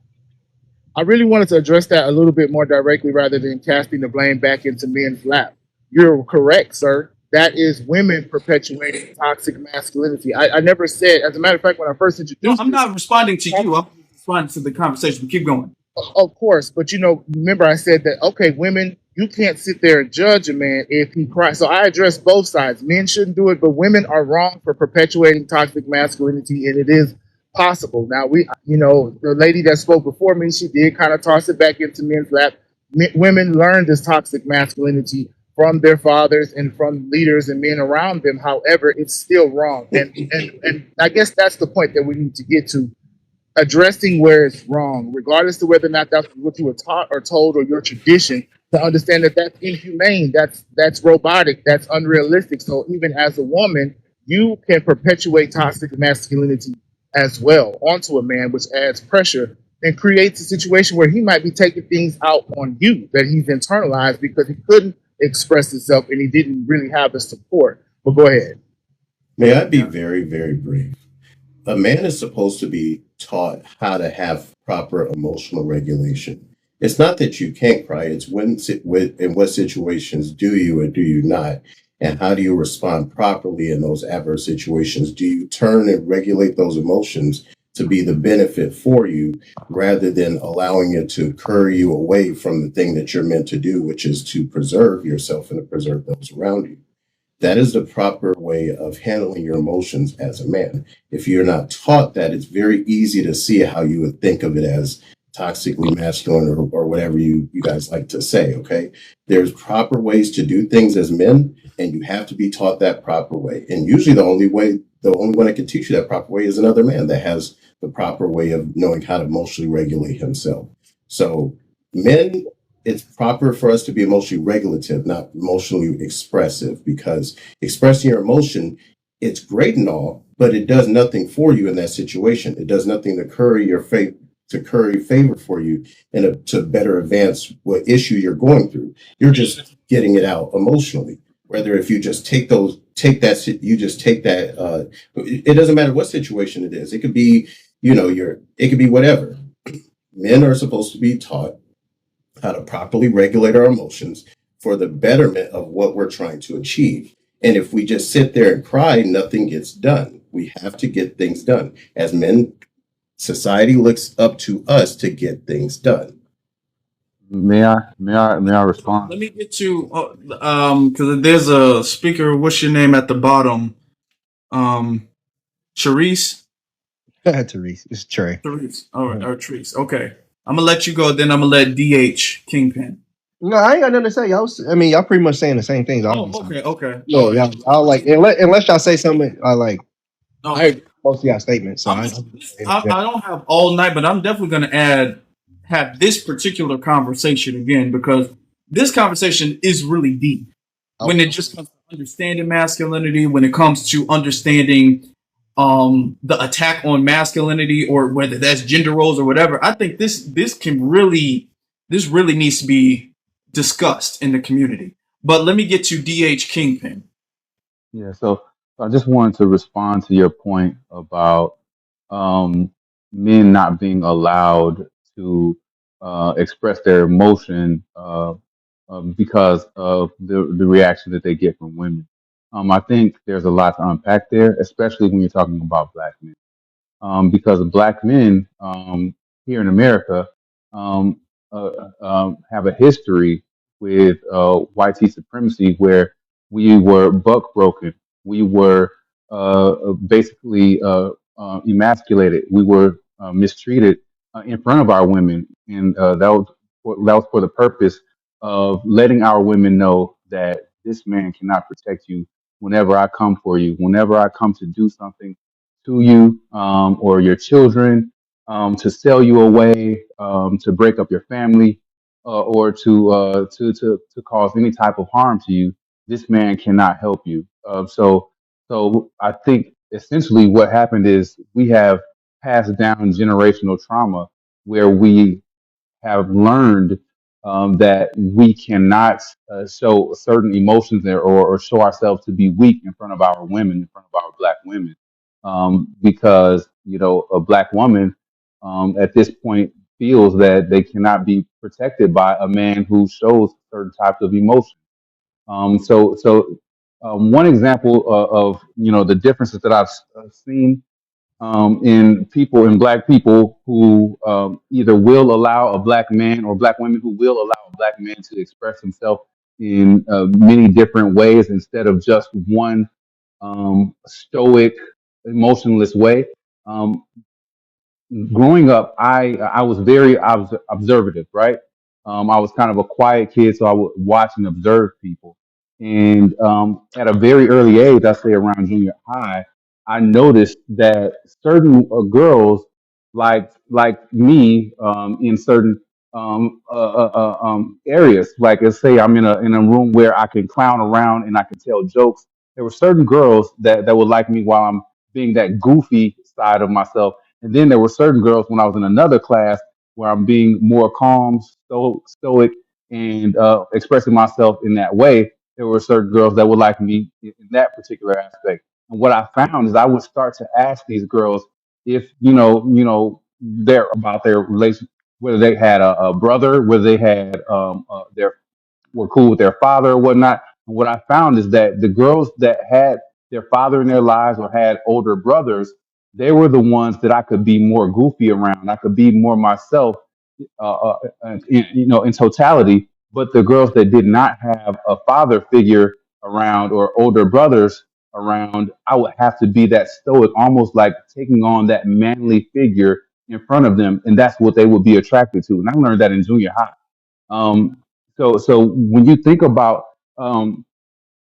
I really wanted to address that a little bit more directly rather than casting the blame back into men's lap. You're correct, sir. That is women perpetuating toxic masculinity. I never said, as a matter of fact, when I first No, introduced I'm it, not responding to you. I'm responding to the conversation. Keep going. of course, but remember I said that, okay, women, you can't sit there and judge a man if he cries. So I address both sides. Men shouldn't do it, but women are wrong for perpetuating toxic masculinity, and it is possible. Now, the lady that spoke before me, she did kind of toss it back into men's lap. Women learn this toxic masculinity from their fathers and from leaders and men around them. However, it's still wrong. And I guess that's the point that we need to get to, addressing where it's wrong, regardless of whether or not that's what you were taught or told or your tradition, to understand that that's inhumane, that's robotic, that's unrealistic. So even as a woman, you can perpetuate toxic masculinity as well onto a man, which adds pressure and creates a situation where he might be taking things out on you that he's internalized because he couldn't express himself and he didn't really have the support. But go ahead. May I be very, very brief? A man is supposed to be taught how to have proper emotional regulation. It's not that you can't cry, it's in what situations do you or do you not? And how do you respond properly in those adverse situations? Do you turn and regulate those emotions to be the benefit for you rather than allowing it to curry you away from the thing that you're meant to do, which is to preserve yourself and to preserve those around you? That is the proper way of handling your emotions as a man. If you're not taught that, it's very easy to see how you would think of it as toxically masculine or whatever you guys like to say. Okay. There's proper ways to do things as men, and you have to be taught that proper way. And usually the only one that can teach you that proper way is another man that has the proper way of knowing how to emotionally regulate himself. So men, it's proper for us to be emotionally regulative, not emotionally expressive, because expressing your emotion, it's great and all, but it does nothing for you in that situation. It does nothing to curry your faith, to curry favor for you, and to better advance what issue you're going through. You're just getting it out emotionally. Whether if you just take that, it doesn't matter what situation it is. It could be, it could be whatever. Men are supposed to be taught how to properly regulate our emotions for the betterment of what we're trying to achieve. And if we just sit there and cry, nothing gets done. We have to get things done. As men, society looks up to us to get things done. May I respond? Let me get to because there's a speaker. What's your name at the bottom? Charisse. Therese, it's Trey. Therese. All right, or Therese. Okay. I'm gonna let you go. Then I'm gonna let DH Kingpin. No, I ain't got nothing to say. I mean, y'all pretty much saying the same things I'll be Oh, saying. okay, okay. All Yeah, right. y'all like unless y'all say something, I Okay. agree with most of y'all statements. So I'm. I I don't have all night, but I'm definitely gonna have this particular conversation again because this conversation is really deep when it okay. just comes to understanding masculinity, when it comes to understanding the attack on masculinity or whether that's gender roles or whatever. I think this really needs to be discussed in the community. But let me get to DH Kingpin. Yeah, so I just wanted to respond to your point about um, men not being allowed to express their emotion because of the reaction that they get from women. I think there's a lot to unpack there, especially when you're talking about black men because black men here in America um, have a history with white supremacy where we were buck broken, we were basically emasculated, we were mistreated in front of our women, and that was for the purpose of letting our women know that this man cannot protect you whenever I come for you, whenever I come to do something to you or your children, to sell you away, to break up your family, or to cause any type of harm to you. This man cannot help you. So I think essentially what happened is we have passed down generational trauma where we have learned that we cannot show certain emotions there or show ourselves to be weak in front of our women, in front of our black women, because a black woman at this point feels that they cannot be protected by a man who shows certain types of emotion. So one example of the differences that I've seen in people, in black people who either will allow a black man or black women who will allow a black man to express himself in many different ways instead of just one stoic, emotionless way. Um, Growing up, I was very observative, right? I was kind of a quiet kid, so I would watch and observe people. And at a very early age, I say around junior high, I noticed that certain girls like me in certain areas. Like, let's say I'm in a room where I can clown around and I can tell jokes. There were certain girls that would like me while I'm being that goofy side of myself, and then there were certain girls when I was in another class where I'm being more calm, stoic, and expressing myself in that way. There were certain girls that would like me in that particular aspect. And what I found is I would start to ask these girls if they're about their relation, whether they had a brother, whether they had their were cool with their father or whatnot. And what I found is that the girls that had their father in their lives or had older brothers, they were the ones that I could be more goofy around. I could be more myself, in totality. But the girls that did not have a father figure around or older brothers around, I would have to be that stoic, almost like taking on that manly figure in front of them, and that's what they would be attracted to. And I learned that in junior high. So when you think about um,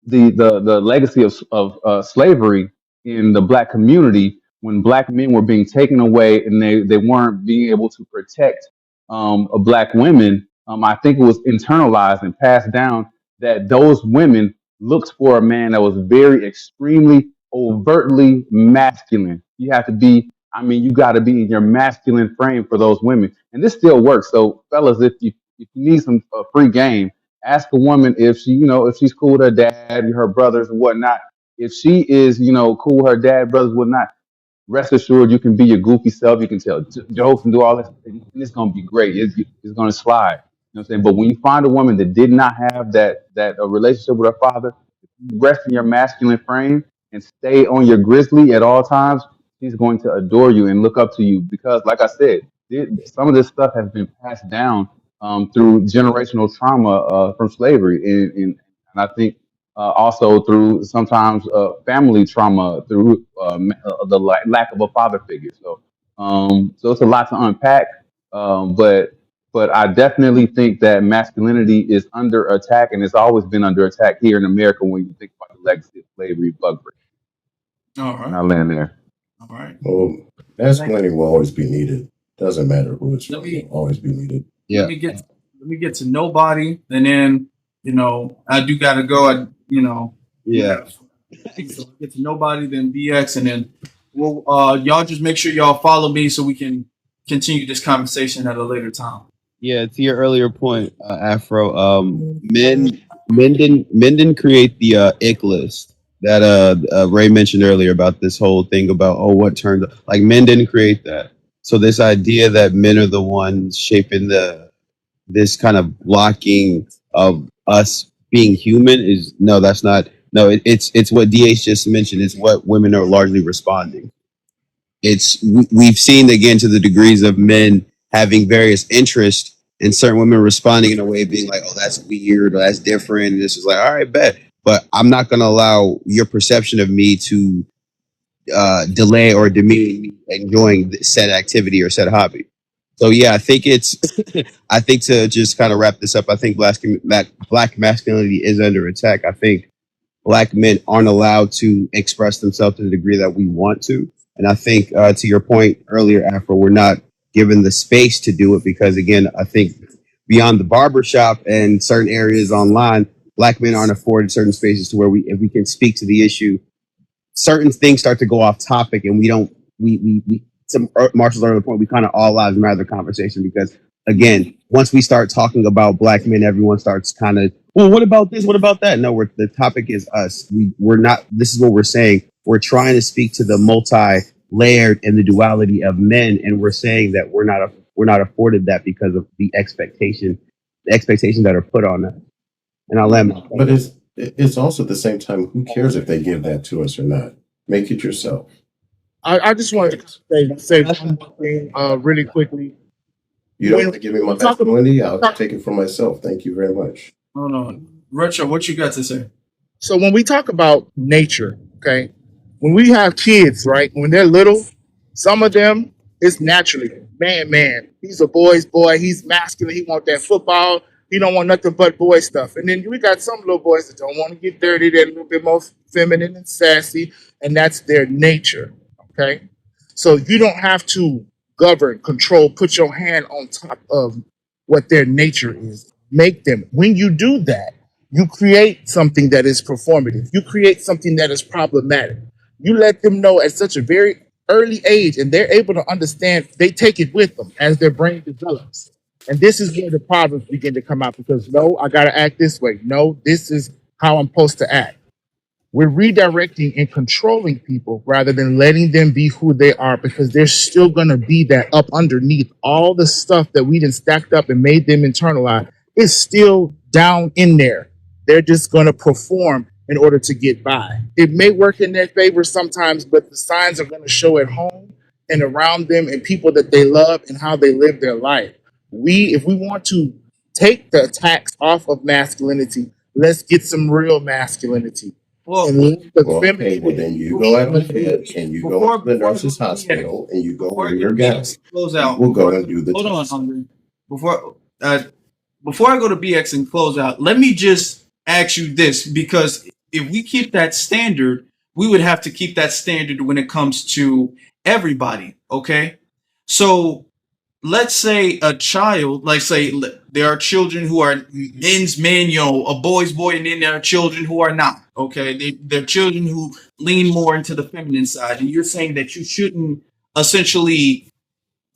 the legacy of slavery in the black community, when black men were being taken away and they weren't being able to protect black women, I think it was internalized and passed down that those women looked for a man that was very extremely overtly masculine. You have to be, I mean, you got to be in your masculine frame for those women, and this still works. So, fellas, if you need some free game, ask a woman if if she's cool with her dad, her brothers, and whatnot. If she is, cool with her dad, brothers, whatnot, rest assured you can be your goofy self. You can tell jokes and do all this, and it's gonna be great. It's gonna slide. You know what I'm saying? But when you find a woman that did not have that a relationship with her father, rest in your masculine frame and stay on your grizzly at all times, she's going to adore you and look up to you because, like I said, some of this stuff has been passed down through generational trauma from slavery, and I think also through sometimes family trauma through the lack of a father figure. So So it's a lot to unpack. But I definitely think that masculinity is under attack, and it's always been under attack here in America when you think about the legacy of slavery, buggery. All And right. I land there. All right. Well, masculinity will always be needed. Doesn't matter who it's Let from, it'll me always be needed. let Yeah. me get let me get to nobody, and then I do gotta go. We Yeah. got so get to nobody, then BX, and then we'll y'all just make sure y'all follow me so we can continue this conversation at a later time. Yeah, to your earlier point, Afro, men didn't create the ick list that Ray mentioned earlier about this whole thing about what turned, like, men didn't create that. So this idea that men are the ones shaping this kind of blocking of us being human is, no, that's not, no, it's what DH just mentioned. It's what women are largely responding. We've seen, again, to the degrees of men having various interests and certain women responding in a way being like, oh, that's weird or that's different, and this is like, all right, bet, but I'm not going to allow your perception of me to delay or demean me enjoying said activity or said hobby. So yeah, I think it's I think, to just kind of wrap this up, I think black masculinity is under attack. I think black men aren't allowed to express themselves to the degree that we want to. And I think, to your point earlier, Afro, we're not given the space to do it because, again, I think beyond the barbershop and certain areas online, black men aren't afforded certain spaces to where if we can speak to the issue, certain things start to go off topic, and we don't we some Marshall's earlier point, we kind of all lives matter conversation, because, again, once we start talking about black men, everyone starts kind of, well, what about this, what about that? No, the topic is us. We're not, this is what we're saying, we're trying to speak to the multi-layered and the duality of men, and we're saying that we're not afforded that because of the expectations that are put on us. And I'll let my But it's also at the same time, who cares if they give that to us or not? Make it yourself. I just wanted to say one more thing really quickly. You don't When want to give me my we talk masculinity, I'll about, take it for myself. Thank you very much. Hold on, Retro, what you got to say? so when we talk about nature, okay, when we have kids, right, when they're little, some of them it's naturally man. He's a boy's boy. He's masculine. He want that football. He don't want nothing but boy stuff. And then we got some little boys that don't want to get dirty. They're a little bit more feminine and sassy, and that's their nature. Okay, so you don't have to govern, control, put your hand on top of what their nature is. Make them. When you do that, you create something that is performative. You create something that is problematic. You let them know at such a very early age, and they're able to understand. They take it with them as their brain develops. And this is where the problems begin to come out, because no, I got to act this way. No, this is how I'm supposed to act. We're redirecting and controlling people rather than letting them be who they are, because there's still going to be that up underneath all the stuff that we didn't stacked up and made them internalize. It's still down in there. They're just going to perform in order to get by. It may work in their favor sometimes, but the signs are going to show at home and around them and people that they love and how they live their life. If we want to take the attacks off of masculinity, let's get some real masculinity. Well, And let the Well, okay, well, then you go out of bed and you go to the nurse's hospital and you go wear your gown. close out. We'll go and do the Hold on, test. Andre. Before before I go to BX and close out, let me just ask you this, because if we keep that standard, we would have to keep that standard when it comes to everybody. Okay, so let's say a child, like, say there are children who are men's men, a boy's boy, and then there are children who are not. Okay, they're children who lean more into the feminine side, and you're saying that you shouldn't essentially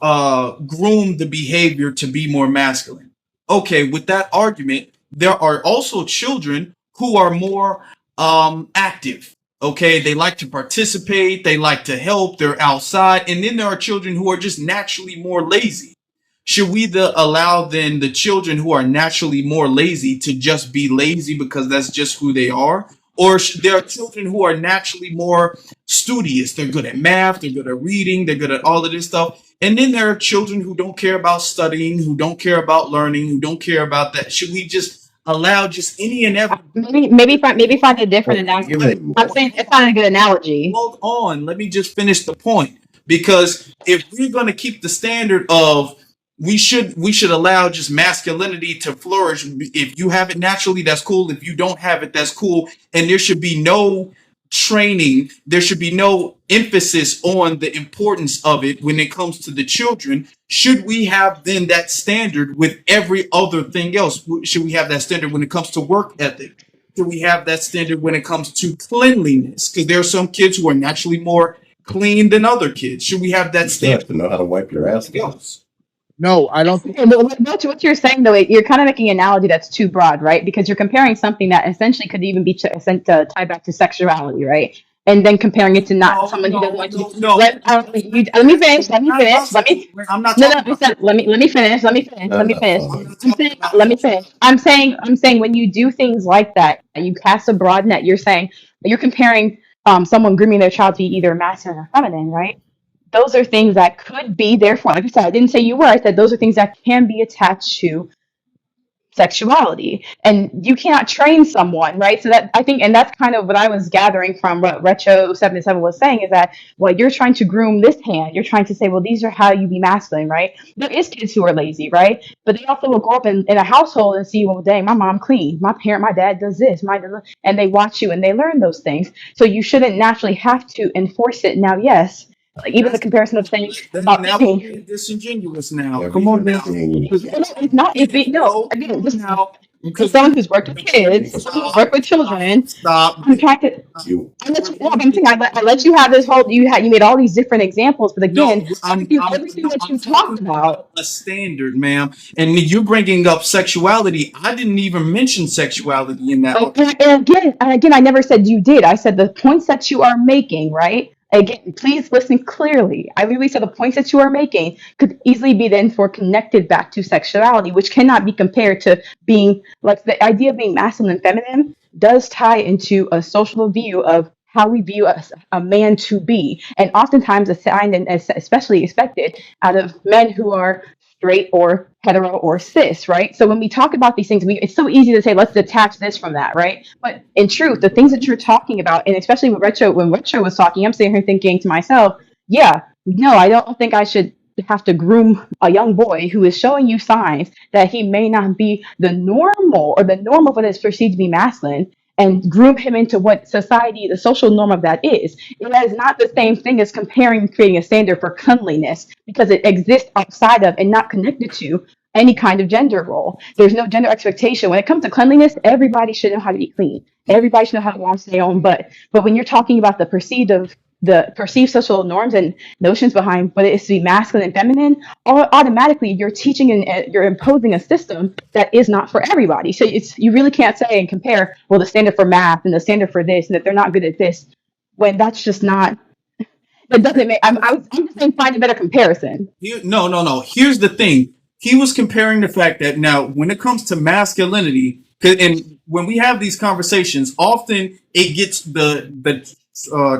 groom the behavior to be more masculine. Okay, with that argument, there are also children who are more active. Okay, they like to participate, they like to help, they're outside, and then there are children who are just naturally more lazy. Should we allow then the children who are naturally more lazy to just be lazy because that's just who they are? Or there are children who are naturally more studious. They're good at math, they're good at reading, they're good at all of this stuff. And then there are children who don't care about studying, who don't care about learning, who don't care about that. Should we just allow just any and every? Maybe find a different Well, analogy. give it. I'm saying it's not a good analogy. Hold on, let me just finish the point. because if we're going to keep the standard of we should allow just masculinity to flourish. If you have it naturally, that's cool. If you don't have it, that's cool. And there should be no training. There should be no emphasis on the importance of it when it comes to the children. Should we have then that standard with every other thing else? Should we have that standard when it comes to work ethic? Should we have that standard when it comes to cleanliness? Because there are some kids who are naturally more clean than other kids. Should we have that You still have standard? to know how to wipe your ass down. Else? No, I don't think. Okay, but what you're saying though, you're kind of making an analogy that's too broad, right? Because you're comparing something that essentially could even be sent to tie back to sexuality, right? And then comparing it to not No, someone who doesn't no, want to. no, no. Let me finish. Let me Not finish. about Let sexual. me. I'm not No, no. talking about sexual. Let me finish. Let me finish. Let me finish. I'm Father. not I'm talking saying. about Let me sexual. finish. I'm saying when you do things like that, you cast a broad net. You're saying you're comparing someone grooming their child to be either masculine or feminine, right? Those are things that could be, therefore, like I said, I didn't say you were. I said those are things that can be attached to sexuality, and you cannot train someone, right? So that, I think, and that's kind of what I was gathering from what Retro 77 was saying, is that, well, you're trying to groom this hand, you're trying to say, well, these are how you be masculine, right? There is kids who are lazy, right? But they also will grow up in a household and see, well, dang, my mom clean, my dad does this, and they watch you and they learn those things. So you shouldn't naturally have to enforce it. Now, yes, like even the That's comparison of saying about now we're eating. being disingenuous. Now, come on now. Everything. Because No, it's not. No, no, again, come on just now. as Because someone who's worked with Everything kids, is someone who's stop, worked with children, stop. I'm trying to. you. I let you. No, I'm saying I let you have this whole. You made all these different examples, but No, again, everything no, that I'm you talking talked about about. a standard, ma'am. And you're bringing up sexuality. I didn't even mention sexuality in that. And again, I never said you did. I said the points that you are making, right? Again, please listen clearly. I literally said the points that you are making could easily be then for connected back to sexuality, which cannot be compared to being like the idea of being masculine and feminine does tie into a social view of how we view a man to be, and oftentimes assigned and especially expected out of men who are straight or hetero or cis, right? So when we talk about these things, it's so easy to say, let's detach this from that, right? But in truth, the things that you're talking about, and especially when Retro was talking, I'm sitting here thinking to myself, yeah, no, I don't think I should have to groom a young boy who is showing you signs that he may not be the normal or the norm of what is perceived to be masculine, and groom him into what society, the social norm of that is. It is not the same thing as comparing and creating a standard for cleanliness, because it exists outside of and not connected to any kind of gender role. There's no gender expectation. When it comes to cleanliness, everybody should know how to be clean. Everybody should know how to wash their own butt. But when you're talking about the perceived social norms and notions behind what it is to be masculine and feminine, automatically you're teaching and you're imposing a system that is not for everybody. So you really can't say and compare, well, the standard for math and the standard for this, and that they're not good at this, when that's just not. That doesn't make. I'm just saying, find a better comparison. No, no, no. Here's the thing. He was comparing the fact that now, when it comes to masculinity, and when we have these conversations, often it gets the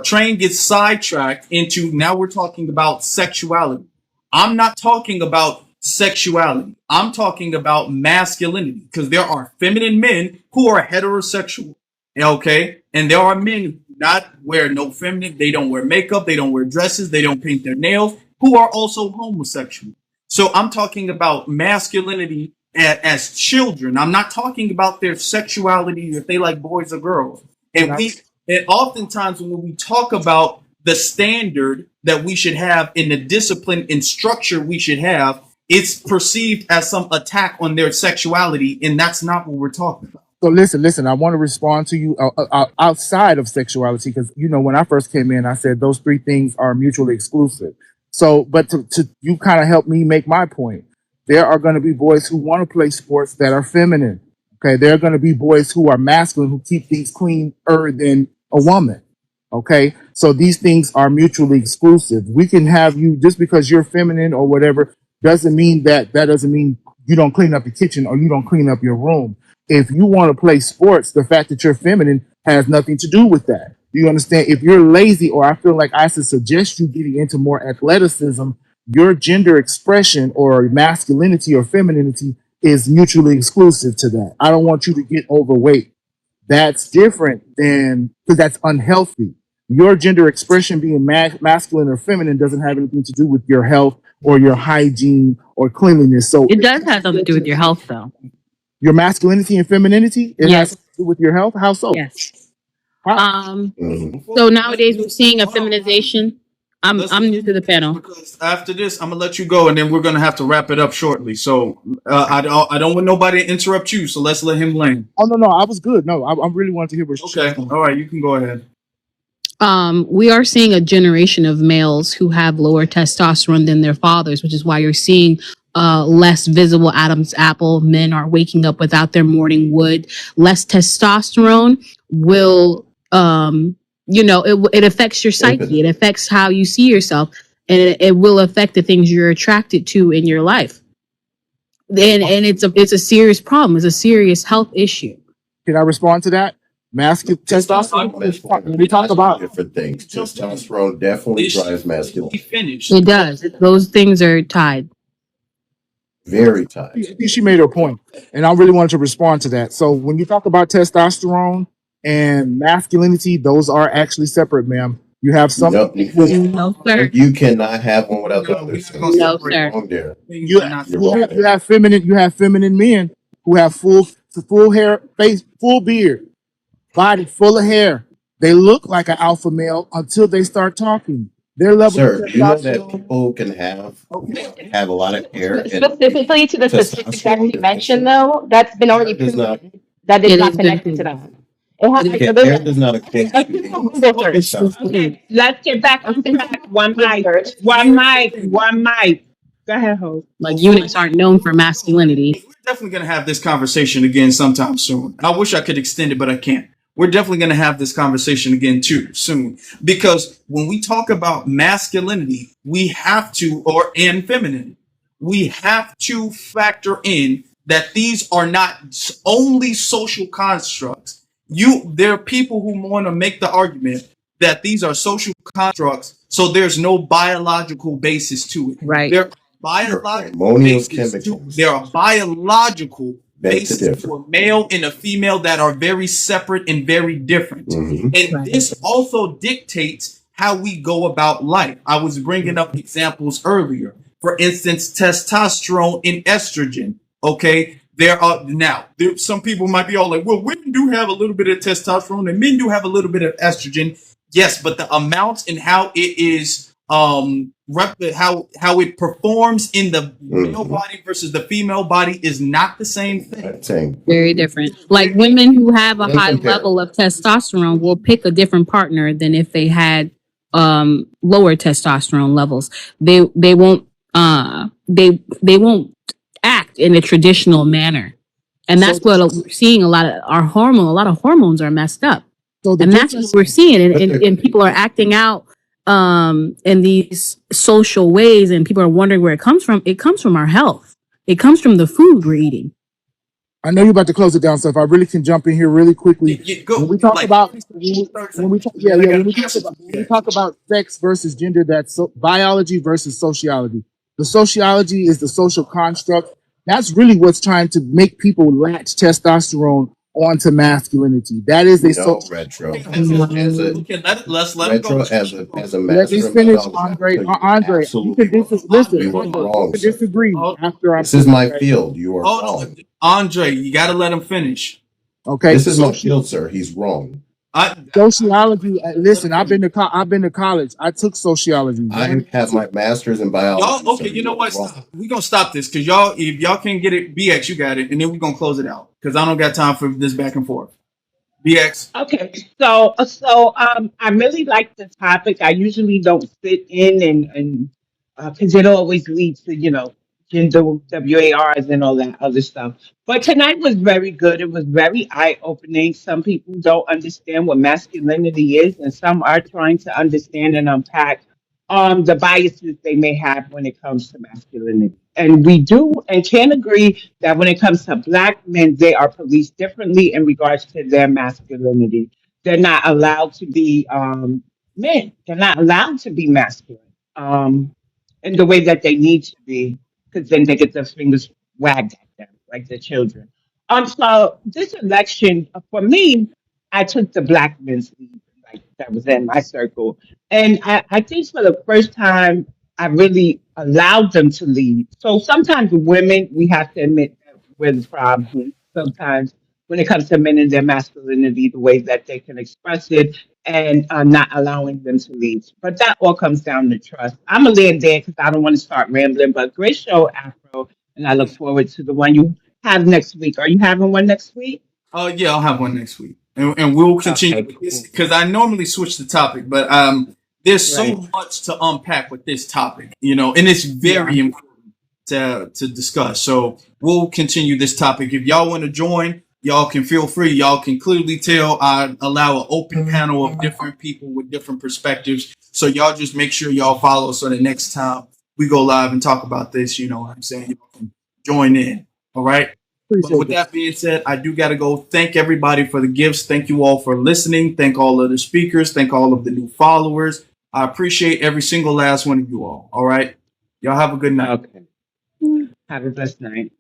train gets sidetracked into now we're talking about sexuality. I'm not talking about sexuality. I'm talking about masculinity because there are feminine men who are heterosexual. Okay, and there are men who not wear no feminine. They don't wear makeup. They don't wear dresses. They don't paint their nails. Who are also homosexual. So I'm talking about masculinity as children. I'm not talking about their sexuality if they like boys or girls. Can And I? oftentimes when we talk about the standard that we should have in the discipline and structure we should have, it's perceived as some attack on their sexuality, and that's not what we're talking about. So listen. I want to respond to you outside of sexuality because when I first came in, I said those three things are mutually exclusive. So, but to you kind of helped me make my point. There are going to be boys who want to play sports that are feminine. Okay, there are going to be boys who are masculine who keep things cleaner than a woman. Okay, so these things are mutually exclusive. We can have you just because you're feminine or whatever doesn't mean that doesn't mean you don't clean up your kitchen or you don't clean up your room. If you want to play sports, the fact that you're feminine has nothing to do with that. You understand? If you're lazy, or I feel like I should suggest you getting into more athleticism, your gender expression or masculinity or femininity is mutually exclusive to that. I don't want you to get overweight. That's different than because that's unhealthy. Your gender expression being masculine or feminine doesn't have anything to do with your health or your hygiene or cleanliness. So It does have something to do with your health, though. your masculinity and femininity, it has Yes. something to do with your health. How so? Yes. How? So nowadays we're seeing a feminization. I'm new to the panel. Because after this, I'm gonna let you go, and then we're gonna have to wrap it up shortly. So I don't want nobody to interrupt you. So let's let him land. Oh no, I was good. No, I really wanted to hear what she was Okay. going. All right. You can go ahead. We are seeing a generation of males who have lower testosterone than their fathers, which is why you're seeing less visible Adam's apple. Men are waking up without their morning wood. Less testosterone will, it affects your psyche. It affects how you see yourself, and it will affect the things you're attracted to in your life. And it's a serious problem. It's a serious health issue. Can I respond to that? Masculine testosterone. When we talk about different things, testosterone definitely drives He masculinity. finished. It does. Those things are tied. Very I tight. think she made her point, and I really wanted to respond to that. So when you talk about testosterone and masculinity, those are actually separate, ma'am. You have some. No, No, sir. you cannot have one without the No, other. we're not So gonna you're No, separate sir. wrong there. things. You They're not You're you wrong have, there. you have feminine men who have full hair, face, full beard, body full of hair. They look like an alpha male until they start talking. Their level of Sir, do you know that testosterone. people can have a lot of hair and Specifically to the statistics that testosterone you mentioned, deficient? though, that's been already Hair does not proven that it's It not has been connected to proven. that. It has, okay, so hair does not equate to Google search. testosterone. Okay, let's get back on track. One mic, Search. one mic. Go ahead, Hope. Like eunuchs aren't known for masculinity. We're definitely going to have this conversation again sometime soon. I wish I could extend it, but I can't. We're definitely going to have this conversation again too soon, because when we talk about masculinity, we have to, or and femininity, we have to factor in that these are not only social constructs. There are people who want to make the argument that these are social constructs, so there's no biological basis to it. Right. There biological Hormonial basis to, chemicals. there are biological Beg to basis differ. to a male and a female that are very separate and very different. Mhm. And Right. this also dictates how we go about life. I was bringing up examples earlier. For instance, testosterone and estrogen. Okay. Some people might be all like, well, women do have a little bit of testosterone and men do have a little bit of estrogen. Yes, but the amounts and how it is how it performs in the male body versus the female body is not the same thing. Same. Very different. Like women who have a Don't high compare. level of testosterone will pick a different partner than if they had lower testosterone levels. They won't they won't act in a traditional manner. And that's what we're seeing. A lot of hormones are messed up. So the And that's what we're seeing. And people are acting out in these social ways, and people are wondering where it comes from. It comes from our health. It comes from the food we're eating. I know you're about to close it down, so if I really can jump in here really quickly, Go when we talk like about 30 when we seconds. talk, yeah, I yeah, got when we talk about sex versus gender, that's biology versus sociology. The sociology is the social construct. That's really what's trying to make people latch testosterone onto masculinity. That is a No, social. retro. Okay, let's let him go. Retro as a Let me master of finish, mythology, Andre. I tell you, Andre, you can listen. you are Andre, you wrong, can sir. disagree after I'm This is my finished. field. You are Hold wrong. on, Andre. You got to let him finish. Okay, This is my field, sir. He's wrong. sociology. Listen, I've been to college. I took sociology. I have my master's in biology. Y'all, okay, sir. you know are what? wrong. Stop. We're gonna stop this because y'all, if y'all can't get it, BX, you got it, and then we're gonna close it out because I don't got time for this back and forth. BX. Okay, I really like the topic. I usually don't sit in and because it always leads to gender WARs and all that other stuff. But tonight was very good. It was very eye opening. Some people don't understand what masculinity is, and some are trying to understand and unpack the biases they may have when it comes to masculinity. And we do and can agree that when it comes to black men, they are policed differently in regards to their masculinity. They're not allowed to be men. They're not allowed to be masculine in the way that they need to be, because then they get their fingers wagged at them like their children. So this election, for me, I took the black men's lead. like that was in my circle. And I think for the first time, I really allowed them to lead. So sometimes with women, we have to admit that we're the problem. Sometimes when it comes to men and their masculinity, the way that they can express it and not allowing them to lead. But that all comes down to trust. I'm going to land there because I don't want to start rambling, but great show, Afro. And I look forward to the one you have next week. Are you having one next week? Yeah, I'll have one next week, and we'll continue Okay, with this cool. because I normally switch the topic, but there's Right. so much to unpack with this topic, and it's Yeah. very important to discuss. So we'll continue this topic. If y'all want to join, y'all can feel free. Y'all can clearly tell I allow an open panel of different people with different perspectives. So y'all just make sure y'all follow so the next time we go live and talk about this, you know what I'm saying, y'all can join in. All right. But with Appreciate it. that being said, I do got to go. Thank everybody for the gifts. Thank you all for listening. Thank all of the speakers. Thank all of the new followers. I appreciate every single last one of you all. All right. Y'all have a good night. Okay. Have a blessed night.